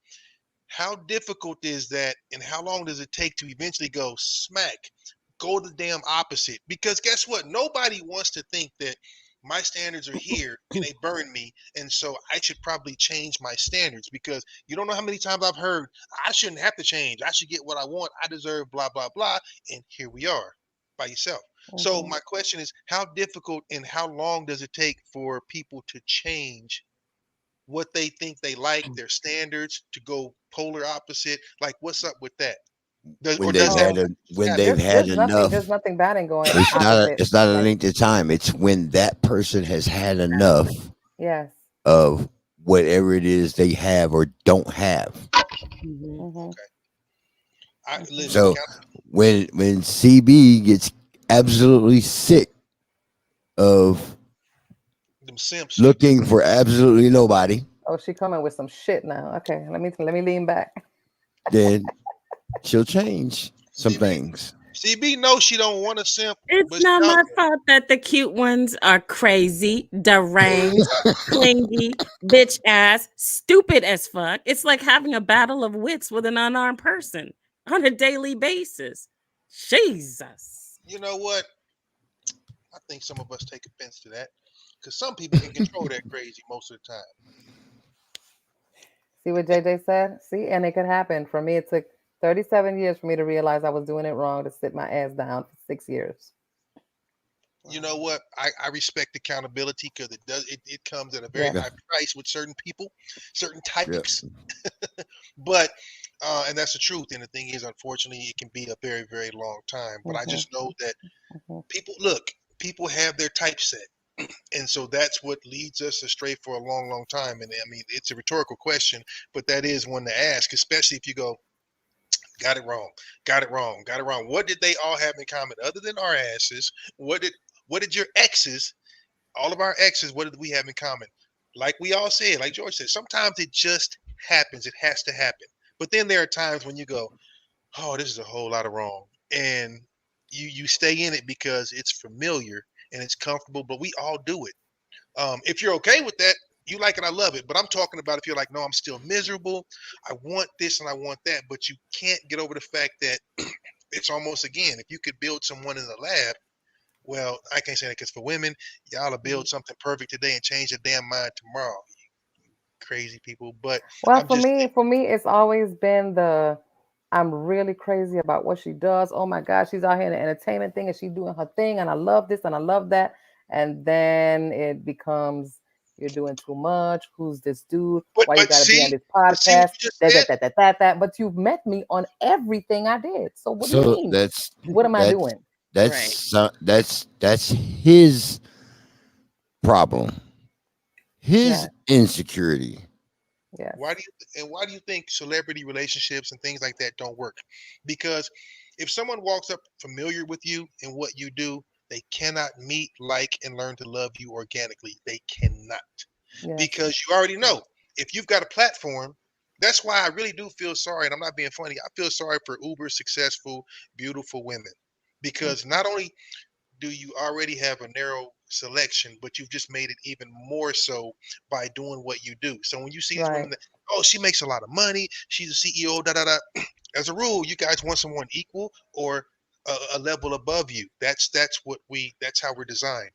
S4: how difficult is that, and how long does it take to eventually go smack, go the damn opposite? Because guess what? Nobody wants to think that my standards are here and they burn me, and so I should probably change my standards, because you don't know how many times I've heard I shouldn't have to change. I should get what I want. I deserve blah blah blah, and here we are by yourself. So my question is, how difficult and how long does it take for people to change what they think they like, their standards, to go polar opposite? Like, what's up with that? Does
S2: when
S4: or
S2: they've
S4: does it
S2: had
S3: Oh,
S2: a, when
S4: happen?
S2: they've had enough.
S3: there's nothing bad in going
S2: It's
S3: opposite.
S2: not a
S3: Like,
S2: length of time. It's when that person has had enough
S3: yes.
S2: of whatever it is they have or don't have.
S1: Mhm.
S3: hmm
S4: I listen.
S2: So when CB gets absolutely sick of
S4: Them simps.
S2: looking for absolutely nobody,
S3: Oh, she coming with some shit now. Okay, let me lean back.
S2: then she'll change some
S4: CB,
S2: things.
S4: CB knows she don't want a simp,
S1: It's
S4: but
S1: not
S4: she
S1: my fault that the cute ones are crazy, deranged, clingy, bitch ass, stupid as fuck. It's like having a battle of wits with an unarmed person on a daily basis. Jesus.
S4: you know what? I think some of us take offense to that, because some people can control that crazy most of the time.
S3: See what JJ said? See, and it could happen. For me, it took 37 years for me to realize I was doing it wrong to sit my ass down for 6 years.
S4: You know what? I respect accountability, because it comes at a very
S3: Yes.
S2: Yeah.
S4: high price with certain people, certain
S2: Yeah.
S4: types. But and that's the truth. And the thing is, unfortunately, it can be a very, very long time. But I
S3: hmm
S4: just know that
S3: hmm
S4: people have their typeset. And so that's what leads us astray for a long, long time. And I mean, it's a rhetorical question, but that is one to ask, especially if you go, got it wrong, got it wrong, got it wrong. What did they all have in common other than our asses? What did your exes, all of our exes, what did we have in common? Like we all said, like George said, sometimes it just happens. It has to happen. But then there are times when you go, oh, this is a whole lot of wrong. And you stay in it because it's familiar and it's comfortable, but we all do it. If you're okay with that, you like it, I love it. But I'm talking about if you're like, no, I'm still miserable. I want this and I want that, but you can't get over the fact that it's almost, again, if you could build someone in the lab, well, I can't say that, because for women, y'all will build something perfect today and change their damn mind tomorrow. Crazy people. But
S3: Well,
S4: I'm just saying,
S3: for me, it's always been I'm really crazy about what she does. Oh my God, she's out here in the entertainment thing and she's doing her thing, and I love this and I love that. And then it becomes, you're doing too much. Who's this dude?
S4: but
S3: Why you
S4: but
S3: gotta be on
S4: see,
S3: this
S4: but see what
S3: podcast?
S4: you just
S3: That,
S4: said.
S3: that, that, that, that, that. But you've met me on everything I did. So what do you
S2: So
S3: mean? What am I
S2: that's
S3: doing?
S1: Right.
S2: that's his problem. his insecurity.
S3: Yes.
S4: Why do you think celebrity relationships and things like that don't work? Because if someone walks up familiar with you and what you do, they cannot meet, like, and learn to love you organically. They cannot.
S3: Yes.
S4: Because you already know if you've got a platform. That's why I really do feel sorry, and I'm not being funny. I feel sorry for uber successful, beautiful women, because not only do you already have a narrow selection, but you've just made it even more so by doing what you do. So when you see these women that, oh, she makes a lot of money, she's a CEO, da da da. As a rule, you guys want someone equal or a level above you. That's how we're designed.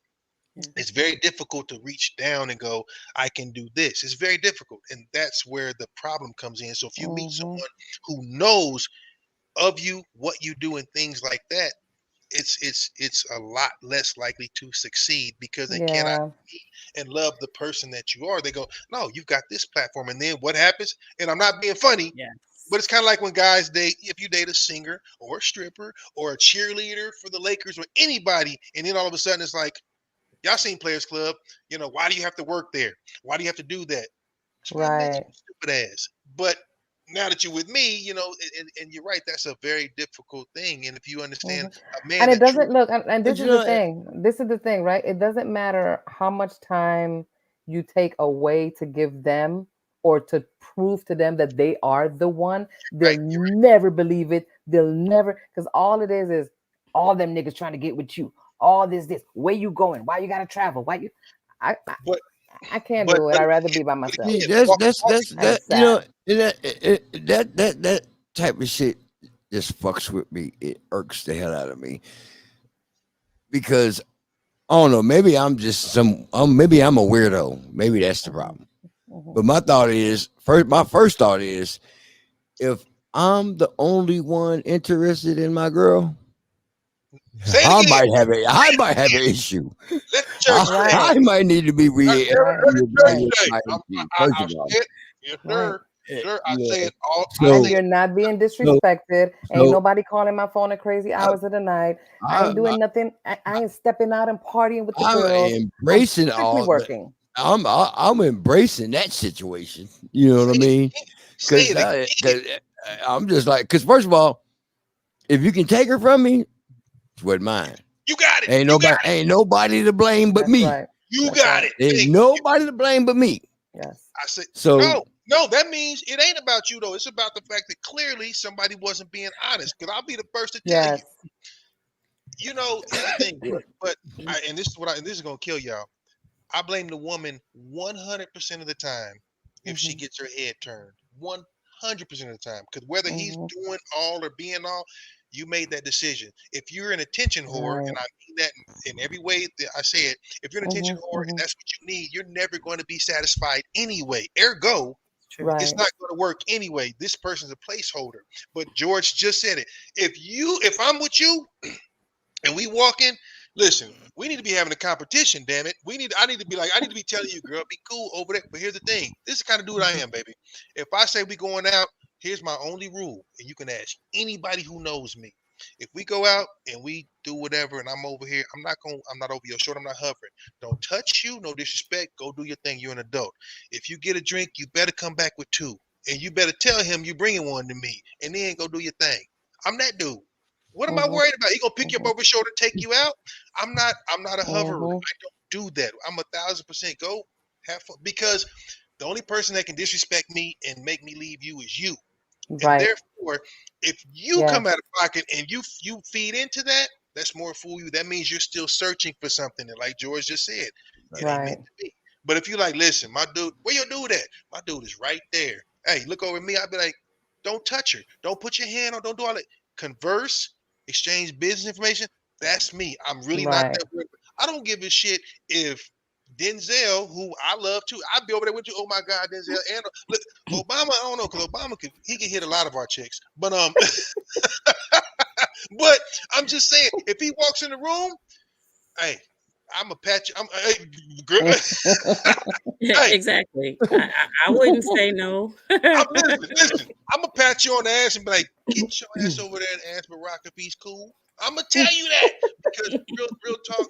S4: It's very difficult to reach down and go, I can do this. It's very difficult. And that's where the problem comes in. So if you meet someone who knows of you, what you do, and things like that, it's a lot less likely to succeed because they cannot meet and love the person that you are. They go, no, you've got this platform. And then what happens? And I'm not being funny, but it's kind of like when guys date, if you date a singer or a stripper or a cheerleader for the Lakers or anybody, and then all of a sudden it's like, y'all seen Players Club, why do you have to work there?Hy do you have to do that?
S3: Right.
S4: Stupid ass. But now that you're with me, and you're right, that's a very difficult thing. And if you understand a man,
S3: and it doesn't look, and
S2: But
S3: this
S2: you
S3: is
S2: know,
S3: the thing. This is the thing, right? It doesn't matter how much time you take away to give them or to prove to them that they are the one. They'll never believe it. They'll never, because all it is all them niggas trying to get with you. All this, where you going? Why you gotta travel? Why you? I can't do it. I'd rather be by myself.
S2: That's that. That type of shit just fucks with me. It irks the hell out of me because I don't know. Maybe I'm just maybe I'm a weirdo. Maybe that's the problem. But my first thought is, if I'm the only one interested in my girl, I might have an issue. I might need to be reevaluating my issue. First of all,
S4: Sir, I say it all.
S3: And you're not being disrespected. Ain't nobody calling my phone at crazy hours of the night. I ain't doing nothing. I ain't stepping out and partying with the girls.
S2: I'm embracing all
S3: working.
S2: I'm embracing that situation. You know what I mean? Because I'm just like, because first of all, if you can take her from me, it's what mine.
S4: You got it.
S2: Ain't nobody to blame but me.
S3: Right.
S4: You got it.
S2: There's nobody to blame but me.
S3: Yes.
S4: I said
S2: so.
S4: No, that means it ain't about you though. It's about the fact that clearly somebody wasn't being honest. Because I'll be the first to tell you. Here's the thing. But and this is gonna kill y'all. I blame the woman 100% of the time if she gets her head turned. 100% of the time. Because whether he's doing all or being all, you made that decision. If you're an attention whore, and I mean that in every way that I say it, if you're an attention whore and that's what you need, you're never going to be satisfied anyway. Ergo, it's not going to work anyway. This person's a placeholder. But George just said it. If I'm with you and we walk in, listen, we need to be having a competition, damn it. I need to be telling you, girl, be cool over there. But here's the thing. This is the kind of dude I am, baby. If I say we going out, here's my only rule, and you can ask anybody who knows me. If we go out and we do whatever, and I'm over here, I'm not over your shoulder, I'm not hovering. Don't touch you, no disrespect. Go do your thing. You're an adult. If you get a drink, you better come back with 2, and you better tell him you're bringing one to me, and then go do your thing. I'm that dude. What am I worried about? He gonna pick you up over his shoulder, take you out? I'm not a hoverer. I don't do that. I'm 1,000% go have fun, because the only person that can disrespect me and make me leave you is you. And therefore, if you come out of pocket and you feed into that, that's more fool you. That means you're still searching for something. And like George just said, it ain't meant to be. But if you're like, listen, my dude, where your dude at? My dude is right there. Hey, look over at me. I'd be like, don't touch her. Don't put your hand on. Don't do all that. Converse, exchange business information. That's me. I'm really not that weird. I don't give a shit if Denzel, who I love too, I'd be over there with you. Oh my God, Denzel. And look, Obama, I don't know, because Obama can hit a lot of our chicks. But but I'm just saying, if he walks in the room, hey, I'm a patch.
S1: Hey, exactly. I wouldn't say no.
S4: Listen, I'm gonna pat you on the ass and be like, get your ass over there and ask Barack if he's cool. I'm gonna tell you that, because real talk,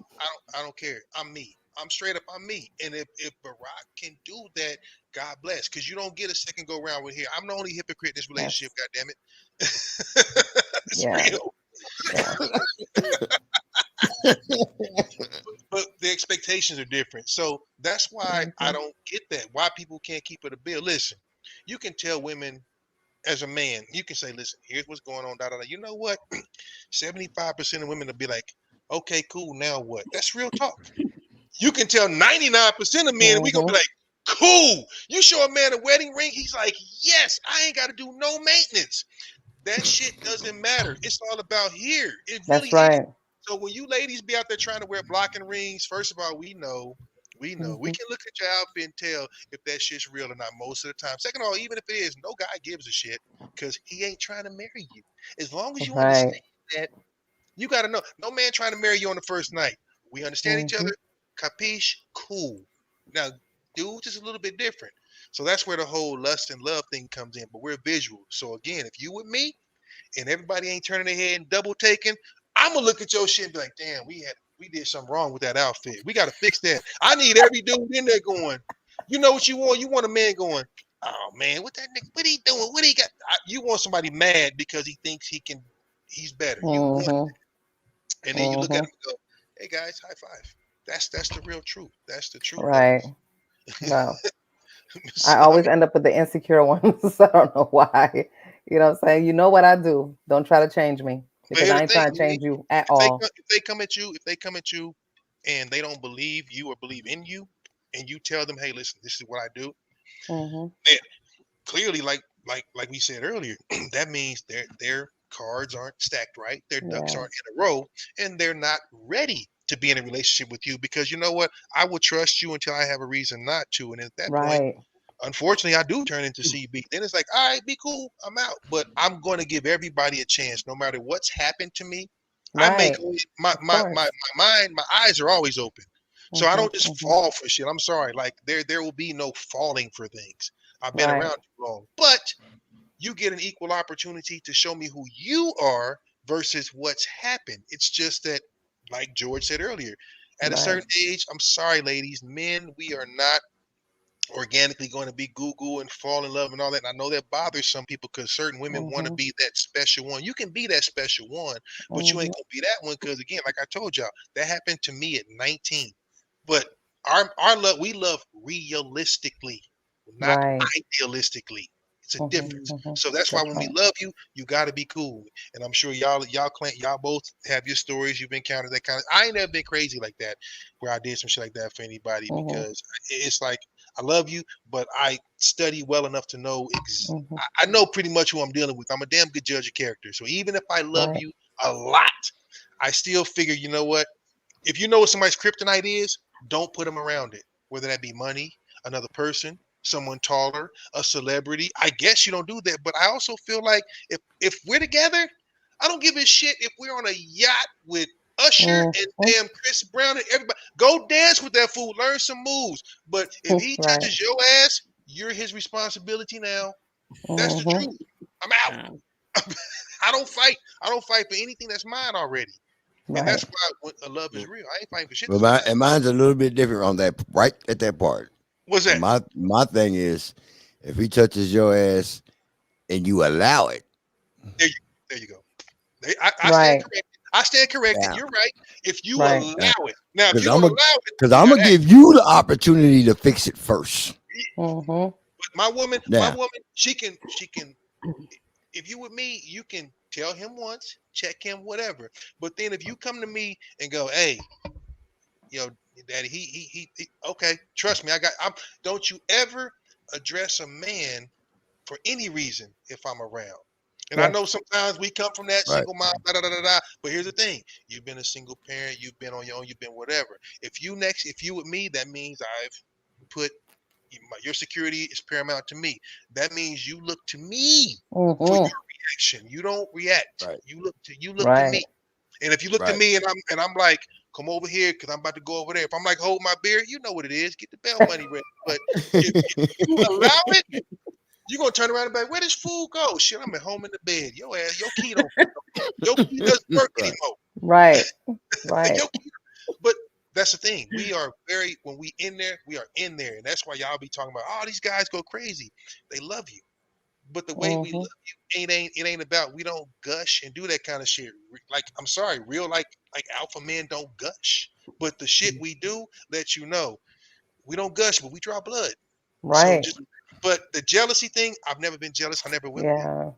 S4: I don't care. I'm me. I'm straight up. I'm me. And if Barack can do that, God bless. Because you don't get a second go round with here. I'm the only hypocrite in this relationship. God damn it. It's real. But the expectations are different. So that's why I don't get that. Why people can't keep it a bill. Listen, you can tell women as a man, you can say, listen, here's what's going on. Da, da, da. You know what? 75% of women will be like, okay, cool. Now what? That's real talk. You can tell 99% of men, we gonna be like, cool. You show a man a wedding ring, he's like, yes, I ain't got to do no maintenance. That shit doesn't matter. It's all about here. It really is. So when you ladies be out there trying to wear blocking rings, first of all, we know. We can look at your outfit and tell if that shit's real or not most of the time. Second of all, even if it is, no guy gives a shit because he ain't trying to marry you. As long as you understand that, you got to know. No man trying to marry you on the first night. We understand each other. Capiche? Cool. Now, dudes is a little bit different. So that's where the whole lust and love thing comes in. But we're visual. So again, if you with me and everybody ain't turning their head and double taking, I'm gonna look at your shit and be like, damn, we did something wrong with that outfit. We gotta fix that. I need every dude in there going, you know what you want? You want a man going, oh man, what that nigga, what he doing? What he got? You want somebody mad because he thinks he's better. You want that. And then you look at him and go, hey guys, high five. That's the real truth. That's the truth.
S3: Right. No. I always end up with the insecure ones. I don't know why. You know what I'm saying? You know what I do. Don't try to change me. Because I ain't trying to change you at all.
S4: If they come at you and they don't believe you or believe in you, and you tell them, hey, listen, this is what I do. Then clearly, like we said earlier, that means their cards aren't stacked right. Their ducks aren't in a row, and they're not ready to be in a relationship with you because you know what? I will trust you until I have a reason not to. And at that point, unfortunately, I do turn into CB. Then it's like, all right, be cool. I'm out. But I'm going to give everybody a chance, no matter what's happened to me. I make my mind, my eyes are always open. So I don't just fall for shit. I'm sorry. Like there will be no falling for things. I've been around too long. But you get an equal opportunity to show me who you are versus what's happened. It's just that, like George said earlier, at a certain age, I'm sorry, ladies, men, we are not organically going to be goo and fall in love and all that. And I know that bothers some people because certain women want to be that special one. You can be that special one, but you ain't gonna be that one because again, like I told y'all, that happened to me at 19. But our love, we love realistically, not idealistically. It's a difference. So that's why when we love you, you got to be cool. And I'm sure y'all both have your stories. You've encountered that kind of. I ain't never been crazy like that, where I did some shit like that for anybody because it's like I love you, but I study well enough to know. I know pretty much who I'm dealing with. I'm a damn good judge of character. So even if I love you a lot, I still figure, you know what? If you know what somebody's kryptonite is, don't put them around it. Whether that be money, another person, someone taller, a celebrity. I guess you don't do that, but I also feel like if we're together, I don't give a shit if we're on a yacht with Usher and damn Chris Brown and everybody. Go dance with that fool, learn some moves. But if he touches your ass, you're his responsibility now. That's the truth. I'm out. I don't fight. I don't fight for anything that's mine already. And that's why love is real. I ain't fighting for shit.
S2: But mine's a little bit different on that, right at that part.
S4: What's that?
S2: My thing is, if he touches your ass and you allow it.
S4: There you go. I stand corrected. Yeah. You're right. If you allow it. Now, if you allow it.
S2: Because I'm going to give you the opportunity to fix it first.
S4: But my woman, she can, if you with me, you can tell him once, check him, whatever. But then if you come to me and go, hey, daddy, he okay, trust me, don't you ever address a man for any reason if I'm around. And I know sometimes we come from that single mom, but here's the thing. You've been a single parent, you've been on your own, you've been whatever. If you with me, that means I've put your security is paramount to me. That means you look to me for your reaction. You don't react. You look to me. And if you look to me and I'm like, come over here because I'm about to go over there. If I'm like, hold my beer, you know what it is. Get the bail money ready. But if you allow it, you're going to turn around and be like, where does food go? Shit, I'm at home in the bed. Your key doesn't work anymore.
S3: Right.
S4: But That's the thing. We are when we in there, we are in there. And that's why y'all be talking about, oh, these guys go crazy. They love you. But the way we love you it ain't about, we don't gush and do that kind of shit. Like, I'm sorry, real like alpha men don't gush. But the shit we do let you know. We don't gush, but we draw blood.
S3: Right.
S4: So but the jealousy thing, I've never been jealous. I never will be.
S3: Yeah.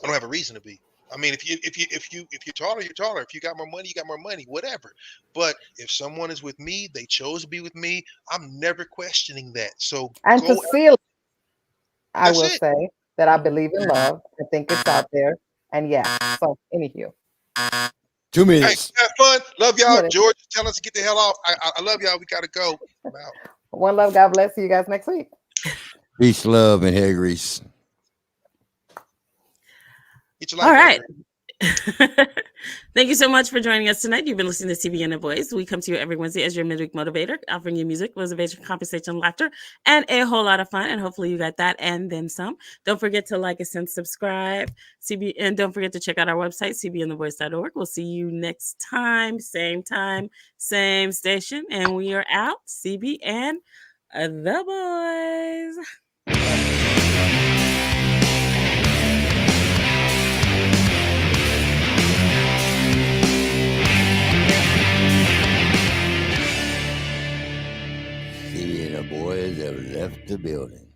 S4: I don't have a reason to be. I mean, if you're taller, you're taller. If you got more money, you got more money. Whatever. But if someone is with me, they chose to be with me. I'm never questioning that. So
S3: And to seal, I
S4: That's
S3: will
S4: it.
S3: say that I believe in love. I think it's out there. And yeah. So anywho.
S2: 2
S4: Hey,
S2: minutes.
S4: have fun. Love y'all.
S3: Minutes.
S4: George, tell us to get the hell off. I love y'all. We gotta go. I'm out.
S3: One love. God bless. See you guys next week.
S2: Peace, love, and hair grease.
S4: Get your life
S1: All
S4: back,
S1: right.
S4: girl.
S1: Thank you so much for joining us tonight. You've been listening to CB and the Boys. We come to you every Wednesday as your midweek motivator, offering you music, motivation, conversation, laughter, and a whole lot of fun. And hopefully you got that and then some. Don't forget to like us and subscribe. And don't forget to check out our website, cbandtheboys.org. We'll see you next time, same station. And we are out. CB and the Boys.
S2: CB and the boys have left the building.